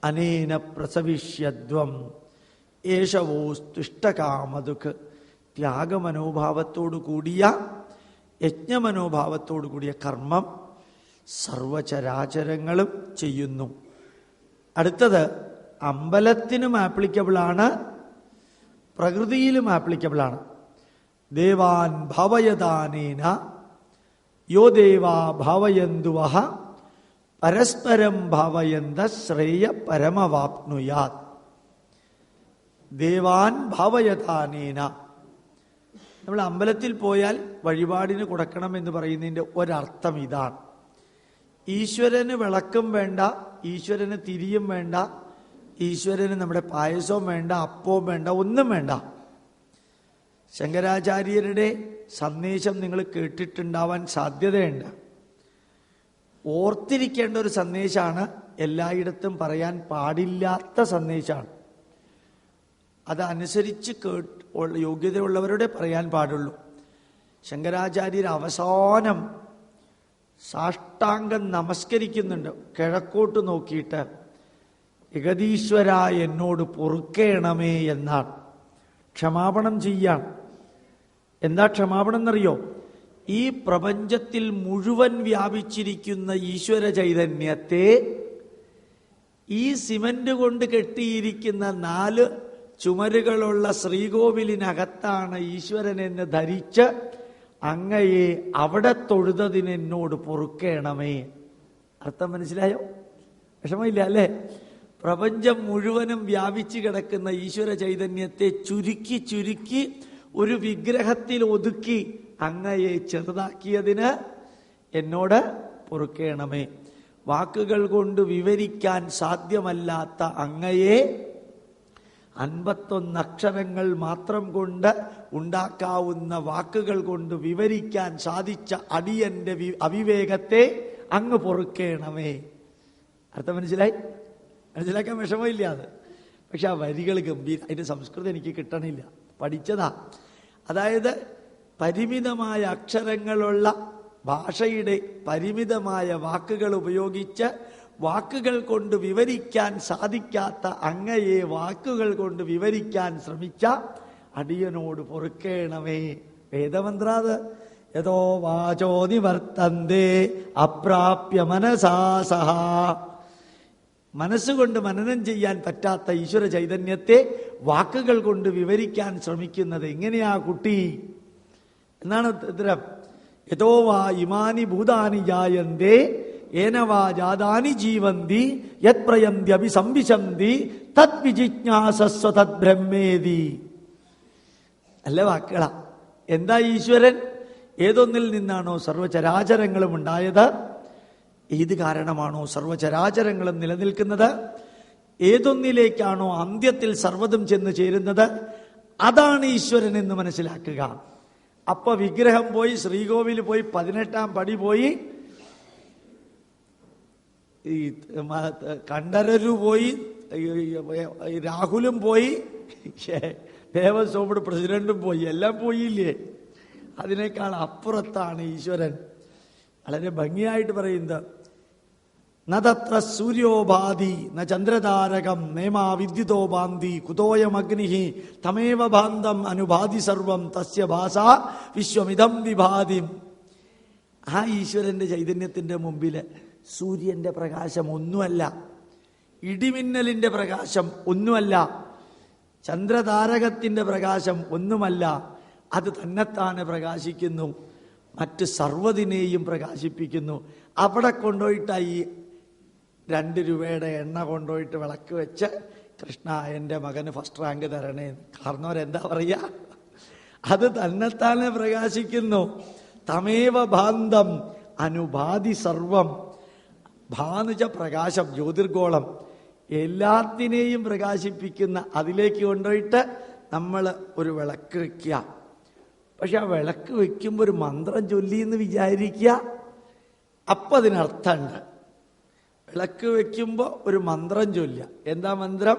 അനേന പ്രസവിഷ്യദ്വം യേശവോസ്തുഷ്ടകാമതുക്ക്, ത്യാഗമനോഭാവത്തോടു കൂടിയ യജ്ഞമനോഭാവത്തോടു കൂടിയ കർമ്മം സർവചരാചരങ്ങളും ചെയ്യുന്നു. അടുത്തത് അമ്പലത്തിനും ആപ്ലിക്കബിളാണ്, പ്രകൃതിയിലും ആപ്ലിക്കബിളാണ്. ദേവാൻ ഭാവയദാനേന യോ ദേവാ ഭാവയന്തുവഹ പരസ്പരം ഭാവയന്ത ശ്രേയ പരമവാപ്നുയാത്. ദേവാൻ ഭാവയദാനേന, നമ്മൾ അമ്പലത്തിൽ പോയാൽ വഴിപാടിന് കൊടുക്കണം എന്ന് പറയുന്നതിൻ്റെ ഒരർത്ഥം ഇതാണ്. ഈശ്വരന് വിളക്കും വേണ്ട, ഈശ്വരന് തിരിയും വേണ്ട, ഈശ്വരന് നമ്മുടെ പായസവും വേണ്ട, അപ്പവും വേണ്ട, ഒന്നും വേണ്ട. ശങ്കരാചാര്യരുടെ സന്ദേശം നിങ്ങൾ കേട്ടിട്ടുണ്ടാവാൻ സാധ്യതയുണ്ട്. ഓർത്തിരിക്കേണ്ട ഒരു സന്ദേശമാണ്, എല്ലായിടത്തും പറയാൻ പാടില്ലാത്ത സന്ദേശമാണ്. അതനുസരിച്ച് യോഗ്യതയുള്ളവരുടെ പറയാൻ പാടുള്ളൂ. ശങ്കരാചാര്യർ അവസാനം സാഷ്ടാംഗം നമസ്കരിക്കുന്നുണ്ട്, കിഴക്കോട്ട് നോക്കിയിട്ട്, ജഗദീശ്വര എന്നോട് പൊറുക്കേണമേ എന്നാണ്. ക്ഷമാപണം ചെയ്യാൻ. എന്താ ക്ഷമാപണം എന്നറിയോ? ഈ പ്രപഞ്ചത്തിൽ മുഴുവൻ വ്യാപിച്ചിരിക്കുന്ന ഈശ്വര ചൈതന്യത്തെ ഈ സിമന്റ് കൊണ്ട് കെട്ടിയിരിക്കുന്ന 4 ചുമരുകളുള്ള ശ്രീകോവിലിനകത്താണ് ഈശ്വരൻ എന്ന് ധരിച്ച് അങ്ങയെ അവിടെ തൊഴുതതിന് എന്നോട് പൊറുക്കേണമേ. അർത്ഥം മനസ്സിലായോ? വിഷമമില്ല അല്ലേ? പ്രപഞ്ചം മുഴുവനും വ്യാപിച്ചു കിടക്കുന്ന ഈശ്വര ചൈതന്യത്തെ ചുരുക്കി ചുരുക്കി ഒരു വിഗ്രഹത്തിൽ ഒതുക്കി അങ്ങയെ ചെറുതാക്കിയതിന് എന്നോട് പൊറുക്കേണമേ. വാക്കുകൾ കൊണ്ട് വിവരിക്കാൻ സാധ്യമല്ലാത്ത അങ്ങയെ 51 അക്ഷരങ്ങൾ മാത്രം കൊണ്ട് ഉണ്ടാക്കാവുന്ന വാക്കുകൾ കൊണ്ട് വിവരിക്കാൻ സാധിച്ച അടിയന്റെ അവിവേകത്തെ അങ്ങ് പൊറുക്കേണമേ. അർത്ഥം മനസ്സിലായി? മനസ്സിലാക്കാൻ വിഷമമില്ല അത്. പക്ഷെ ആ വരികൾ ഗംഭീര, അതിന്റെ സംസ്കൃതം എനിക്ക് കിട്ടണില്ല, പഠിച്ചതാ. അതായത് പരിമിതമായ അക്ഷരങ്ങളുള്ള ഭാഷയുടെ പരിമിതമായ വാക്കുകൾ ഉപയോഗിച്ച് വാക്കുകൾ കൊണ്ട് വിവരിക്കാൻ സാധിക്കാത്ത അങ്ങയെ വാക്കുകൾ കൊണ്ട് വിവരിക്കാൻ ശ്രമിച്ച അടിയനോട് പൊറുക്കേണമേ. വേദമന്ത്രാത് യതോ വാചോ നിവർത്തന്തേ അപ്രാപ്യ മനസാസഹ. മനസ്സുകൊണ്ട് മനനം ചെയ്യാൻ പറ്റാത്ത ഈശ്വര ചൈതന്യത്തെ വാക്കുകൾ കൊണ്ട് വിവരിക്കാൻ ശ്രമിക്കുന്നത് എങ്ങനെയാ കുട്ടി എന്നാണ് ഉത്തരം. യതോ വാ ഇമാനി ഭൂതാനി ജായന്തേ ഏനവാ ജാതാനി ജീവന്തി യത് പ്രയന്തി അഭിസംവിശന്തി തത് വിജിജ്ഞാസസ്വ തത് ബ്രഹ്മേതി. നല്ല വാക്കുകളാ. എന്താ ഈശ്വരൻ? ഏതൊന്നിൽ നിന്നാണോ സർവചരാചരങ്ങളും ഉണ്ടായത്, ഏത് കാരണമാണോ സർവചരാചരങ്ങളും നിലനിൽക്കുന്നത്, ഏതൊന്നിലേക്കാണോ അന്ത്യത്തിൽ സർവ്വതും ചെന്ന് ചേരുന്നത്, അതാണ് ഈശ്വരൻ എന്ന് മനസ്സിലാക്കുക. അപ്പൊ വിഗ്രഹം പോയി, ശ്രീകോവിൽ പോയി, 18-ാം പടി പോയി, ഈ കണ്ഠരരു പോയി, രാഹുലും പോയി, ദേവസ്വം ബോർഡ് പ്രസിഡന്റും പോയി, എല്ലാം പോയില്ലേ? അതിനേക്കാൾ അപ്പുറത്താണ് ഈശ്വരൻ. വളരെ ഭംഗിയായിട്ട് പറയുന്നത്, നതത്ര സൂര്യോഭാതി ന ചന്ദ്രതാരകം നേമാ വിദ്യുതോ ഭാന്തി കുതോയമഗ്നി തമേവ ഭാന്തം അനുഭാതി സർവം തസ്യ ഭാസ വിശ്വമിതം വിഭാതി. ആ ഈശ്വരന്റെ ചൈതന്യത്തിന്റെ മുമ്പില് സൂര്യന്റെ പ്രകാശം ഒന്നുമല്ല, ഇടിമിന്നലിന്റെ പ്രകാശം ഒന്നുമല്ല, ചന്ദ്രതാരകത്തിന്റെ പ്രകാശം ഒന്നുമല്ല. അത് തന്നെത്താനെ പ്രകാശിക്കുന്നു, മറ്റ് സർവ്വതിനെയും പ്രകാശിപ്പിക്കുന്നു. അവിടെ കൊണ്ടുപോയിട്ടായി 2 രൂപയുടെ എണ്ണ കൊണ്ടുപോയിട്ട് വിളക്ക് വെച്ച് കൃഷ്ണ എൻ്റെ മകന് ഫസ്റ്റ് റാങ്ക് തരണേ. കാരണവരെന്താ പറയാ? അത് തന്നെത്താനെ പ്രകാശിക്കുന്നു. തമേവ ഭാന്തം അനുഭാതി സർവം. ഭാനുജ പ്രകാശം, ജ്യോതിർഗോളം, എല്ലാത്തിനെയും പ്രകാശിപ്പിക്കുന്ന അതിലേക്ക് കൊണ്ടുപോയിട്ട് നമ്മൾ ഒരു വിളക്ക് വെക്കുക. പക്ഷെ ആ വിളക്ക് വെക്കുമ്പോൾ ഒരു മന്ത്രം ചൊല്ലി എന്ന് വിചാരിക്കുക. അപ്പം അതിനർത്ഥമുണ്ട്. വിളക്ക് വെക്കുമ്പോൾ ഒരു മന്ത്രം ചൊല്ലുക. എന്താ മന്ത്രം?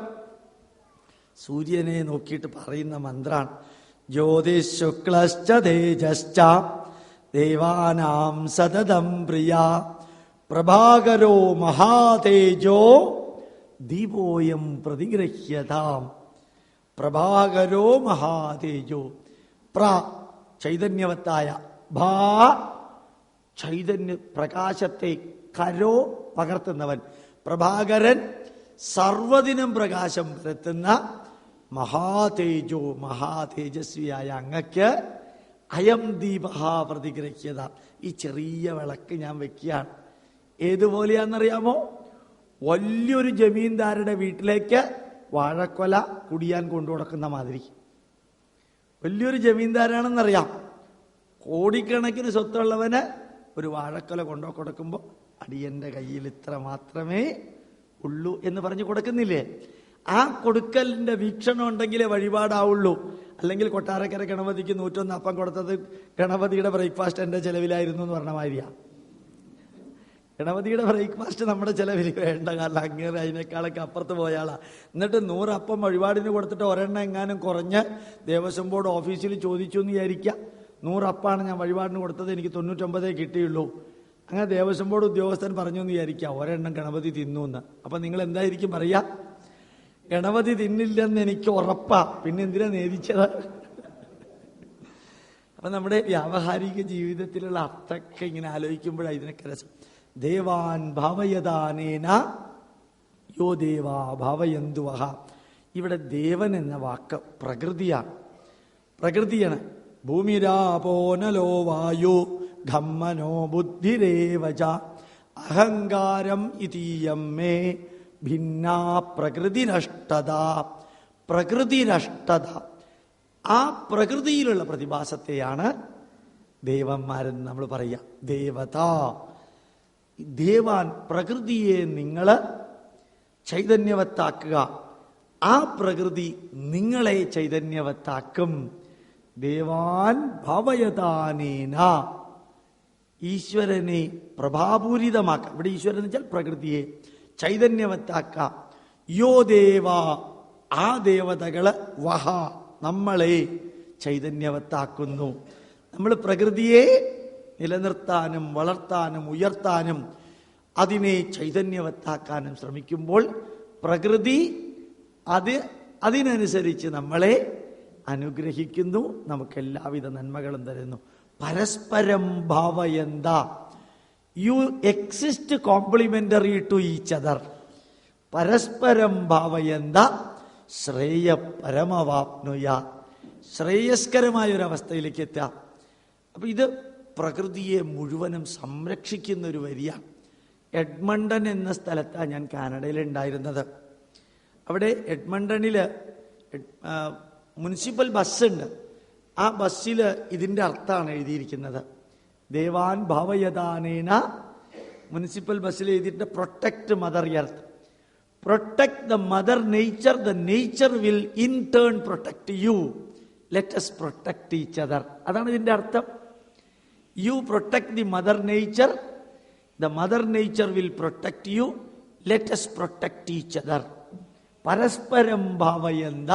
സൂര്യനെ നോക്കിയിട്ട് പറയുന്ന മന്ത്രാണ്. ജ്യോതിശുക്ലശ്ച തേജശ്ച ദേവാനാം സതതം പ്രിയ പ്രഭാകരോ മഹാതേജോ ദീപോയം പ്രതിഗ്രഹ്യതാം. പ്രഭാകരോ മഹാതേജോ. പ്ര ചൈതന്യവത്തായ, ഭാ ചൈതന്യ പ്രകാശത്തെ, കരോ പകർത്തുന്നവൻ, പ്രഭാകരൻ സർവ്വതിനും പ്രകാശം പരത്തുന്ന മഹാതേജോ മഹാതേജസ്വിയായ അങ്ങക്ക് അയം ദീപ പ്രതിഗ്രഹ്യത. ഈ ചെറിയ വിളക്ക് ഞാൻ വെക്കുകയാണ്. ഏതുപോലെയാണെന്നറിയാമോ? വലിയൊരു ജമീന്ദാരുടെ വീട്ടിലേക്ക് വാഴക്കൊല കുടിയാൻ കൊണ്ടു കൊടുക്കുന്ന മാതിരി. വലിയൊരു ജമീന്ദാരാണെന്നറിയാം, കോടിക്കണക്കിന് സ്വത്തുള്ളവന് ഒരു വാഴക്കൊല കൊണ്ടു കൊടുക്കുമ്പോൾ അടിയന്റെ കയ്യിൽ ഇത്ര മാത്രമേ ഉള്ളൂ എന്ന് പറഞ്ഞു കൊടുക്കുന്നില്ലേ? ആ കൊടുക്കലിന്റെ വീക്ഷണം ഉണ്ടെങ്കിലേ വഴിപാടാവുള്ളൂ. അല്ലെങ്കിൽ കൊട്ടാരക്കര ഗണപതിക്ക് 101 അപ്പം കൊടുത്തത് ഗണപതിയുടെ ബ്രേക്ക്ഫാസ്റ്റ് എൻ്റെ ചെലവിലായിരുന്നു എന്ന് പറഞ്ഞ മാതിരിയാ. ഗണപതിയുടെ ബ്രേക്ക്ഫാസ്റ്റ് നമ്മുടെ ചെലവിൽ വേണ്ട, കാരണം അങ്ങേറെ അതിനേക്കാളൊക്കെ അപ്പുറത്ത് പോയാളാ. എന്നിട്ട് 100 അപ്പം വഴിപാടിന് കൊടുത്തിട്ട് ഒരെണ്ണം എങ്ങാനും കുറഞ്ഞ് ദേവസ്വം ബോർഡ് ഓഫീസിൽ ചോദിച്ചു എന്ന് വിചാരിക്കുക. 100 അപ്പാണ് ഞാൻ വഴിപാടിന് കൊടുത്തത്, എനിക്ക് 99 കിട്ടിയുള്ളൂ. അങ്ങനെ ദേവസ്വം ബോർഡ് ഉദ്യോഗസ്ഥൻ പറഞ്ഞു എന്ന് വിചാരിക്കുക, ഒരെണ്ണം ഗണപതി തിന്നു എന്ന്. അപ്പൊ നിങ്ങൾ എന്തായിരിക്കും പറയാ? ഗണപതി തിന്നില്ലെന്ന് എനിക്ക് ഉറപ്പാ, പിന്നെ എന്തിനാ നേദിച്ചത്? അപ്പൊ നമ്മുടെ വ്യാവഹാരിക ജീവിതത്തിലുള്ള അർത്ഥമൊക്കെ ഇങ്ങനെ ആലോചിക്കുമ്പോഴാണ് ഇതിനൊക്കെ രസം. ദേവാൻ ഭാവയദാനേന യോ ദേവാ ഭാവയന്തുവഹ. ഇവിടെ ദേവൻ എന്ന വാക്ക് പ്രകൃതിയാണ്. പ്രകൃതിയാണ്. ഭൂമിരാപോനലോ വായു ഖമ്മനോ ബുദ്ധിരേവച അഹങ്കാരം ഇതീയം മേ ഭിന്നാ പ്രകൃതിരഷ്ടത. പ്രകൃതിരഷ്ടത, ആ പ്രകൃതിയിലുള്ള പ്രതിഭാസത്തെയാണ് ദേവന്മാരെന്ന് നമ്മൾ പറയുക. ദേവത, ദേവാൻ, പ്രകൃതിയെ നിങ്ങൾ ചൈതന്യവത്താക്കുക, ആ പ്രകൃതി നിങ്ങളെ ചൈതന്യവത്താക്കും. ദേവാൻ ഭാവയദാനേന, ഈശ്വരനെ പ്രഭാപൂരിതമാക്കാം. ഇവിടെ ഈശ്വരൻ എന്ന് വെച്ചാൽ പ്രകൃതിയെ ചൈതന്യവത്താക്കാം. യോ ദേവ, ആ ദേവതകള് വഹ, നമ്മളെ ചൈതന്യവത്താക്കുന്നു. നമ്മൾ പ്രകൃതിയെ നിലനിർത്താനും വളർത്താനും ഉയർത്താനും അതിനെ ചൈതന്യവത്താക്കാനും ശ്രമിക്കുമ്പോൾ പ്രകൃതി അതിനനുസരിച്ച് നമ്മളെ അനുഗ്രഹിക്കുന്നു, നമുക്ക് എല്ലാവിധ നന്മകളും തരുന്നു. പരസ്പരം ഭാവയന്ത, you exist complementary to each other. പരസ്പരം ഭാവയന്ത ശ്രേയ പരമവാപ്നുയ, ശ്രേയസ്കരമായ ഒരവസ്ഥയിലേക്ക് എത്താം. അപ്പൊ ഇത് പ്രകൃതിയെ മുഴുവനും സംരക്ഷിക്കുന്ന ഒരു വരിയാണ്. എഡ്മണ്ടൺ എന്ന സ്ഥലത്താണ് ഞാൻ കാനഡയിലുണ്ടായിരുന്നത്. അവിടെ എഡ്മണ്ടണില് മുനിസിപ്പൽ ബസ്സുണ്ട്. ആ ബസ്സിൽ ഇതിൻ്റെ അർത്ഥമാണ് എഴുതിയിരിക്കുന്നത്. ദേവാൻ ഭാവയദാനേന, മുനിസിപ്പൽ ബസ്സിൽ എഴുതിയിട്ട് protect mother earth, protect the mother nature, the nature will in turn protect you, let us protect each other. അതാണ് ഇതിൻ്റെ അർത്ഥം. You protect the mother nature, the mother nature will protect you, let us protect each other. പരസ്പരം ഭാവയന്ത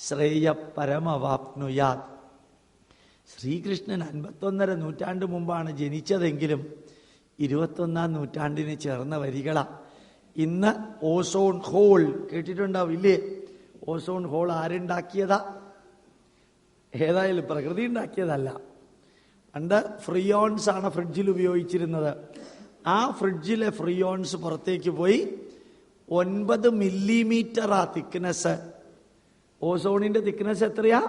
ശ്രേയ പരമവാപ്നുയാത്. ശ്രീകൃഷ്ണൻ 51.5 നൂറ്റാണ്ട് മുമ്പാണ് ജനിച്ചതെങ്കിലും 21ാം നൂറ്റാണ്ടിന് ചേർന്ന വരികളാ. ഇന്ന് ഓസോൺ ഹോൾ കേട്ടിട്ടുണ്ടാവില്ലേ? ഓസോൺ ഹോൾ ആരുണ്ടാക്കിയതാ? ഏതായാലും പ്രകൃതി ഉണ്ടാക്കിയതല്ല. പണ്ട് ഫ്രിയോൺസ് ആണ് ഫ്രിഡ്ജിൽ ഉപയോഗിച്ചിരുന്നത്. ആ ഫ്രിഡ്ജിലെ ഫ്രിയോൺസ് പുറത്തേക്ക് പോയി 9 മില്ലിമീറ്ററാ തിക്നെസ്. ഓസോണിന്റെ തിക്നെസ് എത്രയാ?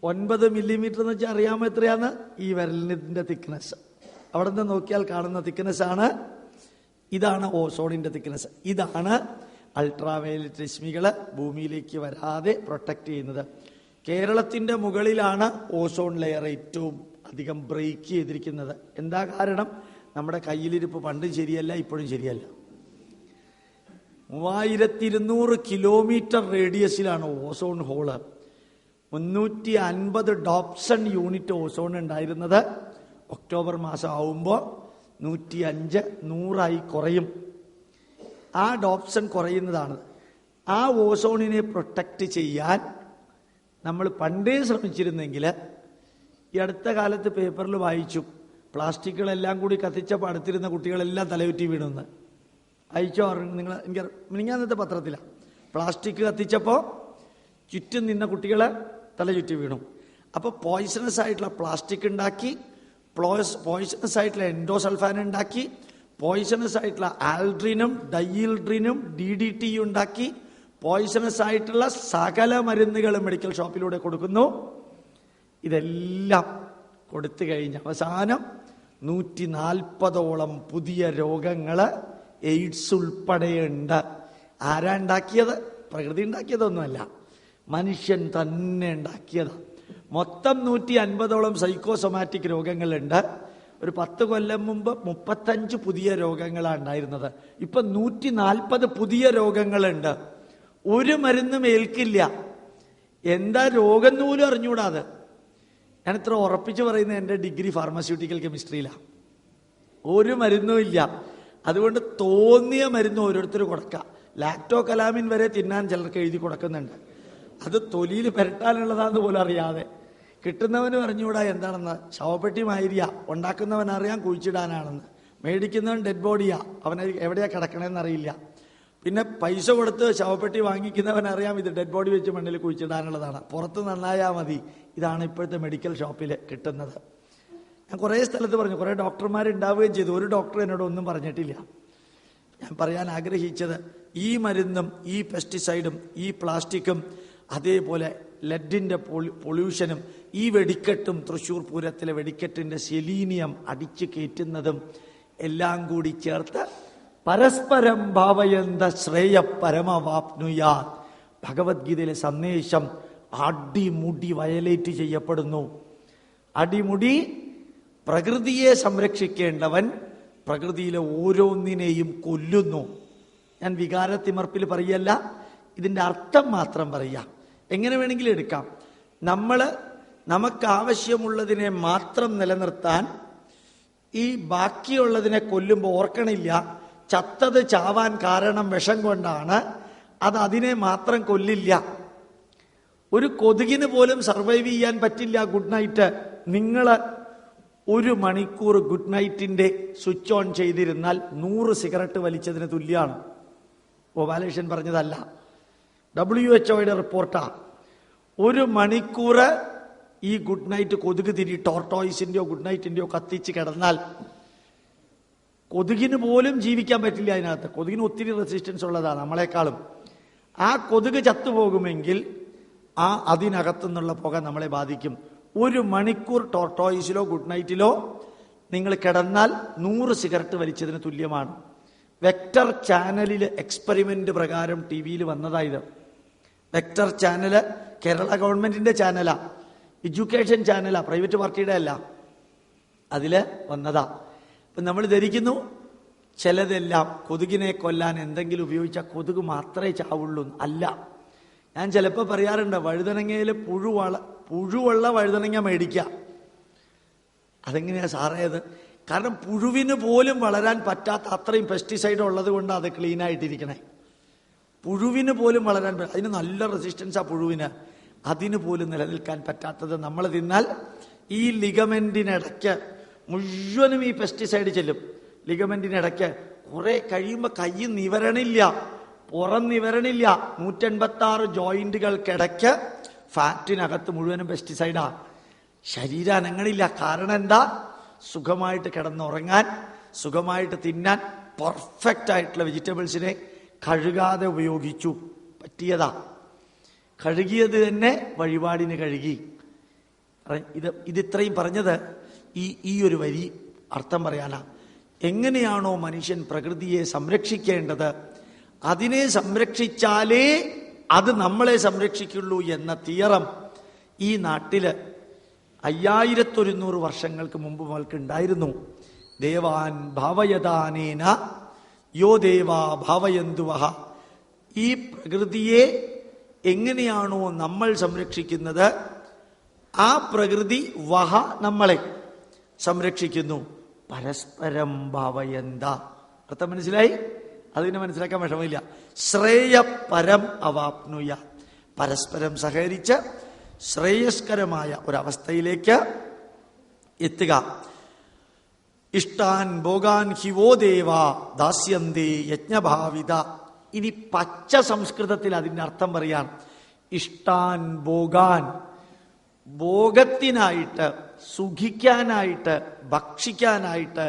9 മില്ലിമീറ്റർ എന്ന് വെച്ചാൽ അറിയാമോ എത്രയാന്ന്? ഈ വിരലിന്റെ തിക്നെസ്. അവിടെ നിന്ന് നോക്കിയാൽ കാണുന്ന തിക്നെസ് ആണ്. ഇതാണ് ഓസോണിന്റെ തിക്നെസ്. ഇതാണ് അൾട്രാവയലറ്റ് രശ്മികൾ ഭൂമിയിലേക്ക് വരാതെ പ്രൊട്ടക്ട് ചെയ്യുന്നത്. കേരളത്തിന്റെ മുകളിലാണ് ഓസോൺ ലെയർ ഏറ്റവും അധികം ബ്രേക്ക് ചെയ്തിരിക്കുന്നത്. എന്താ കാരണം? നമ്മുടെ കയ്യിലിരിപ്പ് പണ്ടും ശരിയല്ല, ഇപ്പോഴും ശരിയല്ല. 3200 കിലോമീറ്റർ റേഡിയസിലാണ് ozone hole. 350 Dobson unit ozone ഉണ്ടായിരുന്നത് ഒക്ടോബർ മാസം ആവുമ്പോൾ 105 100 കുറയും. ആ ഡോപ്സൺ കുറയുന്നതാണ്. ആ ഓസോണിനെ പ്രൊട്ടക്റ്റ് ചെയ്യാൻ നമ്മൾ പണ്ടേ ശ്രമിച്ചിരുന്നെങ്കിൽ, ഈ അടുത്ത കാലത്ത് പേപ്പറിൽ വായിച്ചു, പ്ലാസ്റ്റിക്കുകളെല്ലാം കൂടി കത്തിച്ചപ്പോൾ അടുത്തിരുന്ന കുട്ടികളെല്ലാം തലയുറ്റി വീണെന്ന്. അയച്ചോ നിങ്ങൾ? എനിക്ക് അന്നത്തെ പത്രത്തിലാണ്. പ്ലാസ്റ്റിക് കത്തിച്ചപ്പോൾ ചുറ്റും നിന്ന കുട്ടികളെ തലചുറ്റി വീണു. അപ്പോൾ പോയിസണസ് ആയിട്ടുള്ള പ്ലാസ്റ്റിക് ഉണ്ടാക്കി, പോയിസണസ് ആയിട്ടുള്ള എൻഡോസൾഫാൻ ഉണ്ടാക്കി, പോയിസണസ് ആയിട്ടുള്ള ആൽഡ്രിനും ഡൈയിൽഡ്രിനും DDT ഉണ്ടാക്കി, പോയിസണസ് ആയിട്ടുള്ള സകല മരുന്നുകൾ മെഡിക്കൽ ഷോപ്പിലൂടെ കൊടുക്കുന്നു. ഇതെല്ലാം കൊടുത്തു കഴിഞ്ഞ് അവസാനം 140ഓളം പുതിയ രോഗങ്ങൾ, എയ്ഡ്സ് ഉൾപ്പെടെയുണ്ട്. ആരാ ഉണ്ടാക്കിയത്? പ്രകൃതി ഉണ്ടാക്കിയതൊന്നുമല്ല, മനുഷ്യൻ തന്നെ ഉണ്ടാക്കിയത്. മൊത്തം 150ഓളം സൈക്കോസൊമാറ്റിക് രോഗങ്ങളുണ്ട്. ഒരു 10 കൊല്ലം മുമ്പ് 35 പുതിയ രോഗങ്ങളാണ് ഉണ്ടായിരുന്നത്. ഇപ്പൊ 140 പുതിയ രോഗങ്ങളുണ്ട്. ഒരു മരുന്നും ഏൽക്കില്ല. എന്താ രോഗം പോലും അറിഞ്ഞൂടാതെ. ഞാൻ ഇത്ര ഉറപ്പിച്ച് പറയുന്നത് എൻ്റെ ഡിഗ്രി ഫാർമസ്യൂട്ടിക്കൽ കെമിസ്ട്രിയിലാണ്. ഒരു മരുന്നും ഇല്ല. അതുകൊണ്ട് തോന്നിയ മരുന്ന് ഓരോരുത്തർ കൊടുക്കുക. ലാക്ടോ കലാമിൻ വരെ തിന്നാൻ ചിലർക്ക് എഴുതി കൊടുക്കുന്നുണ്ട്. അത് തൊലിയിൽ പുരട്ടാനുള്ളതാന്ന് പോലും അറിയാതെ. കിട്ടുന്നവന് അറിഞ്ഞുകൂടാ എന്താണെന്ന്. ശവപ്പെട്ടി മാതിരിയാ, ഉണ്ടാക്കുന്നവൻ അറിയാം കുഴിച്ചിടാനാണെന്ന്. മേടിക്കുന്നവൻ ഡെഡ് ബോഡിയാ, അവനെ എവിടെയാ കിടക്കണമെന്ന് അറിയില്ല. പിന്നെ പൈസ കൊടുത്ത് ശവപ്പെട്ടി വാങ്ങിക്കുന്നവൻ അറിയാം ഇത് ഡെഡ് ബോഡി വെച്ച് മണ്ണിൽ കുഴിച്ചിടാനുള്ളതാണ്, പുറത്ത് നന്നായാൽ മതി. ഇതാണ് ഇപ്പോഴത്തെ മെഡിക്കൽ ഷോപ്പിൽ കിട്ടുന്നത്. ഞാൻ കുറേ സ്ഥലത്ത് പറഞ്ഞു, കുറേ ഡോക്ടർമാരുണ്ടാവുകയും ചെയ്തു. ഒരു ഡോക്ടർ എന്നോട് ഒന്നും പറഞ്ഞിട്ടില്ല. ഞാൻ പറയാൻ ആഗ്രഹിച്ചത്, ഈ മരുന്നും ഈ പെസ്റ്റിസൈഡും ഈ പ്ലാസ്റ്റിക്കും അതേപോലെ ലെഡിൻ്റെ പൊല്യൂഷനും ഈ വെടിക്കെട്ടും, തൃശ്ശൂർ പൂരത്തിലെ വെടിക്കെട്ടിൻ്റെ സെലീനിയം അടിച്ചു കയറ്റുന്നതും എല്ലാം കൂടി ചേർത്ത് പരസ്പരം ഭാവയന്ത ശ്രേയ പരമവാപ്നുയാ. ഭഗവത്ഗീതയിലെ സന്ദേശം അടിമുടി വയലേറ്റ് ചെയ്യപ്പെടുന്നു. അടിമുടി പ്രകൃതിയെ സംരക്ഷിക്കേണ്ടവൻ പ്രകൃതിയിലെ ഓരോന്നിനെയും കൊല്ലുന്നു. ഞാൻ വികാരത്തിമർപ്പിൽ പറയല്ല, ഇതിൻ്റെ അർത്ഥം മാത്രം പറയാം. എങ്ങനെ വേണമെങ്കിലും എടുക്കാം. നമുക്കാവശ്യമുള്ളതിനെ മാത്രം നിലനിർത്താൻ ഈ ബാക്കിയുള്ളതിനെ കൊല്ലുമ്പോൾ ഓർക്കണില്ല, ചത്തത് ചാവാൻ കാരണം വിഷം കൊണ്ടാണ്, അത് അതിനെ മാത്രം കൊല്ലില്ല. ഒരു കൊതുകിന് പോലും സർവൈവ് ചെയ്യാൻ പറ്റില്ല ഗുഡ് നൈറ്റ്. നിങ്ങൾ 1 മണിക്കൂർ ഗുഡ് നൈറ്റിന്റെ സ്വിച്ച് ഓൺ ചെയ്തിരുന്നാൽ 100 സിഗരറ്റ് വലിച്ചതിന് തുല്യമാണ്. ഗോപാലകൃഷ്ണൻ പറഞ്ഞതല്ല, WHO റിപ്പോർട്ടാ. 1 മണിക്കൂർ ഈ ഗുഡ് നൈറ്റ് കൊതുക് തിരി ടോർട്ടോയിസിന്റെയോ ഗുഡ് നൈറ്റിന്റെയോ കത്തിച്ച് കിടന്നാൽ കൊതുകിന് പോലും ജീവിക്കാൻ പറ്റില്ല അതിനകത്ത്. കൊതുകിന് ഒത്തിരി റെസിസ്റ്റൻസ് ഉള്ളതാണ് നമ്മളെക്കാളും. ആ കൊതുക് ചത്തുപോകുമെങ്കിൽ അതിനകത്തു നിന്നുള്ള പുക നമ്മളെ ബാധിക്കും. 1 മണിക്കൂർ ടോർട്ടോയിസിലോ ഗുഡ് നൈറ്റിലോ നിങ്ങൾ കിടന്നാൽ 100 സിഗരറ്റ് വലിച്ചതിന് തുല്യമാണ്. വെക്ടർ ചാനലിൽ എക്സ്പെരിമെന്റ് പ്രകാരം TV-യിൽ വന്നതായത്. വെക്ടർ ചാനല് കേരള ഗവൺമെന്റിന്റെ ചാനലാ, എഡ്യൂക്കേഷൻ ചാനലാ, പ്രൈവറ്റ് പാർട്ടിയുടെ അല്ല. അതില് വന്നതാ. ഇപ്പം നമ്മൾ ധരിക്കുന്നു ചിലതെല്ലാം കൊതുകിനെ കൊല്ലാൻ എന്തെങ്കിലും ഉപയോഗിച്ചാൽ കൊതുക് മാത്രമേ ചാവുള്ളൂ. അല്ല, ഞാൻ ചിലപ്പോൾ പറയാറുണ്ട്, വഴുതനങ്ങയിൽ പുഴുവുള്ള വഴുതനങ്ങ മേടിക്കുക. അതെങ്ങനെയാ സാറേ അത്? കാരണം പുഴുവിന് പോലും വളരാൻ പറ്റാത്ത അത്രയും പെസ്റ്റിസൈഡ് ഉള്ളത് കൊണ്ട് അത് ക്ലീൻ ആയിട്ടിരിക്കണേ. പുഴുവിന് പോലും വളരാൻ, അതിന് നല്ല റെസിസ്റ്റൻസാ പുഴുവിന്. അതിന് പോലും നിലനിൽക്കാൻ പറ്റാത്തത് നമ്മൾ തിന്നാൽ ഈ ലിഗമെന്റിനിടയ്ക്ക് മുഴുവനും ഈ പെസ്റ്റിസൈഡ് ചെല്ലും. ലിഗമെന്റിനിടയ്ക്ക് കുറെ കഴിയുമ്പോൾ കൈ നിവരണില്ല, പുറം നിവരണില്ല. 186 ജോയിന്റുകൾക്കിടയ്ക്ക് ഫാറ്റിനകത്ത് മുഴുവനും പെസ്റ്റിസൈഡാ. ശരീരം അനങ്ങണില്ല. കാരണം എന്താ? സുഖമായിട്ട് കിടന്നുറങ്ങാൻ, സുഖമായിട്ട് തിന്നാൻ പെർഫെക്റ്റ് ആയിട്ടുള്ള വെജിറ്റബിൾസിനെ കഴുകാതെ ഉപയോഗിച്ചു. പറ്റിയതാ. കഴുകിയത് തന്നെ വഴിപാടിന് കഴുകി. ഇതിത്രയും പറഞ്ഞത് ഈ ഒരു വരി അർത്ഥം പറയാനാ. എങ്ങനെയാണോ മനുഷ്യൻ പ്രകൃതിയെ സംരക്ഷിക്കേണ്ടത്, അതിനെ സംരക്ഷിച്ചാലേ അത് നമ്മളെ സംരക്ഷിക്കുള്ളൂ എന്ന തിയറം ഈ നാട്ടില് 5100 വർഷങ്ങൾക്ക് മുമ്പ് നമ്മൾക്ക് ഉണ്ടായിരുന്നു. ദേവാൻ ഭാവയതാനേന യോ ദേവാ ഭാവയന്തുവഹ. ഈ പ്രകൃതിയെ എങ്ങനെയാണോ നമ്മൾ സംരക്ഷിക്കുന്നത്, ആ പ്രകൃതി വഹ നമ്മളെ സംരക്ഷിക്കുന്നു. പരസ്പരം ഭാവയന്ത. അർത്ഥം മനസ്സിലായി? അതിനെ മനസ്സിലാക്കാൻ വിഷമമില്ല. ശ്രേയപരം അവാപ്നുയ. പരസ്പരം സഹകരിച്ച് ശ്രേയസ്കരമായ ഒരവസ്ഥയിലേക്ക് എത്തുക. ഇഷ്ടാൻ ഭോഗാൻ ഹിവോ ദേവ ദാസ്യന്തേ യജ്ഞഭാവിത. ഇനി പച്ച സംസ്കൃതത്തിൽ അതിൻ്റെ അർത്ഥം പറയാൻ. ഇഷ്ടാൻ ഭോഗാൻ, ഭോഗത്തിനായിട്ട്, സുഖിക്കാനായിട്ട്, ഭക്ഷിക്കാനായിട്ട്,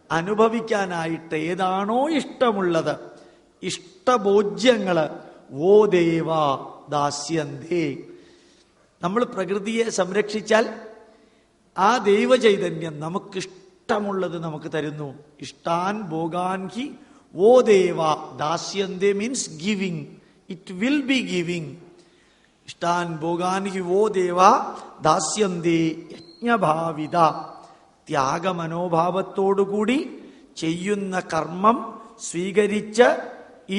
അനുഭവിക്കാനായിട്ട് ഏതാണോ ഇഷ്ടമുള്ളത്, ഇഷ്ടഭോജ്യങ്ങള് വോ ദേവ ദാസ്യന്തേ. നമ്മൾ പ്രകൃതിയെ സംരക്ഷിച്ചാൽ ആ ദൈവചൈതന്യം നമുക്കിഷ്ടമുള്ളത് നമുക്ക് തരുന്നു. ഇഷ്ടാൻ ഭോഗാൻ ഹി വോ ദേവ ദാസ്യന്തേ means giving. It will be giving. ഇഷ്ടാൻ ഭോഗാൻ ഹി വോ ദേവ ദാസ്യന്തേ യജ്ഞഭാവിത. ത്യാഗമനോഭാവത്തോടുകൂടി ചെയ്യുന്ന കർമ്മം സ്വീകരിച്ച്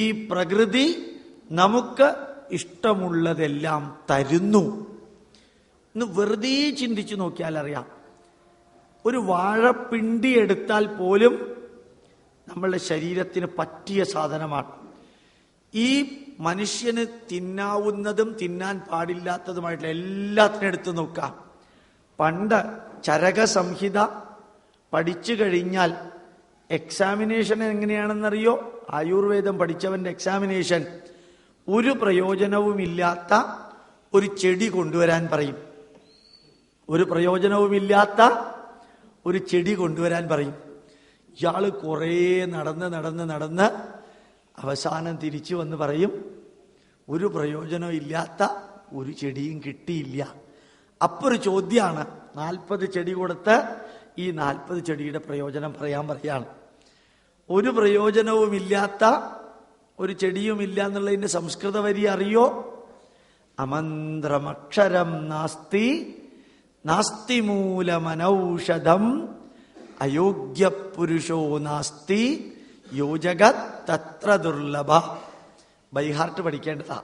ഈ പ്രകൃതി നമുക്ക് ഇഷ്ടമുള്ളതെല്ലാം തരുന്നു. ഇന്ന് വെറുതെ ചിന്തിച്ചു നോക്കിയാൽ അറിയാം. ഒരു വാഴപ്പിണ്ടി എടുത്താൽ പോലും നമ്മളുടെ ശരീരത്തിന് പറ്റിയ സാധനമാണ്. ഈ മനുഷ്യന് തിന്നാവുന്നതും തിന്നാൻ പാടില്ലാത്തതുമായിട്ടുള്ള എല്ലാത്തിനും എടുത്തു നോക്കാം. പണ്ട് ചരകസംഹിത പഠിച്ചു കഴിഞ്ഞാൽ എക്സാമിനേഷൻ എങ്ങനെയാണെന്നറിയോ? ആയുർവേദം പഠിച്ചവന്റെ എക്സാമിനേഷൻ ഒരു പ്രയോജനവുമില്ലാത്ത ഒരു ചെടി കൊണ്ടുവരാൻ പറയും. ഒരു പ്രയോജനവുമില്ലാത്ത ഒരു ചെടി കൊണ്ടുവരാൻ പറയും. ഇയാള് കുറേ നടന്ന് അവസാനം തിരിച്ചു വന്ന് പറയും, ഒരു പ്രയോജനവും ഇല്ലാത്ത ഒരു ചെടിയും കിട്ടിയില്ല. അപ്പോൾ ഒരു ചോദ്യമാണ്, 40 ചെടി കൊടുത്ത് ഈ 40 ചെടിയുടെ പ്രയോജനം പറയാണ്. ഒരു പ്രയോജനവുമില്ലാത്ത ഒരു ചെടിയുമില്ല എന്നുള്ളതിന്റെ സംസ്കൃത വരി അറിയോ? അമന്ത്രമക്ഷരം നാസ്തി നാസ്തി മൂലമനൌഷധം അയോഗ്യ പുരുഷോ നാസ്തി യോജഗത് തത്ര ദുർലഭ. ബൈഹാർട്ട് പഠിക്കേണ്ടതാ.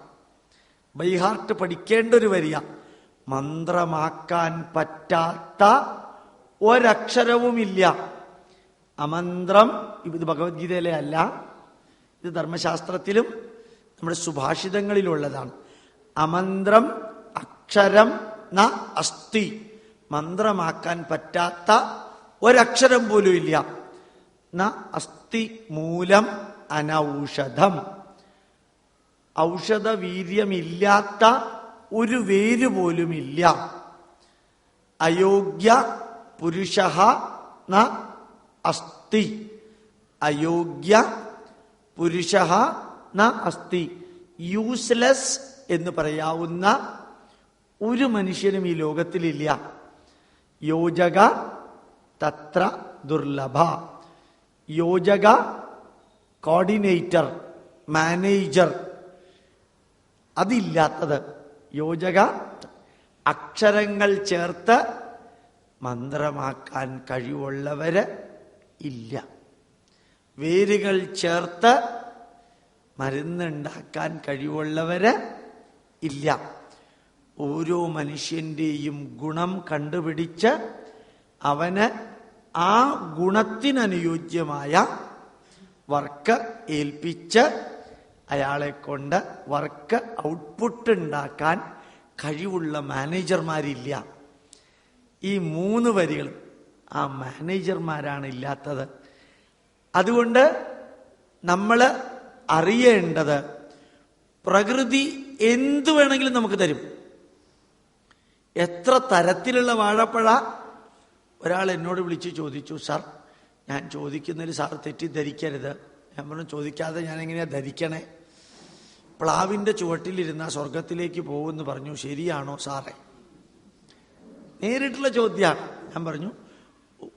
ബൈഹാർട്ട് പഠിക്കേണ്ട ഒരു വരിയ. മന്ത്രമാക്കാൻ പറ്റാത്ത ഒരക്ഷരവുമില്ല. അമന്ത്രം. ഇത് ഭഗവത്ഗീതയിലെ അല്ല, ഇത് ധർമ്മശാസ്ത്രത്തിലും നമ്മുടെ സുഭാഷിതങ്ങളിലുള്ളതാണ്. അമന്ത്രം അക്ഷരം ന അസ്തി. മന്ത്രമാക്കാൻ പറ്റാത്ത ഒരക്ഷരം പോലും ഇല്ല. ന അസ്തി മൂലം അനൌഷധം. ഔഷധ വീര്യമില്ലാത്ത ഒരു വേര് പോലുമില്ല. അയോഗ്യ പുരുഷ ന അസ്തി. അയോഗ്യ പുരുഷ ന അസ്തി. യൂസ്ലെസ് എന്ന് പറയാവുന്ന ഒരു മനുഷ്യനും ഈ ലോകത്തിലില്ല. യോജക തത്ര ദുർലഭ. യോജക കോർഡിനേറ്റർ, മാനേജർ, അതില്ലാത്തത്. യോജക അക്ഷരങ്ങൾ ചേർത്ത് മന്ത്രമാക്കാൻ കഴിവുള്ളവര് ഇല്ല. വേരുകൾ ചേർത്ത് മരുന്നുണ്ടാക്കാൻ കഴിവുള്ളവര് ഇല്ല. ഓരോ മനുഷ്യന്റെയും ഗുണം കണ്ടുപിടിച്ച് അവന് ആ ഗുണത്തിനനുയോജ്യമായ വർക്ക് ഏൽപ്പിച്ച് അയാളെ കൊണ്ട് വർക്ക് ഔട്ട്പുട്ട് ഉണ്ടാക്കാൻ കഴിവുള്ള മാനേജർമാരില്ല. ഈ 3 വരികളും ആ മാനേജർമാരാണ് ഇല്ലാത്തത്. അതുകൊണ്ട് നമ്മൾ അറിയേണ്ടത്, പ്രകൃതി എന്തു വേണമെങ്കിലും നമുക്ക് തരും. എത്ര തരത്തിലുള്ള വാഴപ്പഴ. ഒരാൾ എന്നോട് വിളിച്ച് ചോദിച്ചു, സാർ ഞാൻ ചോദിക്കുന്നതിൽ സാർ തെറ്റിദ്ധരിക്കരുത്. ഞാൻ പറഞ്ഞു, ചോദിക്കാതെ ഞാൻ എങ്ങനെയാ ധരിക്കണേ? പ്ലാവിൻ്റെ ചുവട്ടിലിരുന്ന സ്വർഗത്തിലേക്ക് പോകുമെന്ന് പറഞ്ഞു, ശരിയാണോ സാറേ? നേരിട്ടുള്ള ചോദ്യമാണ്. ഞാൻ പറഞ്ഞു,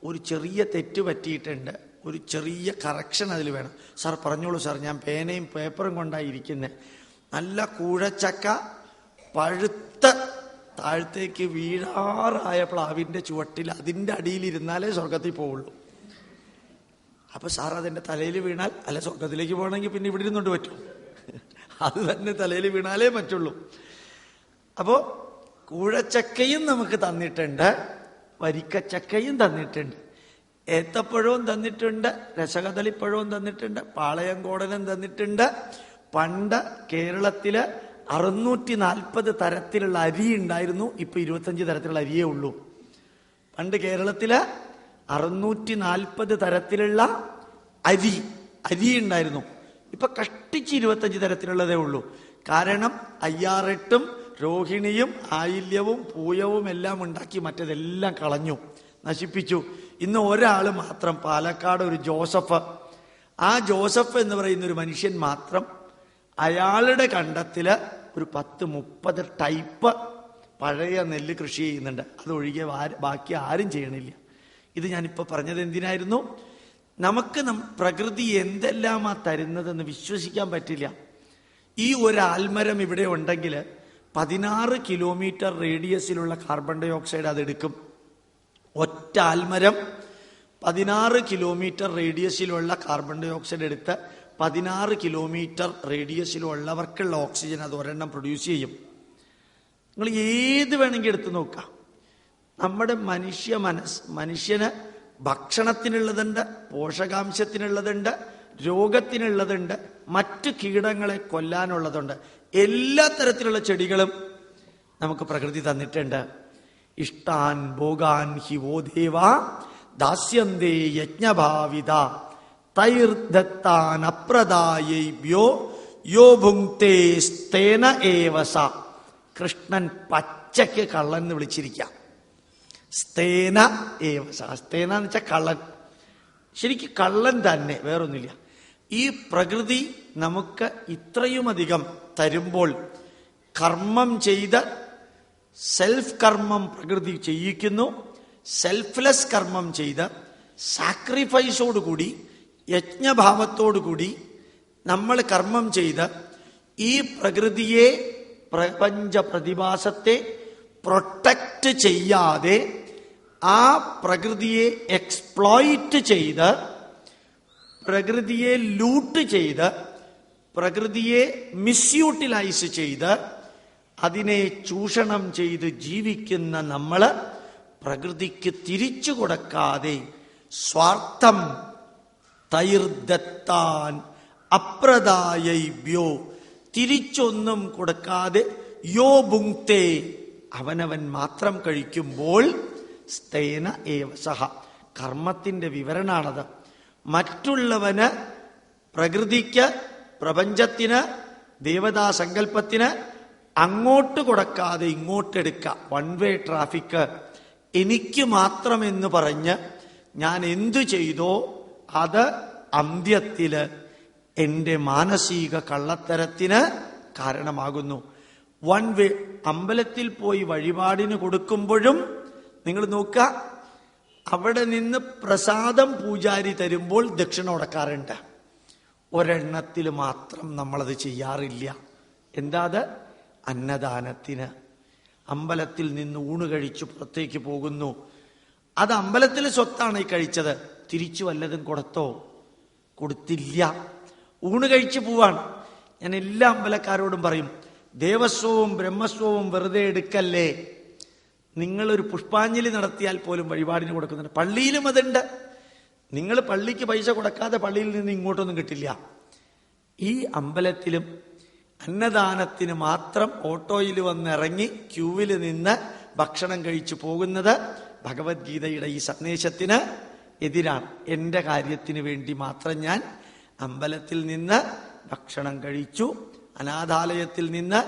ഒരു ചെറിയ തെറ്റ് പറ്റിയിട്ടുണ്ട്, ഒരു ചെറിയ കറക്ഷൻ അതിൽ വേണം. സാർ പറഞ്ഞോളൂ സാർ, ഞാൻ പേനയും പേപ്പറും കൊണ്ടായിരിക്കുന്നത്. നല്ല കൂഴച്ചക്ക പഴുത്ത താഴത്തേക്ക് വീഴാറായ പ്ലാവിൻ്റെ ചുവട്ടിൽ അതിൻ്റെ അടിയിലിരുന്നാലേ സ്വർഗത്തിൽ പോവുള്ളൂ. അപ്പൊ സാർ അതിൻ്റെ തലയിൽ വീണാൽ, അല്ല സ്വർഗത്തിലേക്ക് പോകണമെങ്കിൽ പിന്നെ ഇവിടെ ഇരുന്നോണ്ട് പറ്റും, അത് തന്നെ തലയിൽ വീണാലേ പറ്റുള്ളൂ. അപ്പോ കൂഴച്ചക്കയും നമുക്ക് തന്നിട്ടുണ്ട്, വരിക്കച്ചക്കയും തന്നിട്ടുണ്ട്, ഏത്തപ്പഴവും തന്നിട്ടുണ്ട്, രസകദളിപ്പഴവും തന്നിട്ടുണ്ട്, പാളയംകോടനും തന്നിട്ടുണ്ട്. പണ്ട് കേരളത്തില് 640 തരത്തിലുള്ള അരി ഉണ്ടായിരുന്നു. ഇപ്പൊ 25 തരത്തിലുള്ള അരിയേ ഉള്ളൂ. പണ്ട് കേരളത്തില് 640 തരത്തിലുള്ള അരി ഉണ്ടായിരുന്നു. ഇപ്പൊ കഷ്ടിച്ച് 25 തരത്തിലുള്ളതേ ഉള്ളൂ. കാരണം അയ്യാറെട്ടും രോഹിണിയും ആയില്യവും പൂയവും എല്ലാം ഉണ്ടാക്കി മറ്റതെല്ലാം കളഞ്ഞു, നശിപ്പിച്ചു. ഇന്ന് ഒരാൾ മാത്രം, പാലക്കാട് ഒരു ജോസഫ്, ആ ജോസഫ് എന്ന് പറയുന്ന ഒരു മനുഷ്യൻ മാത്രം, അയാളുടെ കണ്ടത്തില് ഒരു 10-30 ടൈപ്പ് പഴയ നെല്ല് കൃഷി ചെയ്യുന്നുണ്ട്. അതൊഴികെ ബാക്കി ആരും ചെയ്യണില്ല. ഇത് ഞാനിപ്പോ പറഞ്ഞത് എന്തിനായിരുന്നു? നമുക്ക് പ്രകൃതി എന്തെല്ലാമാ തരുന്നതെന്ന് വിശ്വസിക്കാൻ പറ്റില്ല. ഈ ഒരു ആൽമരം ഇവിടെ ഉണ്ടെങ്കിൽ 16 കിലോമീറ്റർ റേഡിയസിലുള്ള കാർബൺ ഡൈ ഓക്സൈഡ് അതെടുക്കും. ഒറ്റ ആൽമരം 16 കിലോമീറ്റർ റേഡിയസിലുള്ള കാർബൺ ഡൈ ഓക്സൈഡ് എടുത്ത് 16 കിലോമീറ്റർ റേഡിയസിലുള്ളവർക്കുള്ള ഓക്സിജൻ അത് ഒരെണ്ണം പ്രൊഡ്യൂസ് ചെയ്യും. നിങ്ങൾ ഏത് വേണമെങ്കിൽ എടുത്തു നോക്കാം. നമ്മുടെ മനുഷ്യന് ഭക്ഷണത്തിനുള്ളതുണ്ട്, പോഷകാംശത്തിനുള്ളതുണ്ട്, രോഗത്തിനുള്ളതുണ്ട്, മറ്റു കീടങ്ങളെ കൊല്ലാനുള്ളതുണ്ട്. എല്ലാ തരത്തിലുള്ള ചെടികളും നമുക്ക് പ്രകൃതി തന്നിട്ടുണ്ട്. ഇഷ്ടാൻ ഭോഗാൻ ഹി വോ ദേവ ദാസ്യന്തേ യജ്ഞഭാവിത തൈർദത്താൻ അപ്രദായേഭ്യോ യോ ഭുങ്ക്തേ സ്തേന ഏവസ. കൃഷ്ണൻ പച്ചയ്ക്ക് കള്ളൻ എന്ന് വിളിച്ചിരിക്കാം. സ്തേന ഏവസ. സ്തേന എന്ന് വെച്ചാൽ കള്ളൻ. ശരിക്കും കള്ളൻ തന്നെ, വേറൊന്നുമില്ല. ഈ പ്രകൃതി നമുക്ക് ഇത്രയുമധികം തരുമ്പോൾ കർമ്മം ചെയ്ത്, സെൽഫ് കർമ്മം പ്രകൃതി ചെയ്യിക്കുന്നു. സെൽഫ്ലെസ് കർമ്മം ചെയ്ത് സാക്രിഫൈസോടുകൂടി, യജ്ഞഭാവത്തോടുകൂടി നമ്മൾ കർമ്മം ചെയ്ത് ഈ പ്രകൃതിയെ, പ്രപഞ്ച പ്രതിഭാസത്തെ പ്രൊട്ടക്റ്റ് ചെയ്യാതെ ആ പ്രകൃതിയെ എക്സ്പ്ലോയിറ്റ് ചെയ്ത്, പ്രകൃതിയെ ലൂട്ട് ചെയ്ത്, പ്രകൃതിയെ മിസ്യൂട്ടിലൈസ് ചെയ്ത്, അതിനെ ചൂഷണം ചെയ്ത് ജീവിക്കുന്ന നമ്മള് പ്രകൃതിക്ക് തിരിച്ചു കൊടുക്കാതെ സ്വാർത്ഥം തൈർദത്താൻ അപ്രദായേഭ്യോ, തിരിച്ചൊന്നും കൊടുക്കാതെ യോ ഭുങ്ക്തേ, അവനവൻ മാത്രം കഴിക്കുമ്പോൾ സ്തേന ഏവസഹ. കർമ്മത്തിന്റെ വിവരണാണത്. മറ്റുള്ളവന്, പ്രകൃതിക്ക്, പ്രപഞ്ചത്തിന്, ദേവതാ സങ്കല്പത്തിന് അങ്ങോട്ട് കൊടുക്കാതെ ഇങ്ങോട്ടെടുക്കുക. One way traffic. എനിക്ക് മാത്രമെന്ന് പറഞ്ഞ് ഞാൻ എന്തു ചെയ്തോ അത് അന്ത്യത്തില് എൻ്റെ മാനസിക കള്ളത്തരത്തിന് കാരണമാകുന്നു. One way. അമ്പലത്തിൽ പോയി വഴിപാടിന് കൊടുക്കുമ്പോഴും നിങ്ങൾ നോക്കുക, അവിടെ നിന്ന് പ്രസാദം പൂജാരി തരുമ്പോൾ ദക്ഷിണ കൊടുക്കാറുണ്ട്. ഒരെണ്ണത്തിൽ മാത്രം നമ്മളത് ചെയ്യാറില്ല. എന്താ അത്? അന്നദാനത്തിന്. അമ്പലത്തിൽ നിന്ന് ഊണ് കഴിച്ചു പുറത്തേക്ക് പോകുന്നു. അത് അമ്പലത്തിലെ സ്വത്താണ് ഈ കഴിച്ചത്. തിരിച്ചു വല്ലതും കൊടുത്തോ? കൊടുത്തില്ല. ഊണ് കഴിച്ചു പോവാണ്. ഞാൻ എല്ലാ അമ്പലക്കാരോടും പറയും, ദേവസ്വവും ബ്രഹ്മസ്വവും വെറുതെ എടുക്കല്ലേ. നിങ്ങളൊരു പുഷ്പാഞ്ജലി നടത്തിയാൽ പോലും വഴിപാടിന് കൊടുക്കുന്നുണ്ട്. പള്ളിയിലും അതുണ്ട്. നിങ്ങൾ പള്ളിക്ക് പൈസ കൊടുക്കാതെ പള്ളിയിൽ നിന്ന് ഇങ്ങോട്ടൊന്നും കിട്ടില്ല. ഈ അമ്പലത്തിലും അന്നദാനത്തിന് മാത്രം ഓട്ടോയിൽ വന്നിറങ്ങി ക്യൂവിൽ നിന്ന് ഭക്ഷണം കഴിച്ചു പോകുന്നത് ഭഗവത്ഗീതയുടെ ഈ സന്ദേശത്തിന് എതിരാണ്. എൻ്റെ കാര്യത്തിന് വേണ്ടി മാത്രം ഞാൻ അമ്പലത്തിൽ നിന്ന് ഭക്ഷണം കഴിച്ചു, അനാഥാലയത്തിൽ നിന്ന്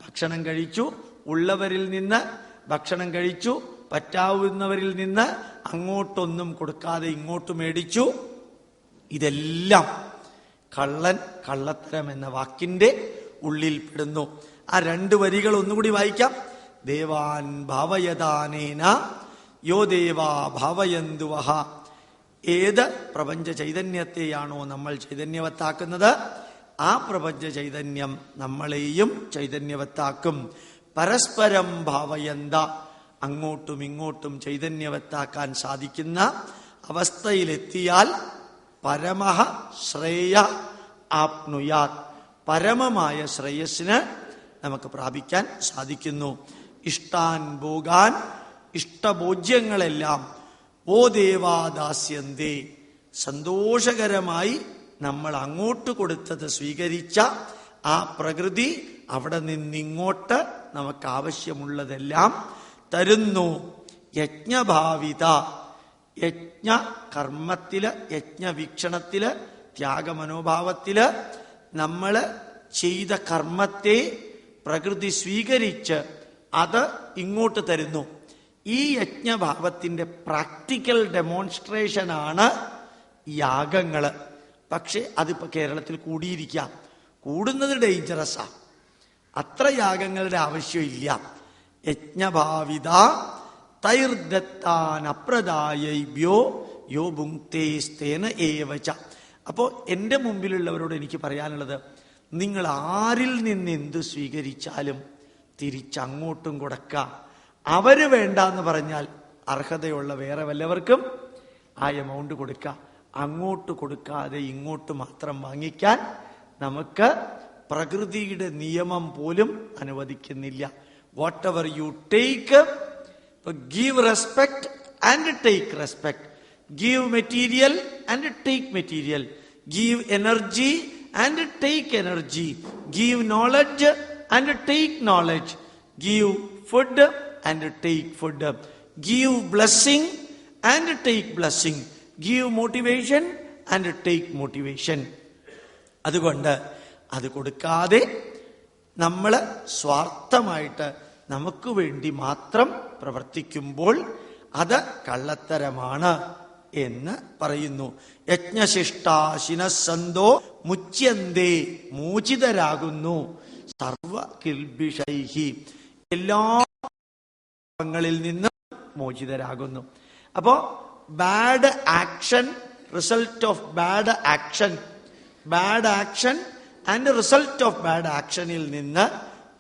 ഭക്ഷണം കഴിച്ചു, ഉള്ളവരിൽ നിന്ന് ഭക്ഷണം കഴിച്ചു, പറ്റാവുന്നവരിൽ നിന്ന് അങ്ങോട്ടൊന്നും കൊടുക്കാതെ ഇങ്ങോട്ട് മേടിച്ചു. ഇതെല്ലാം കള്ളൻ, കള്ളത്തരം എന്ന വാക്കിന്റെ ഉള്ളിൽ പെടുന്നു. ആ 2 വരികൾ ഒന്നുകൂടി വായിക്കാം. ദേവാൻ ഭാവയദാനേന യോ ദേവാ ഭാവയന്തുവഹ. ഏത് പ്രപഞ്ച ചൈതന്യത്തെയാണോ നമ്മൾ ചൈതന്യവത്താക്കുന്നത്, ആ പ്രപഞ്ച ചൈതന്യം നമ്മളെയും ചൈതന്യവത്താക്കും. പരസ്പരം ഭാവയന്ത, അങ്ങോട്ടും ഇങ്ങോട്ടും ചൈതന്യവത്താക്കാൻ സാധിക്കുന്ന അവസ്ഥയിലെത്തിയാൽ പരമഃ ശ്രേയ ആപ്നുയാത്, പരമമായ ശ്രേയസ്സിന് നമുക്ക് പ്രാപിക്കാൻ സാധിക്കുന്നു. ഇഷ്ടാൻ ഭോഗാൻ, ഇഷ്ടഭോജ്യങ്ങളെല്ലാം ഓ ദേവാദാസ്യന്തേ, സന്തോഷകരമായി നമ്മൾ അങ്ങോട്ട് കൊടുത്തത് സ്വീകരിച്ച ആ പ്രകൃതി അവിടെ നിന്നിങ്ങോട്ട് നമുക്ക് ആവശ്യമുള്ളതെല്ലാം തരുന്നു. യജ്ഞഭാവിത, യജ്ഞ കർമ്മത്തില്, യജ്ഞവീക്ഷണത്തില്, ത്യാഗമനോഭാവത്തില് നമ്മൾ ചെയ്ത കർമ്മത്തെ പ്രകൃതി സ്വീകരിച്ച് അത് ഇങ്ങോട്ട് തരുന്നു. ഈ യജ്ഞഭാവത്തിന്റെ പ്രാക്ടിക്കൽ ഡെമോൺസ്ട്രേഷനാണ് യാഗങ്ങള്. പക്ഷെ അതിപ്പോ കേരളത്തിൽ കൂടിയിരിക്കാം. കൂടുന്നത് ഡേഞ്ചറസാ. അത്ര യാഗങ്ങളുടെ ആവശ്യമില്ല. യജ്ഞഭാവിത തൈർദത്താൻ അപ്രദായൈഭ്യോ യോ ഭുങ്ക്തേസ്തേന ഏവച. അപ്പോ എന്റെ മുമ്പിലുള്ളവരോട് എനിക്ക് പറയാനുള്ളത്, നിങ്ങൾ ആരിൽ നിന്ന് എന്ത് സ്വീകരിച്ചാലും തിരിച്ചങ്ങോട്ടും കൊടുക്കാം. അവര് വേണ്ടെന്ന് പറഞ്ഞാൽ അർഹതയുള്ള വേറെ വല്ലവർക്കും ആ എമൗണ്ട് കൊടുക്കാം. അങ്ങോട്ട് കൊടുക്കാതെ ഇങ്ങോട്ട് മാത്രം വാങ്ങിക്കാൻ നമുക്ക് പ്രകൃതിയുടെ നിയമം പോലും അനുവദിക്കുന്നില്ല. What ever you take, give respect and take respect, give material and take material, give energy and take energy, give knowledge and take knowledge, give food and take food, give blessing and take blessing, give motivation and take motivation. അതുകൊണ്ട് അത് കൊടുക്കാതെ നമ്മൾ സ്വാർത്ഥമായിട്ട് നമുക്ക് വേണ്ടി മാത്രം പ്രവർത്തിക്കുമ്പോൾ അത് കള്ളത്തരമാണ് എന്ന് പറയുന്നു. യജ്ഞശിഷ്ടാശിനസന്തോ മുച്യന്തേ, മോചിതരാകുന്നു. സർവ കിൽബിഷൈഹി, എല്ലാ പാപങ്ങളിൽ നിന്ന് മോചിതരാകുന്നു. അപ്പോ bad action, result of bad action, bad action and result of bad ആക്ഷനിൽ നിന്ന്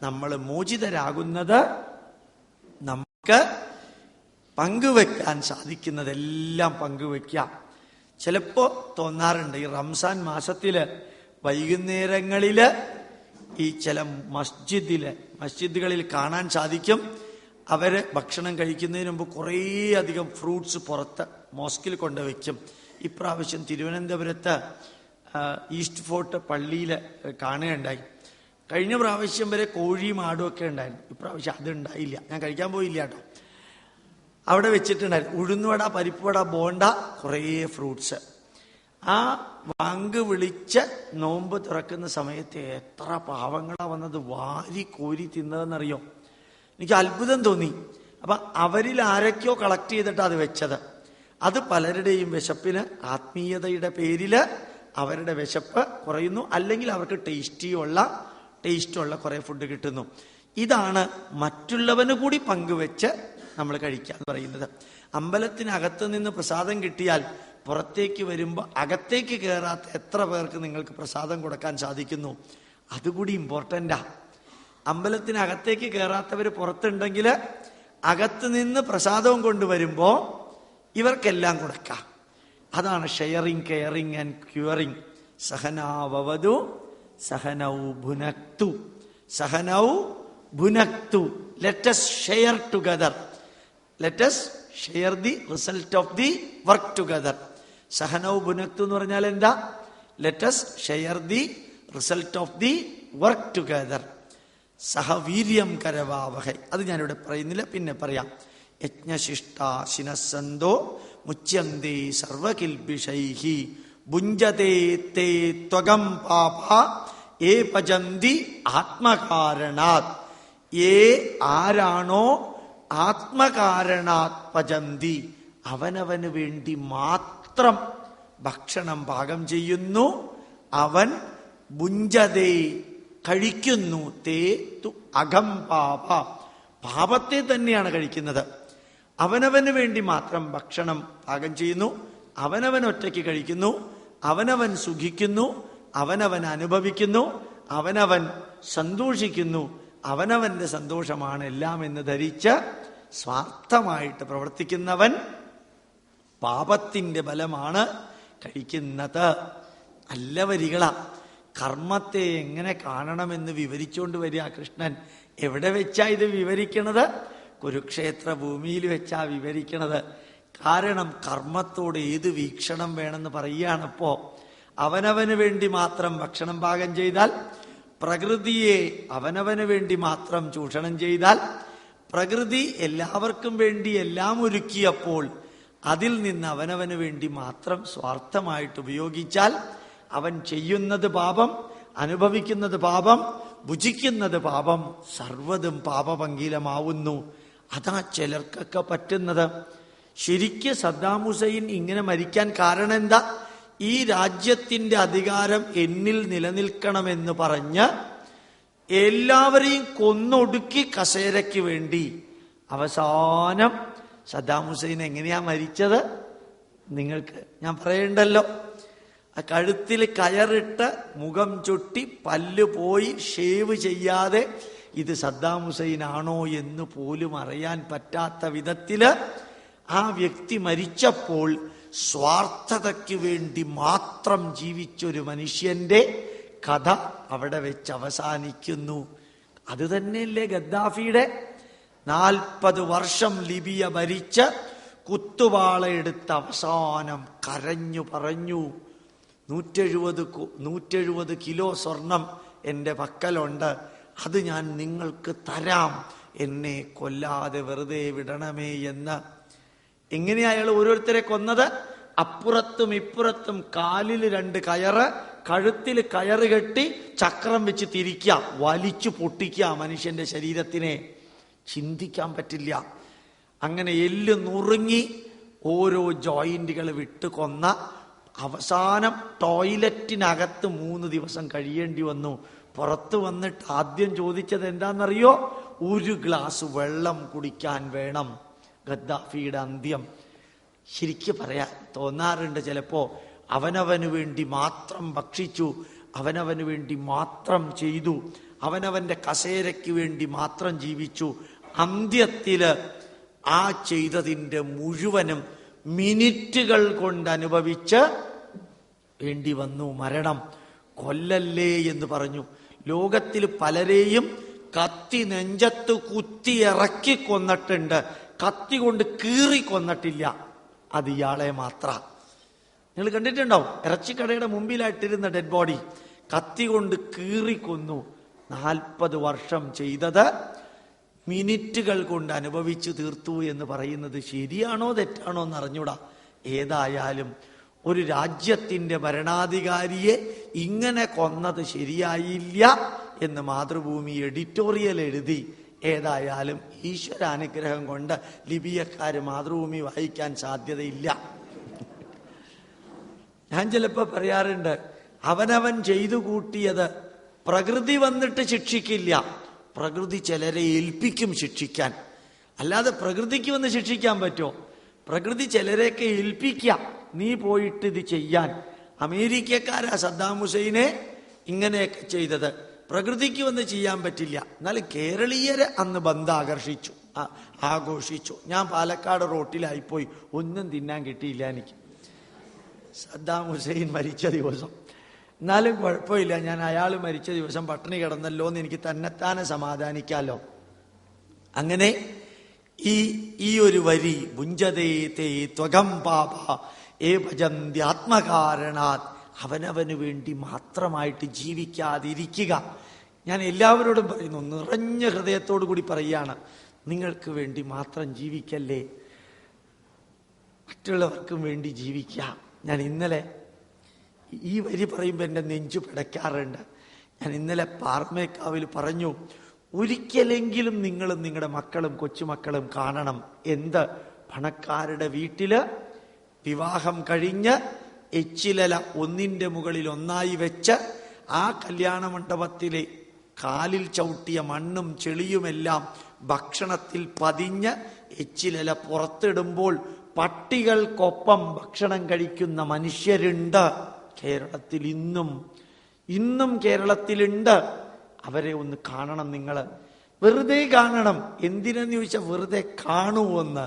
നമ്മൾ മോചിതരാകുന്നത് നമുക്ക് പങ്കുവെക്കാൻ സാധിക്കുന്നതെല്ലാം പങ്കുവെക്കാം. ചിലപ്പോ തോന്നാറുണ്ട്, ഈ റംസാൻ മാസത്തില് വൈകുന്നേരങ്ങളില് ഈ ചില മസ്ജിദുകളിൽ കാണാൻ സാധിക്കും. അവര് ഭക്ഷണം കഴിക്കുന്നതിന് മുമ്പ് കുറേ അധികം ഫ്രൂട്ട്സ് പുറത്ത് മോസ്കിൽ കൊണ്ടുവയ്ക്കും. ഇപ്രാവശ്യം തിരുവനന്തപുരത്ത് ഈസ്റ്റ് ഫോർട്ട് പള്ളിയിൽ കാണുകയുണ്ടായി. കഴിഞ്ഞ പ്രാവശ്യം വരെ കോഴിയും ആടും ഒക്കെ ഉണ്ടായിരുന്നു. ഇപ്രാവശ്യം അതുണ്ടായില്ല. ഞാൻ കഴിക്കാൻ പോയില്ല കേട്ടോ. അവിടെ വെച്ചിട്ടുണ്ടായിരുന്നു ഉഴുന്നുവട, പരിപ്പുവട, ബോണ്ട, കുറേ ഫ്രൂട്ട്സ്. ആ വാങ്ക് വിളിച്ച് നോമ്പ് തുറക്കുന്ന സമയത്ത് എത്ര പാവങ്ങളാ വന്നത്, വാരി കോരി തിന്നതെന്നറിയോ. എനിക്ക് അത്ഭുതം തോന്നി. അപ്പൊ അവരിൽ ആരൊക്കെയോ കളക്ട് ചെയ്തിട്ട് അത് വെച്ചത്. അത് പലരുടെയും വിശപ്പിന്, ആത്മീയതയുടെ പേരില് അവരുടെ വിശപ്പ് കുറയുന്നു, അല്ലെങ്കിൽ അവർക്ക് ടേസ്റ്റുള്ള കുറെ ഫുഡ് കിട്ടുന്നു. ഇതാണ് മറ്റുള്ളവന് കൂടി പങ്കുവെച്ച് നമ്മൾ കഴിക്കുക എന്ന് പറയുന്നത്. അമ്പലത്തിനകത്ത് നിന്ന് പ്രസാദം കിട്ടിയാൽ പുറത്തേക്ക് വരുമ്പോൾ അകത്തേക്ക് കയറാത്ത എത്ര പേർക്ക് നിങ്ങൾക്ക് പ്രസാദം കൊടുക്കാൻ സാധിക്കുന്നു? അതുകൂടി ഇമ്പോർട്ടൻ്റാ. അമ്പലത്തിനകത്തേക്ക് കയറാത്തവർ പുറത്തുണ്ടെങ്കിൽ അകത്ത് നിന്ന് പ്രസാദവും കൊണ്ടുവരുമ്പോ ഇവർക്കെല്ലാം കൊടുക്കാം. അതാണ് ഷെയറിങ്, കെയറിങ് ആൻഡ് ക്യൂറിങ്. സഹനാവവതു സഹനൗ ഭുനക്തു, സഹനൗ ഭുനക്തു. Let us share together. Let us share the result of the work together. സഹനൗ ഭുനക്തു എന്ന് പറഞ്ഞാൽ എന്താ? Let us share the result of the work together. സഹവീര്യം കരവാവഹൈ. അത് ഞാനിവിടെ പറയുന്നില്ല, പിന്നെ പറയാം. യജ്ഞശിഷ്ടാ ശിനസ്സന്തോ മുച്യന്തേ സർവകിൽബിഷൈഹി ഭുഞ്ജതേ തേ ത്വകം പാപ ഏ പജന്തി ആത്മകാരണാത്. ഏ ആരാണോ ആത്മകാരണാത് പജന്തി, അവനവന് വേണ്ടി മാത്രം ഭക്ഷണം പാകം ചെയ്യുന്നു, അവൻ ഭുഞ്ജതേ കഴിക്കുന്നു, തേ തു അകം പാപ, പാപത്തെ തന്നെയാണ് കഴിക്കുന്നത്. അവനവന് വേണ്ടി മാത്രം ഭക്ഷണം പാകം ചെയ്യുന്നു, അവനവൻ ഒറ്റയ്ക്ക് കഴിക്കുന്നു, അവനവൻ സുഖിക്കുന്നു, അവനവൻ അനുഭവിക്കുന്നു, അവനവൻ സന്തോഷിക്കുന്നു, അവനവന്റെ സന്തോഷമാണ് എല്ലാം എന്ന് ധരിച്ച് സ്വാർത്ഥമായിട്ട് പ്രവർത്തിക്കുന്നവൻ പാപത്തിന്റെ ബലമാണ് കഴിക്കുന്നത്. നല്ല വരികളാ. കർമ്മത്തെ എങ്ങനെ കാണണമെന്ന് വിവരിച്ചുകൊണ്ട് വരിക കൃഷ്ണൻ. എവിടെ വെച്ചാ ഇത് വിവരിക്കണത്? കുരുക്ഷേത്ര ഭൂമിയിൽ വെച്ചാ വിവരിക്കണത്. കാരണം കർമ്മത്തോട് ഏത് വീക്ഷണം വേണമെന്ന് പറയുകയാണിപ്പോ. അവനവന് വേണ്ടി മാത്രം ഭക്ഷണം പാകം ചെയ്താൽ, പ്രകൃതിയെ അവനവന് വേണ്ടി മാത്രം ചൂഷണം ചെയ്താൽ, പ്രകൃതി എല്ലാവർക്കും വേണ്ടി എല്ലാം ഒരുക്കിയപ്പോൾ അതിൽ നിന്ന് അവനവന് വേണ്ടി മാത്രം സ്വാർത്ഥമായിട്ട് ഉപയോഗിച്ചാൽ അവൻ ചെയ്യുന്നത് പാപം, അനുഭവിക്കുന്നത് പാപം, ഭുജിക്കുന്നത് പാപം, സർവ്വതും പാപപങ്കീലമാവുന്നു. അതാ ചിലർക്കൊക്കെ പറ്റുന്നത്. ശരിക്ക് സദ്ദാം ഹുസൈൻ ഇങ്ങനെ മരിക്കാൻ കാരണം എന്താ? ഈ രാജ്യത്തിന്റെ അധികാരം എന്നിൽ നിലനിൽക്കണമെന്ന് പറഞ്ഞ് എല്ലാവരെയും കൊന്നൊടുക്കി കസേരയ്ക്ക് വേണ്ടി അവസാനം സദ്ദാം ഹുസൈൻ എങ്ങനെയാ മരിച്ചത്? നിങ്ങൾക്ക് ഞാൻ പറയണ്ടല്ലോ. കഴുത്തിൽ കയറിട്ട് മുഖം ചുട്ടി പല്ല് പോയി ഷേവ് ചെയ്യാതെ ഇത് സദ്ദാം ഹുസൈൻ ആണോ എന്ന് പോലും അറിയാൻ പറ്റാത്ത വിധത്തില് ആ വ്യക്തി മരിച്ചപ്പോൾ സ്വാർത്ഥതയ്ക്ക് വേണ്ടി മാത്രം ജീവിച്ചൊരു മനുഷ്യന്റെ കഥ അവിടെ വെച്ച് അവസാനിക്കുന്നു. അത് തന്നെയല്ലേ ഗദ്ദാഫിയുടെ 40 വർഷം ലിബിയ ഭരിച്ച് കുത്തുവാളയെടുത്ത് അവസാനം കരഞ്ഞു പറഞ്ഞു, 170 കിലോ സ്വർണം എൻ്റെ പക്കലുണ്ട്, അത് ഞാൻ നിങ്ങൾക്ക് തരാം, എന്നെ കൊല്ലാതെ വെറുതെ വിടണമേ എന്ന്. എങ്ങനെയാ അയാൾ ഓരോരുത്തരെ കൊന്നത്? അപ്പുറത്തും ഇപ്പുറത്തും കാലിൽ 2 കയറ്, കഴുത്തിൽ കയറ് കെട്ടി ചക്രം വെച്ച് തിരിക്കുക, വലിച്ചു പൊട്ടിക്കുക മനുഷ്യന്റെ ശരീരത്തിനെ. ചിന്തിക്കാൻ പറ്റില്ല. അങ്ങനെ എല്ല് നുറുങ്ങി ഓരോ ജോയിന്റുകൾ വിട്ട് കൊന്ന അവസാനം ടോയ്ലറ്റിനകത്ത് 3 ദിവസം കഴിയേണ്ടി വന്നു. പുറത്തു വന്നിട്ട് ആദ്യം ചോദിച്ചത് എന്താണെന്നറിയോ? 1 ഗ്ലാസ് വെള്ളം കുടിക്കാൻ വേണം. ഗദ്ദാഫിയുടെ അന്ത്യം ശരിക്ക് പറയാൻ തോന്നാറുണ്ട് ചിലപ്പോ. അവനവന് വേണ്ടി മാത്രം ഭക്ഷിച്ചു, അവനവന് വേണ്ടി മാത്രം ചെയ്തു, അവനവന്റെ കസേരയ്ക്ക് വേണ്ടി മാത്രം ജീവിച്ചു. അന്ത്യത്തില് ആ ചെയ്തതിൻ്റെ മുഴുവനും മിനിറ്റുകൾ കൊണ്ട് അനുഭവിച്ച് വേണ്ടി വന്നു മരണം. കൊല്ലല്ലേ എന്ന് പറഞ്ഞു. ലോകത്തിൽ പലരെയും കത്തി നെഞ്ചത്ത് കുത്തി ഇറക്കി കൊന്നിട്ടുണ്ട്, കത്തി കൊണ്ട് കീറി കൊന്നിട്ടില്ല. അത് ഇയാളെ മാത്ര. നിങ്ങൾ കണ്ടിട്ടുണ്ടാവും, ഇറച്ചിക്കടയുടെ മുമ്പിലായിട്ടിരുന്ന ഡെഡ് ബോഡി കത്തി കൊണ്ട് കീറി കൊന്നു. 40 വർഷം ചെയ്തത് മിനിറ്റുകൾ കൊണ്ട് അനുഭവിച്ചു തീർത്തു എന്ന് പറയുന്നത് ശരിയാണോ തെറ്റാണോ എന്ന് അറിഞ്ഞൂടാ. ഏതായാലും ഒരു രാജ്യത്തിന്റെ ഭരണാധികാരിയെ ഇങ്ങനെ കൊന്നത് ശരിയായില്ല എന്ന് മാതൃഭൂമി എഡിറ്റോറിയൽ എഴുതി. ഏതായാലും ഈശ്വരാനുഗ്രഹം കൊണ്ട് ലിബിയക്കാര് മാതൃഭൂമി വായിക്കാൻ സാധ്യതയില്ല. ഞാൻ ചിലപ്പോ പറയാറുണ്ട്, അവനവൻ ചെയ്തു കൂട്ടിയത് പ്രകൃതി വന്നിട്ട് ശിക്ഷിക്കില്ല, പ്രകൃതി ചിലരെ ഏൽപ്പിക്കും ശിക്ഷിക്കാൻ. അല്ലാതെ പ്രകൃതിക്ക് വന്ന് ശിക്ഷിക്കാൻ പറ്റുമോ? പ്രകൃതി ചിലരെയൊക്കെ ഏൽപ്പിക്കാം, നീ പോയിട്ട് ഇത് ചെയ്യാൻ. അമേരിക്കക്കാരാ സദ്ദാം ഹുസൈനെ ഇങ്ങനെയൊക്കെ ചെയ്തത്. പ്രകൃതിക്ക് വന്ന് ചെയ്യാൻ പറ്റില്ല. എന്നാൽ കേരളീയരെ അന്ന് ബന്ധം ആകർഷിച്ചു, ആഘോഷിച്ചു. ഞാൻ പാലക്കാട് റോട്ടിലായിപ്പോയി, ഒന്നും തിന്നാൻ കിട്ടിയില്ല എനിക്ക് സദ്ദാം ഹുസൈൻ മരിച്ച ദിവസം. എന്നാലും കുഴപ്പമില്ല, ഞാൻ അയാൾ മരിച്ച ദിവസം പട്ടിണി കിടന്നല്ലോ എന്ന് എനിക്ക് തന്നെത്താനെ സമാധാനിക്കാമല്ലോ. അങ്ങനെ ഈ ഒരു വരി ഭുഞ്ചതേ തേ ത്വകം പാപ ഏ ഭജന്ത്യാത്മകാരണാത്, അവനവന് വേണ്ടി മാത്രമായിട്ട് ജീവിക്കാതിരിക്കുക. ഞാൻ എല്ലാവരോടും പറയുന്നു, നിറഞ്ഞ ഹൃദയത്തോടു കൂടി പറയുകയാണ്, നിങ്ങൾക്ക് വേണ്ടി മാത്രം ജീവിക്കല്ലേ, മറ്റുള്ളവർക്കും വേണ്ടി ജീവിക്കാം. ഞാൻ ഇന്നലെ ഈ വരി പറയുമ്പോൾ എൻ്റെ നെഞ്ചു പിടയ്ക്കാറുണ്ട്. ഞാൻ ഇന്നലെ പാർമേക്കാവിൽ പറഞ്ഞു, ഒരിക്കലെങ്കിലും നിങ്ങളും നിങ്ങളുടെ മക്കളും കൊച്ചുമക്കളും കാണണം. എന്ത്? പണക്കാരുടെ വീട്ടില് വിവാഹം കഴിഞ്ഞ് എച്ചിലല ഒന്നിന്റെ മുകളിൽ ഒന്നായി വെച്ച് ആ കല്യാണ മണ്ഡപത്തിലെ കാലിൽ ചവിട്ടിയ മണ്ണും ചെളിയുമെല്ലാം ഭക്ഷണത്തിൽ പതിഞ്ഞ് എച്ചിലല പുറത്തിടുമ്പോൾ പട്ടികൾക്കൊപ്പം ഭക്ഷണം കഴിക്കുന്ന മനുഷ്യരുണ്ട് കേരളത്തിൽ. ഇന്നും കേരളത്തിലുണ്ട്. അവരെ ഒന്ന് കാണണം നിങ്ങൾ, വെറുതെ കാണണം. എന്തിനെന്ന് ചോദിച്ചാൽ വെറുതെ കാണുമെന്ന്.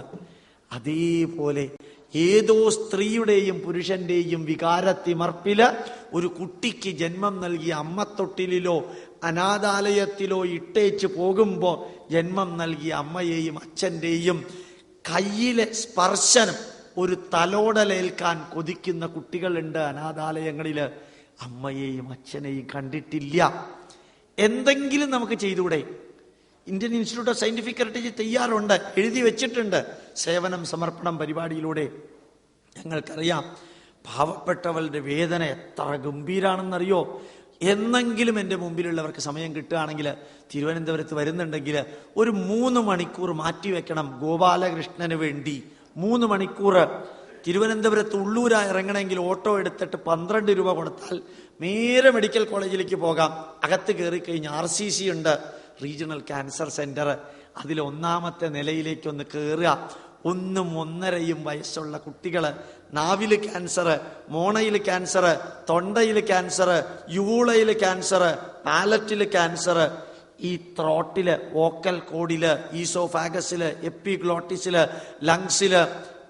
അതേപോലെ ഏതോ സ്ത്രീയുടെയും പുരുഷന്റെയും വികാരത്തിമർപ്പില് ഒരു കുട്ടിക്ക് ജന്മം നൽകിയ അമ്മത്തൊട്ടിലോ അനാഥാലയത്തിലോ ഇട്ടേച്ച് പോകുമ്പോ ജന്മം നൽകിയ അമ്മയെയും അച്ഛന്റെയും കയ്യിലെ സ്പർശനം, ഒരു തലോടലേൽക്കാൻ കൊതിക്കുന്ന കുട്ടികളുണ്ട് അനാഥാലയങ്ങളില്. അമ്മയെയും അച്ഛനെയും കണ്ടിട്ടില്ല. എന്തെങ്കിലും നമുക്ക് ചെയ്തുകൂടെ? Indian Institute of Scientific Heritage തയ്യാറുണ്ട്, എഴുതി വെച്ചിട്ടുണ്ട്. സേവനം സമർപ്പണം പരിപാടിയിലൂടെ ഞങ്ങൾക്കറിയാം പാവപ്പെട്ടവളുടെ വേദന എത്ര ഗംഭീരാണെന്നറിയോ. എന്നെങ്കിലും എൻ്റെ മുമ്പിലുള്ളവർക്ക് സമയം കിട്ടുകയാണെങ്കിൽ തിരുവനന്തപുരത്ത് വരുന്നുണ്ടെങ്കിൽ ഒരു 3 മണിക്കൂർ മാറ്റിവെക്കണം ഗോപാലകൃഷ്ണന് വേണ്ടി. 3 മണിക്കൂർ തിരുവനന്തപുരത്ത് ഉള്ളൂര ഇറങ്ങണമെങ്കിൽ ഓട്ടോ എടുത്തിട്ട് 12 രൂപ കൊടുത്താൽ നേരെ മെഡിക്കൽ കോളേജിലേക്ക് പോകാം. അകത്ത് കയറി കഴിഞ്ഞ് RCC ഉണ്ട്, റീജിയണൽ ക്യാൻസർ സെന്റർ. അതിൽ 1ാമത്തെ നിലയിലേക്കൊന്ന് കയറുക. 1 1.5 വയസ്സുള്ള കുട്ടികള്, നാവില് ക്യാൻസർ, മോണയില് ക്യാൻസർ, തൊണ്ടയില് ക്യാൻസർ, യൂളയില് ക്യാൻസർ, പാലറ്റില് ക്യാൻസർ, ഈ ത്രോട്ടില്, വോക്കൽ കോഡില്, ഈസോഫാഗസില്, എപ്പിഗ്ലോട്ടിസില്, ലങ്സില്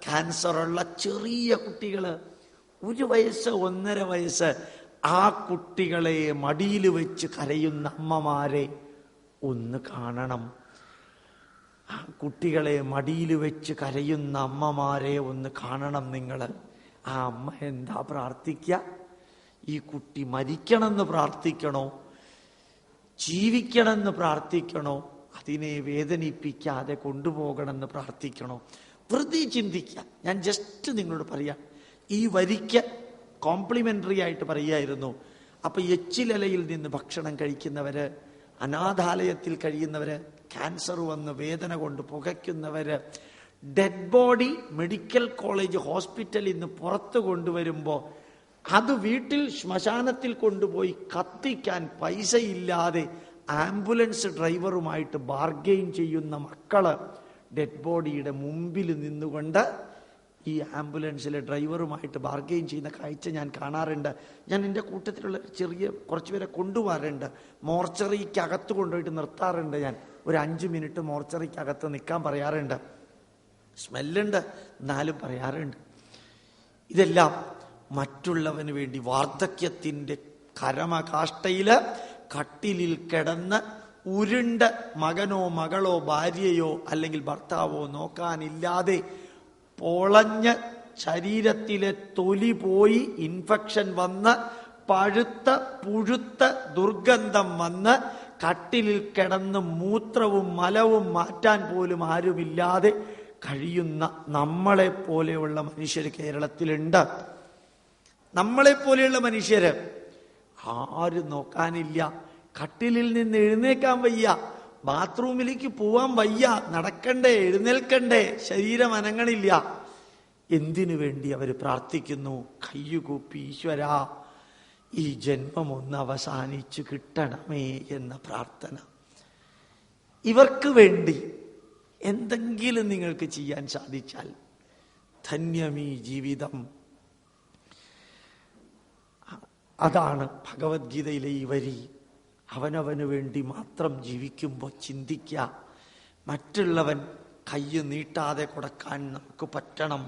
ക്യാൻസറുള്ള ചെറിയ കുട്ടികള്, 1 വയസ്സ് 1.5 വയസ്സ്. ആ കുട്ടികളെ മടിയിൽ വെച്ച് കരയുന്ന അമ്മമാരെ ഒന്ന് കാണണം. ആ കുട്ടികളെ മടിയിൽ വെച്ച് കരയുന്ന അമ്മമാരെ ഒന്ന് കാണണം നിങ്ങൾ. ആ അമ്മ എന്താ പ്രാർത്ഥിക്കുക? ഈ കുട്ടി മരിക്കണമെന്ന് പ്രാർത്ഥിക്കണോ, ജീവിക്കണമെന്ന് പ്രാർത്ഥിക്കണോ, അതിനെ വേദനിപ്പിക്കാതെ കൊണ്ടുപോകണമെന്ന് പ്രാർത്ഥിക്കണോ? വെറുതെ ചിന്തിക്കുക. ഞാൻ ജസ്റ്റ് നിങ്ങളോട് പറയാം, ഈ വരിക്ക് കോംപ്ലിമെന്ററി ആയിട്ട് പറയായിരുന്നു. അപ്പൊ എച്ചിലലയിൽ നിന്ന് ഭക്ഷണം കഴിക്കുന്നവര്, അനാഥാലയത്തിൽ കഴിയുന്നവര്, ക്യാൻസർ വന്ന് വേദന കൊണ്ട് പുകയ്ക്കുന്നവര്, ഡെഡ് ബോഡി മെഡിക്കൽ കോളേജ് ഹോസ്പിറ്റലിൽ നിന്ന് പുറത്തു കൊണ്ടുവരുമ്പോൾ അത് വീട്ടിൽ ശ്മശാനത്തിൽ കൊണ്ടുപോയി കത്തിക്കാൻ പൈസയില്ലാതെ ആംബുലൻസ് ഡ്രൈവറുമായിട്ട് ബാർഗെയിൻ ചെയ്യുന്ന മക്കള് ഡെഡ് ബോഡിയുടെ മുമ്പിൽ നിന്നുകൊണ്ട് ഈ ആംബുലൻസിലെ ഡ്രൈവറുമായിട്ട് ബാർഗെയിൻ ചെയ്യുന്ന കാഴ്ച ഞാൻ കാണാറുണ്ട്. ഞാൻ എൻ്റെ കൂട്ടത്തിലുള്ള കുറച്ചുപേരെ കൊണ്ടുപോകാറുണ്ട്. മോർച്ചറിക്കകത്ത് കൊണ്ടുപോയിട്ട് നിർത്താറുണ്ട്. ഞാൻ ഒരു 5 മിനിറ്റ് മോർച്ചറിക്കകത്ത് നിൽക്കാൻ പറയാറുണ്ട്. സ്മെല്ലുണ്ട് എന്നാലും പറയാറുണ്ട്. ഇതെല്ലാം മറ്റുള്ളവന് വേണ്ടി വാർദ്ധക്യത്തിൻ്റെ കരമകാഷ്ടയില് കട്ടിലിൽ കിടന്ന് ഉരുണ്ട മകനോ മകളോ ഭാര്യയോ അല്ലെങ്കിൽ ഭർത്താവോ നോക്കാനില്ലാതെ പൊളഞ്ഞ ശരീരത്തിലെ തൊലി പോയി ഇൻഫെക്ഷൻ വന്ന് പഴുത്ത പുഴുത്ത ദുർഗന്ധം വന്ന് കട്ടിലിൽ കിടന്ന് മൂത്രവും മലവും മാറ്റാൻ പോലും ആരുമില്ലാതെ കഴിയുന്ന നമ്മളെ പോലെയുള്ള മനുഷ്യർ കേരളത്തിലുണ്ട്. നമ്മളെ പോലെയുള്ള മനുഷ്യര് ആരും നോക്കാനില്ല. കട്ടിലിൽ നിന്ന് എഴുന്നേക്കാൻ വയ്യ, ബാത്റൂമിലേക്ക് പോവാൻ വയ്യ, നടക്കണ്ടേ, എഴുന്നേൽക്കണ്ടേ, ശരീരം അനങ്ങണില്ല. എന്തിനു വേണ്ടി അവർ പ്രാർത്ഥിക്കുന്നു? കയ്യുകൂപ്പി, ഈശ്വരാ ഈ ജന്മം ഒന്ന് അവസാനിച്ചു കിട്ടണമേ എന്ന പ്രാർത്ഥന. ഇവർക്ക് വേണ്ടി എന്തെങ്കിലും നിങ്ങൾക്ക് ചെയ്യാൻ സാധിച്ചാൽ ധന്യമീ ജീവിതം. അതാണ് ഭഗവത്ഗീതയിലെ ഈ വരി. അവനവന് വേണ്ടി മാത്രം ജീവിക്കുമ്പോൾ ചിന്തിക്കുക, മറ്റുള്ളവൻ കയ്യ് നീട്ടാതെ കൊടുക്കാൻ നമുക്ക് പറ്റണം.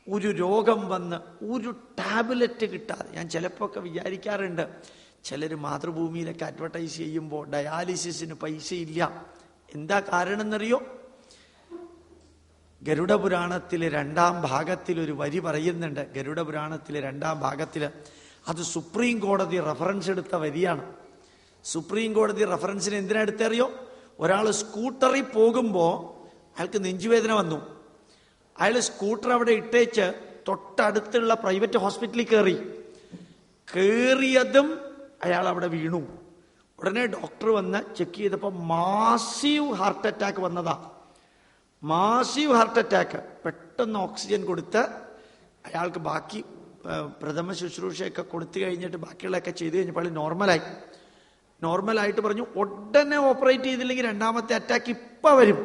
ഒരു രോഗം വന്ന് ഒരു ടാബ്ലറ്റ് കിട്ടാതെ, ഞാൻ ചിലപ്പോൾ ഒക്കെ വിചാരിക്കാറുണ്ട്, ചിലർ മാതൃഭൂമിയിലൊക്കെ അഡ്വർടൈസ് ചെയ്യുമ്പോൾ ഡയാലിസിസിന് പൈസയില്ല. എന്താ കാരണം എന്നറിയോ? ഗരുഡപുരാണത്തിലെ 2-ാം ഭാഗത്തിൽ ഒരു വരി പറയുന്നുണ്ട്. ഗരുഡപുരാണത്തിലെ 2-ാം ഭാഗത്തിൽ അത് സുപ്രീം കോടതി റഫറൻസ് എടുത്ത വരിയാണ്. സുപ്രീം കോടതി റഫറൻസിന് എന്തിനാ എടുത്തറിയോ? ഒരാൾ സ്കൂട്ടറിൽ പോകുമ്പോൾ അയാൾക്ക് നെഞ്ചുവേദന വന്നു. അയാൾ സ്കൂട്ടർ അവിടെ ഇട്ടേച്ച് തൊട്ടടുത്തുള്ള പ്രൈവറ്റ് ഹോസ്പിറ്റലിൽ കയറിയതും അയാൾ അവിടെ വീണു. ഉടനെ ഡോക്ടർ വന്ന് ചെക്ക് ചെയ്തപ്പോൾ മാസീവ് ഹാർട്ട് അറ്റാക്ക് വന്നതാ. Massive heart attack. പെട്ടെന്ന് ഓക്സിജൻ കൊടുത്ത് അയാൾക്ക് ബാക്കി പ്രഥമ ശുശ്രൂഷയൊക്കെ കൊടുത്തു കഴിഞ്ഞിട്ട് ബാക്കിയുള്ളതൊക്കെ ചെയ്ത് കഴിഞ്ഞപ്പോൾ നോർമലായിട്ട് പറഞ്ഞു ഉടനെ ഓപ്പറേറ്റ് ചെയ്തില്ലെങ്കിൽ 2ാമത്തെ അറ്റാക്ക് ഇപ്പം വരും,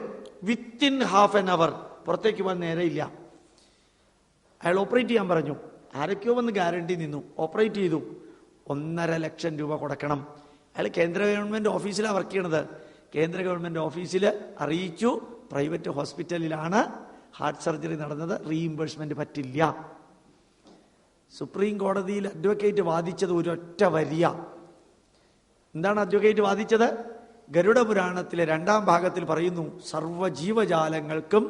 വിത്തിൻ ഹാഫ് ആൻ അവർ. പുറത്തേക്ക് പോകാൻ നേരെയില്ല. അയാൾ ഓപ്പറേറ്റ് ചെയ്യാൻ പറഞ്ഞു. ആരൊക്കെയോ വന്ന് ഗ്യാരണ്ടി നിന്നു. ഓപ്പറേറ്റ് ചെയ്തു. 1.5 ലക്ഷം രൂപ കൊടുക്കണം. അയാൾ കേന്ദ്ര ഗവൺമെന്റ് ഓഫീസിലാണ് വർക്ക് ചെയ്യണത്. കേന്ദ്ര ഗവൺമെന്റ് ഓഫീസിൽ അറിയിച്ചു പ്രൈവറ്റ് ഹോസ്പിറ്റലിലാണ് ഹാർട്ട് സർജറി നടന്നത്, റീഇംബേഴ്സ്മെന്റ് പറ്റില്ല. സുപ്രീം കോടതിയിൽ അഡ്വക്കേറ്റ് വാദിച്ചത് ഒരൊറ്റ വരിയ. എന്താണ് അഡ്വക്കേറ്റ് വാദിച്ചത്? ഗരുഡപുരാണത്തിലെ 2-ാം ഭാഗത്തിൽ പറയുന്നു, സർവ്വജീവജാലങ്ങൾക്കും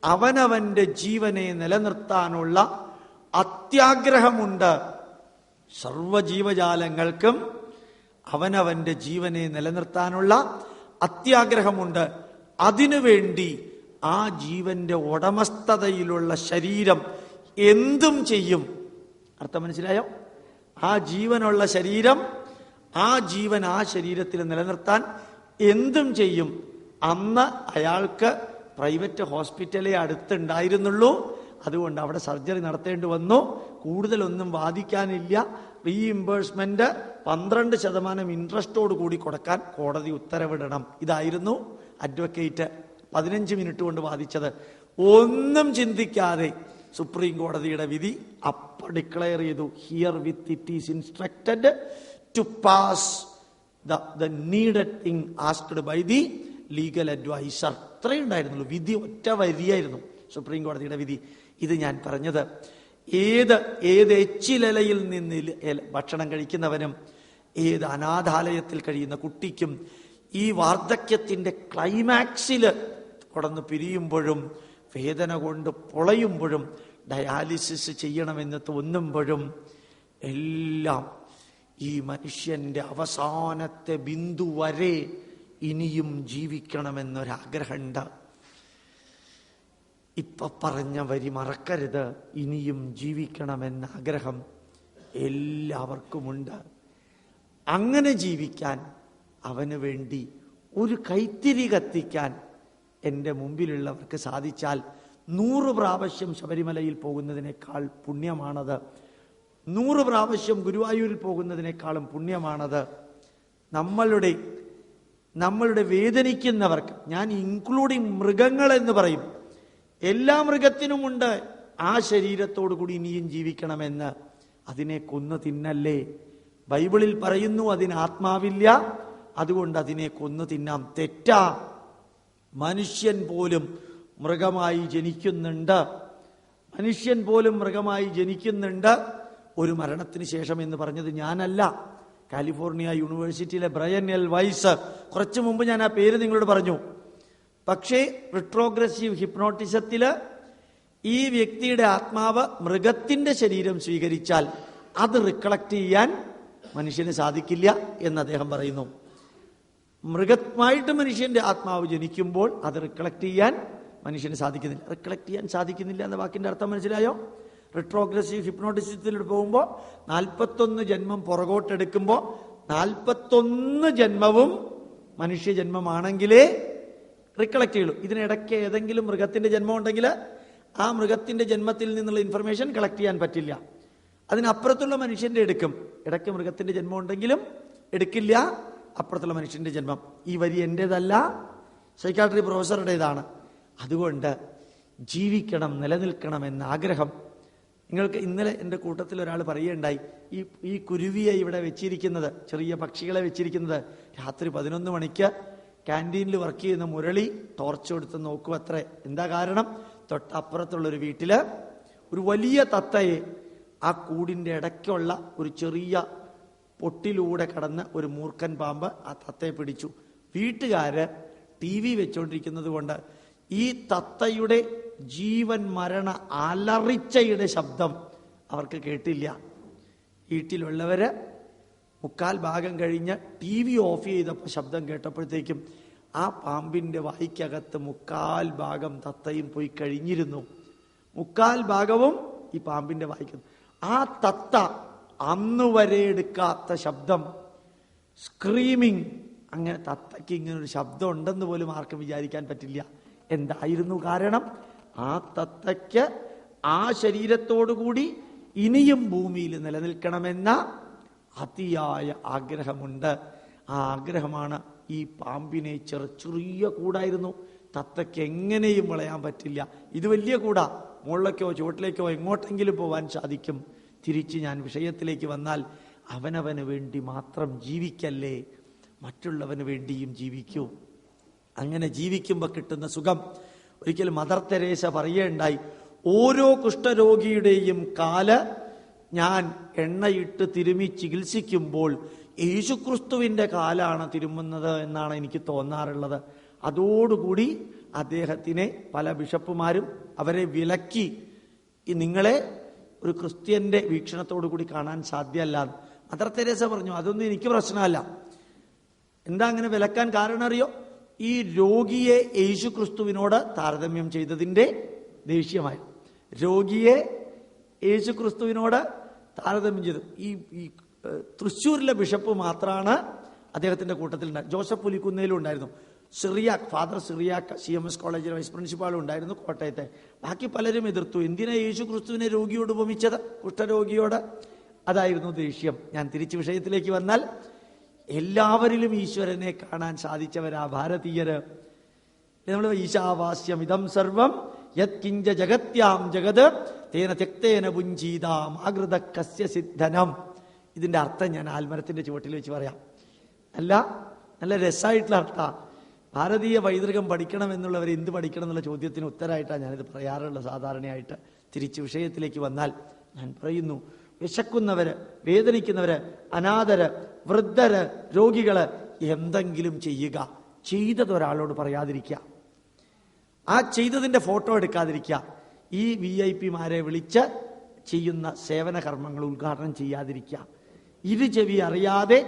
അവനവന്റെ ജീവനെ നിലനിർത്താനുള്ള അത്യാഗ്രഹമുണ്ട്. സർവ്വജീവജാലങ്ങൾക്കും അവനവന്റെ ജീവനെ നിലനിർത്താനുള്ള അത്യാഗ്രഹമുണ്ട്. അതിനുവേണ്ടി ആ ജീവന്റെ ഉടമസ്ഥതയിലുള്ള ശരീരം എന്തും ചെയ്യും. അർത്ഥം മനസ്സിലായോ? ആ ജീവനുള്ള ശരീരം, ആ ജീവൻ ആ ശരീരത്തിൽ നിലനിർത്താൻ എന്തും ചെയ്യും. അന്ന് അയാൾക്ക് പ്രൈവറ്റ് ഹോസ്പിറ്റലേ അടുത്തുണ്ടായിരുന്നുള്ളൂ. അതുകൊണ്ട് അവിടെ സർജറി നടത്തേണ്ടി വന്നു. കൂടുതലൊന്നും വാദിക്കാനില്ല. റീഇംബേഴ്സ്മെന്റ് 12% ഇൻട്രസ്റ്റോട് കൂടി കൊടുക്കാൻ കോടതി ഉത്തരവിടണം. ഇതായിരുന്നു അഡ്വക്കേറ്റ് 15 മിനിറ്റ് കൊണ്ട് വാദിച്ചത്. ഒന്നും ചിന്തിക്കാതെ സുപ്രീം കോടതിയുടെ വിധി അപ്പ ഡിക്ലെയർ ചെയ്തു. Here with it is instructed to pass the needed thing asked by the legal advisor. അത്രയേ ഉണ്ടായിരുന്നുള്ളൂ. വിധി ഒറ്റ വരിയായിരുന്നു സുപ്രീം കോടതിയുടെ വിധി. ഇത് ഞാൻ പറഞ്ഞത് ഏത് എച്ചിലയിൽ നിന്ന് ഭക്ഷണം കഴിക്കുന്നവനും ഏത് അനാഥാലയത്തിൽ കഴിയുന്ന കുട്ടിക്കും ഈ വാർദ്ധക്യത്തിന്റെ ക്ലൈമാക്സിൽ കടന്നു പിരിയുമ്പോഴും വേദന കൊണ്ട് പൊളയുമ്പോഴും ഡയാലിസിസ് ചെയ്യണമെന്ന് തോന്നുമ്പോഴും എല്ലാം ഈ മനുഷ്യന്റെ അവസാനത്തെ ബിന്ദു വരെ ഇനിയും ജീവിക്കണമെന്നൊരാഗ്രഹമുണ്ട്. ഇപ്പൊ പറഞ്ഞ വരി മറക്കരുത്. ഇനിയും ജീവിക്കണമെന്ന ആഗ്രഹം എല്ലാവർക്കുമുണ്ട്. അങ്ങനെ ജീവിക്കാൻ, അവന് വേണ്ടി ഒരു കൈത്തിരി കത്തിക്കാൻ എൻ്റെ മുമ്പിലുള്ളവർക്ക് സാധിച്ചാൽ 100 പ്രാവശ്യം ശബരിമലയിൽ പോകുന്നതിനേക്കാൾ പുണ്യമാണത്. 100 പ്രാവശ്യം ഗുരുവായൂരിൽ പോകുന്നതിനേക്കാളും പുണ്യമാണത്. നമ്മളുടെ വേദനിക്കുന്നവർക്ക്, ഞാൻ ഇൻക്ലൂഡിങ് മൃഗങ്ങളെന്ന് പറയും, എല്ലാ മൃഗത്തിനുമുണ്ട് ആ ശരീരത്തോടു കൂടി ഇനിയും ജീവിക്കണമെന്ന്. അതിനെ കൊന്നു തിന്നല്ലേ? ബൈബിളിൽ പറയുന്നു അതിന് ആത്മാവില്ല, അതുകൊണ്ട് അതിനെ കൊന്നു തിന്നാം. തെറ്റാ. മനുഷ്യൻ പോലും മൃഗമായി ജനിക്കുന്നുണ്ട്. മനുഷ്യൻ പോലും മൃഗമായി ജനിക്കുന്നുണ്ട്. ഒരു മരണത്തിന് ശേഷം എന്ന് പറഞ്ഞത് ഞാനല്ല. കാലിഫോർണിയ യൂണിവേഴ്സിറ്റിയിലെ ബ്രയൻ എൽ വൈസ്, കുറച്ചു മുമ്പ് ഞാൻ ആ പേര് നിങ്ങളോട് പറഞ്ഞു. പക്ഷേ റിട്രോഗ്രസീവ് ഹിപ്നോട്ടിസത്തില് ഈ വ്യക്തിയുടെ ആത്മാവ് മൃഗത്തിന്റെ ശരീരം സ്വീകരിച്ചാൽ അത് റിക്കളക്ട് ചെയ്യാൻ മനുഷ്യന് സാധിക്കില്ല എന്ന് അദ്ദേഹം പറയുന്നു. മൃഗമായിട്ട് മനുഷ്യന്റെ ആത്മാവ് ജനിക്കുമ്പോൾ അത് റിക്കളക്ട് ചെയ്യാൻ മനുഷ്യന് സാധിക്കുന്നില്ല. റിക്കളക്ട് ചെയ്യാൻ സാധിക്കുന്നില്ല എന്ന വാക്കിന്റെ അർത്ഥം മനസ്സിലായോ? റിട്രോഗ്രസീവ് ഹിപ്നോട്ടിസത്തിലൂടെ പോകുമ്പോൾ 41 ജന്മം പുറകോട്ടെടുക്കുമ്പോൾ 41 ജന്മവും മനുഷ്യജന്മമാണെങ്കിലേ റിക്കളക്ട് ചെയ്യുള്ളൂ. ഇതിനിടയ്ക്ക് ഏതെങ്കിലും മൃഗത്തിന്റെ ജന്മം ഉണ്ടെങ്കിൽ ആ മൃഗത്തിന്റെ ജന്മത്തിൽ നിന്നുള്ള ഇൻഫർമേഷൻ കളക്ട് ചെയ്യാൻ പറ്റില്ല. അതിനപ്പുറത്തുള്ള മനുഷ്യന്റെ എടുക്കും. ഇടയ്ക്ക് മൃഗത്തിന്റെ ജന്മം ഉണ്ടെങ്കിലും എടുക്കില്ല അപ്പുറത്തുള്ള മനുഷ്യന്റെ ജന്മം. ഈ വരി എന്റേതല്ല, സൈക്കാട്രി പ്രൊഫസറുടേതാണ്. അതുകൊണ്ട് ജീവിക്കണം, നിലനിൽക്കണം എന്ന ആഗ്രഹം നിങ്ങൾക്ക്. ഇന്നലെ എൻ്റെ കൂട്ടത്തിൽ ഒരാൾ പറയുകയുണ്ടായി, ഈ കുരുവിയെ ഇവിടെ വെച്ചിരിക്കുന്നത്, ചെറിയ പക്ഷികളെ വെച്ചിരിക്കുന്നത് രാത്രി 11 മണിക്ക് ക്യാൻറ്റീനിൽ വർക്ക് ചെയ്യുന്ന മുരളി ടോർച്ച് കൊടുത്ത് നോക്കും അത്രേ. എന്താ കാരണം? തൊട്ടപ്പുറത്തുള്ളൊരു വീട്ടില് ഒരു വലിയ തത്തയെ ആ കൂടിൻ്റെ ഇടയ്ക്കുള്ള ഒരു ചെറിയ പൊട്ടിലൂടെ കടന്ന് ഒരു മൂർഖൻ പാമ്പ് ആ തത്തയെ പിടിച്ചു. വീട്ടുകാര് TV വെച്ചുകൊണ്ടിരിക്കുന്നത് കൊണ്ട് ഈ തത്തയുടെ ജീവൻ മരണ അലറിച്ചയുടെ ശബ്ദം അവർക്ക് കേട്ടില്ല. വീട്ടിലുള്ളവര് 3/4 കഴിഞ്ഞ് TV ഓഫ് ചെയ്തപ്പോൾ ശബ്ദം കേട്ടപ്പോഴത്തേക്കും ആ പാമ്പിന്റെ വായ്ക്കകത്ത് 3/4 തത്തയും പോയി കഴിഞ്ഞിരുന്നു. 3/4 ഈ പാമ്പിന്റെ വായിക്കുന്നു. ആ തത്ത അന്ന് വരെ എടുക്കാത്ത ശബ്ദം, സ്ക്രീമിങ്. അങ്ങനെ തത്തയ്ക്ക് ഇങ്ങനെ ഒരു ശബ്ദം ഉണ്ടെന്ന് പോലും ആർക്കും വിചാരിക്കാൻ പറ്റില്ല. എന്തായിരുന്നു കാരണം? ആ തത്തയ്ക്ക് ആ ശരീരത്തോടുകൂടി ഇനിയും ഭൂമിയിൽ നിലനിൽക്കണമെന്ന അതിയായ ആഗ്രഹമുണ്ട്. ആ ആഗ്രഹമാണ് ഈ പാമ്പിനെ ചെറിയ കൂടായിരുന്നു. തത്തയ്ക്ക് എങ്ങനെയും വളയാൻ പറ്റില്ല. ഇത് വലിയ കൂടാ, മുകളിലേക്കോ ചുവട്ടിലേക്കോ എങ്ങോട്ടെങ്കിലും പോവാൻ സാധിക്കും. തിരിച്ച് ഞാൻ വിഷയത്തിലേക്ക് വന്നാൽ, അവനവന് വേണ്ടി മാത്രം ജീവിക്കല്ലേ, മറ്റുള്ളവന് വേണ്ടിയും ജീവിക്കൂ. അങ്ങനെ ജീവിക്കുമ്പോൾ കിട്ടുന്ന സുഖം ഒരിക്കൽ മദർ തെരേസ പറയുകയുണ്ടായി, ഓരോ കുഷ്ഠരോഗിയുടെയും കാല് ഞാൻ എണ്ണയിട്ട് തിരുമി ചികിത്സിക്കുമ്പോൾ യേശുക്രിസ്തുവിൻ്റെ കാലാണ് തിരുമുന്നത് എന്നാണ് എനിക്ക് തോന്നാറുള്ളത്. അതോടുകൂടി അദ്ദേഹത്തിനെ പല ബിഷപ്പുമാരും അവരെ വിലക്കി, നിങ്ങളെ ഒരു ക്രിസ്ത്യന്റെ വീക്ഷണത്തോടു കൂടി കാണാൻ സാധ്യമല്ല. മദർ തെരേസ പറഞ്ഞു, അതൊന്നും എനിക്ക് പ്രശ്നമല്ല. എന്താ അങ്ങനെ വിലക്കാൻ കാരണം അറിയോ? ഈ രോഗിയെ യേശു ക്രിസ്തുവിനോട് താരതമ്യം ചെയ്തതിൻ്റെ ദേഷ്യമായി. രോഗിയെ യേശു ക്രിസ്തുവിനോട് താരതമ്യം ചെയ്തു. ഈ തൃശ്ശൂരിലെ ബിഷപ്പ് മാത്രമാണ് അദ്ദേഹത്തിന്റെ കൂട്ടത്തിലുണ്ടായിരുന്നു. ജോസഫ് പുലിക്കുന്നേലും ഉണ്ടായിരുന്നു. സിറിയാക്ക്, ഫാദർ സിറിയാക്ക് CMS കോളേജിലെ വൈസ് പ്രിൻസിപ്പാളും ഉണ്ടായിരുന്നു കോട്ടയത്തെ. ബാക്കി പലരും എതിർത്തു. എന്തിനാ യേശു ക്രിസ്തുവിനെ രോഗിയോട് ഉപമിച്ചത്, കുഷ്ഠരോഗിയോട്? അതായിരുന്നു ദേഷ്യം. ഞാൻ തിരിച്ച് വിഷയത്തിലേക്ക് വന്നാൽ, എല്ലാവരിലും ഈശ്വരനെ കാണാൻ സാധിച്ചവരാ ഭാരതീയര്. നമ്മൾ ഈശാവാസ്യം ഇതം സർവം യത് കിഞ്ച ജഗത്യാം ജഗത് തേന തെക്തേന പുഞ്ചീതാം ആകൃത കസ്യ സിദ്ധനം. ഇതിന്റെ അർത്ഥം ഞാൻ ആൽമരത്തിന്റെ ചുവട്ടിൽ വെച്ച് പറയാം. നല്ല രസമായിട്ടുള്ള അർത്ഥം. ഭാരതീയ പൈതൃകം പഠിക്കണം എന്നുള്ളവർ എന്ത് പഠിക്കണം എന്നുള്ള ചോദ്യത്തിന് ഉത്തരമായിട്ടാണ് ഞാനിത് പറയാറുള്ളത് സാധാരണയായിട്ട്. തിരിച്ച് വിഷയത്തിലേക്ക് വന്നാൽ ഞാൻ പറയുന്നു, വിശക്കുന്നവര്, വേദനിക്കുന്നവര്, അനാഥര്, വൃദ്ധര്, രോഗികള് എന്തെങ്കിലും ചെയ്യുക. ചെയ്തത് ഒരാളോട് പറയാതിരിക്കുക. ആ ചെയ്തതിന്റെ ഫോട്ടോ എടുക്കാതിരിക്കുക. ഈ VIP-മാരെ വിളിച്ച് ചെയ്യുന്ന സേവന കർമ്മങ്ങൾ ഉദ്ഘാടനം ചെയ്യാതിരിക്കുക. ഇരു ചെവി അറിയാതെ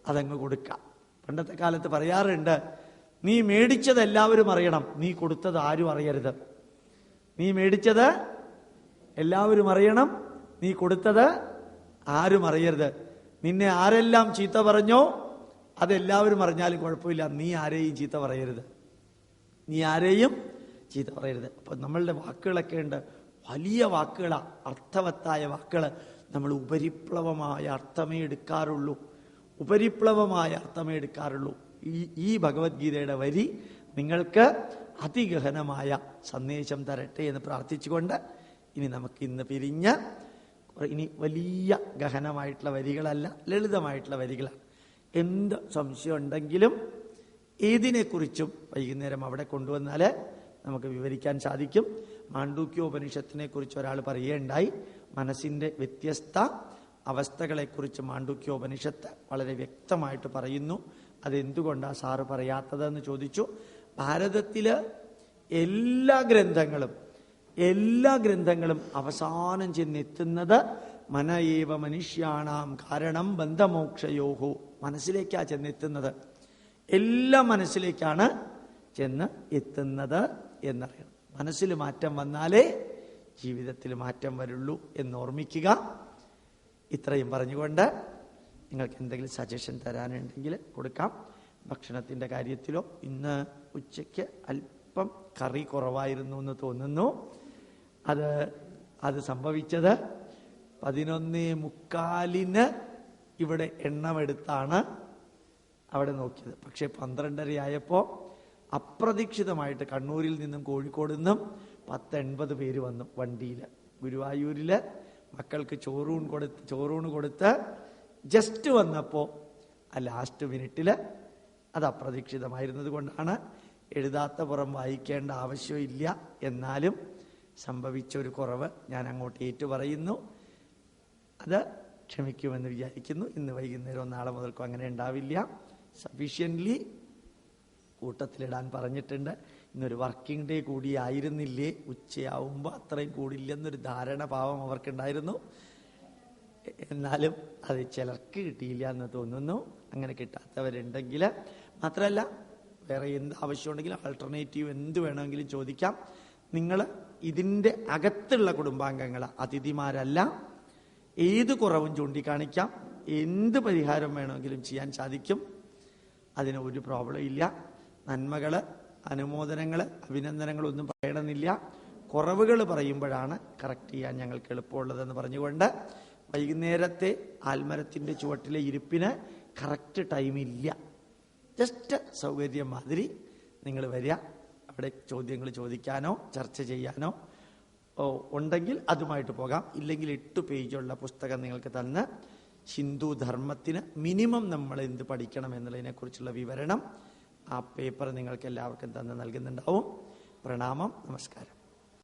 അതങ്ങ് കൊടുക്കുക. പണ്ടത്തെ കാലത്ത് പറയാറുണ്ട്, നീ മേടിച്ചത് എല്ലാവരും അറിയണം, നീ കൊടുത്തത് ആരും അറിയരുത്. നീ മേടിച്ചത് എല്ലാവരും അറിയണം, നീ കൊടുത്തത് ആരും അറിയരുത്. നിന്നെ ആരെല്ലാം ചീത്ത പറഞ്ഞോ അതെല്ലാവരും അറിഞ്ഞാലും കുഴപ്പമില്ല, നീ ആരെയും ചീത്ത പറയരുത്. നീ ആരെയും ചീത്ത പറയരുത്. അപ്പൊ നമ്മളുടെ വാക്കുകളൊക്കെ ഉണ്ട്, വലിയ വാക്കുകളാ, അർത്ഥവത്തായ വാക്കുകൾ. നമ്മൾ ഉപരിപ്ലവമായ അർത്ഥമേ എടുക്കാറുള്ളൂ. ഉപരിപ്ലവമായ അർത്ഥമേ എടുക്കാറുള്ളൂ. ഈ ഭഗവത്ഗീതയുടെ വരി നിങ്ങൾക്ക് അതിഗഹനമായ സന്ദേശം തരട്ടെ എന്ന് പ്രാർത്ഥിച്ചുകൊണ്ട് ഇനി നമുക്ക് ഇന്ന് പിരിഞ്ഞ്, ഇനി വലിയ ഗഹനമായിട്ടുള്ള വരികളല്ല, ലളിതമായിട്ടുള്ള വരികളാണ്. എന്ത് സംശയം ഉണ്ടെങ്കിലും ഏതിനെക്കുറിച്ചും വൈകുന്നേരം അവിടെ കൊണ്ടുവന്നാൽ നമുക്ക് വിവരിക്കാൻ സാധിക്കും. മാണ്ഡൂക്യോപനിഷത്തിനെ കുറിച്ച് ഒരാൾ പറയുകയുണ്ടായി. മനസ്സിൻ്റെ വ്യത്യസ്ത അവസ്ഥകളെക്കുറിച്ച് മാണ്ഡൂക്യോപനിഷത്ത് വളരെ വ്യക്തമായിട്ട് പറയുന്നു. അതെന്തുകൊണ്ടാണ് സാറ് പറയാത്തതെന്ന് ചോദിച്ചു. ഭാരതത്തില് എല്ലാ ഗ്രന്ഥങ്ങളും അവസാനം ചെന്നെത്തുന്നത് മനയേവ മനുഷ്യാണാം കാരണം ബന്ധമോക്ഷയോഹോ, മനസ്സിലേക്കാ ചെന്നെത്തുന്നത്. എല്ലാം മനസ്സിലേക്കാണ് ചെന്ന് എത്തുന്നത് എന്നറിയണം. മനസ്സിൽ മാറ്റം വന്നാലേ ജീവിതത്തിൽ മാറ്റം വരുള്ളൂ എന്ന് ഓർമ്മിക്കുക. ഇത്രയും പറഞ്ഞുകൊണ്ട് നിങ്ങൾക്ക് എന്തെങ്കിലും സജഷൻ തരാനുണ്ടെങ്കിൽ കൊടുക്കാം. ഭക്ഷണത്തിൻ്റെ കാര്യത്തിലോ ഇന്ന് ഉച്ചയ്ക്ക് അല്പം കറി കുറവായിരുന്നു എന്ന് തോന്നുന്നു. അത് സംഭവിച്ചത് 11:45 ഇവിടെ എണ്ണമെടുത്താണ് അവിടെ നോക്കിയത്. പക്ഷേ 12:30 ആയപ്പോൾ അപ്രതീക്ഷിതമായിട്ട് കണ്ണൂരിൽ നിന്നും കോഴിക്കോട് നിന്നും 10-80 പേര് വന്നു വണ്ടിയിൽ. ഗുരുവായൂരിൽ മക്കൾക്ക് ചോറൂണ് കൊടുത്ത് ജസ്റ്റ് വന്നപ്പോൾ ലാസ്റ്റ് മിനിറ്റിൽ അത് അപ്രതീക്ഷിതമായിരുന്നത് കൊണ്ടാണ്. എഴുതാത്ത പുറം വായിക്കേണ്ട ആവശ്യമില്ല, എന്നാലും സംഭവിച്ച ഒരു കുറവ് ഞാൻ അങ്ങോട്ട് ഏറ്റുപറയുന്നു. അത് ക്ഷമിക്കുമെന്ന് വിചാരിക്കുന്നു. ഇന്ന് വൈകുന്നേരം നാളെ മുതൽക്കും അങ്ങനെ ഉണ്ടാവില്ല. സഫീഷ്യൻ്റ്ലി കൂട്ടത്തിലിടാൻ പറഞ്ഞിട്ടുണ്ട്. ഇന്നൊരു വർക്കിംഗ് ഡേ കൂടി ആയിരുന്നില്ലേ, ഉച്ചയാവുമ്പോൾ അത്രയും കൂടില്ലെന്നൊരു ധാരണ പാവം അവർക്കുണ്ടായിരുന്നു. എന്നാലും അത് ചിലർക്ക് കിട്ടിയില്ല എന്ന് തോന്നുന്നു. അങ്ങനെ കിട്ടാത്തവരുണ്ടെങ്കിൽ മാത്രമല്ല വേറെ എന്ത് ആവശ്യമുണ്ടെങ്കിലും ആൾട്ടർനേറ്റീവ് എന്ത് വേണമെങ്കിലും ചോദിക്കാം. നിങ്ങൾ ഇതിൻ്റെ അകത്തുള്ള കുടുംബാംഗങ്ങൾ, അതിഥിമാരല്ല, ഏത് കുറവും ചൂണ്ടിക്കാണിക്കാം, എന്ത് പരിഹാരം വേണമെങ്കിലും ചെയ്യാൻ സാധിക്കും. അതിന് ഒരു പ്രോബ്ലം ഇല്ല. നന്മകൾ, അനുമോദനങ്ങൾ, അഭിനന്ദനങ്ങളൊന്നും പറയണമെന്നില്ല. കുറവുകൾ പറയുമ്പോഴാണ് കറക്റ്റ് ചെയ്യാൻ ഞങ്ങൾക്ക് എളുപ്പമുള്ളതെന്ന് പറഞ്ഞുകൊണ്ട് വൈകുന്നേരത്തെ ആൽമരത്തിൻ്റെ ചുവട്ടിലെ ഇരിപ്പിന് കറക്റ്റ് ടൈമില്ല. ജസ്റ്റ് സൗകര്യം മാതിരി നിങ്ങൾ വരിക. അവിടെ ചോദ്യങ്ങൾ ചോദിക്കാനോ ചർച്ച ചെയ്യാനോ ഉണ്ടെങ്കിൽ അതുമായിട്ട് പോകാം. ഇല്ലെങ്കിൽ 8 പേജുള്ള പുസ്തകം നിങ്ങൾക്ക് തന്ന് ഹിന്ദു ധർമ്മത്തിന് മിനിമം നമ്മൾ എന്ത് പഠിക്കണം എന്നുള്ളതിനെക്കുറിച്ചുള്ള വിവരണം ആ പേപ്പർ നിങ്ങൾക്ക് എല്ലാവർക്കും തന്ന് നൽകുന്നുണ്ടാവും. പ്രണാമം, നമസ്കാരം.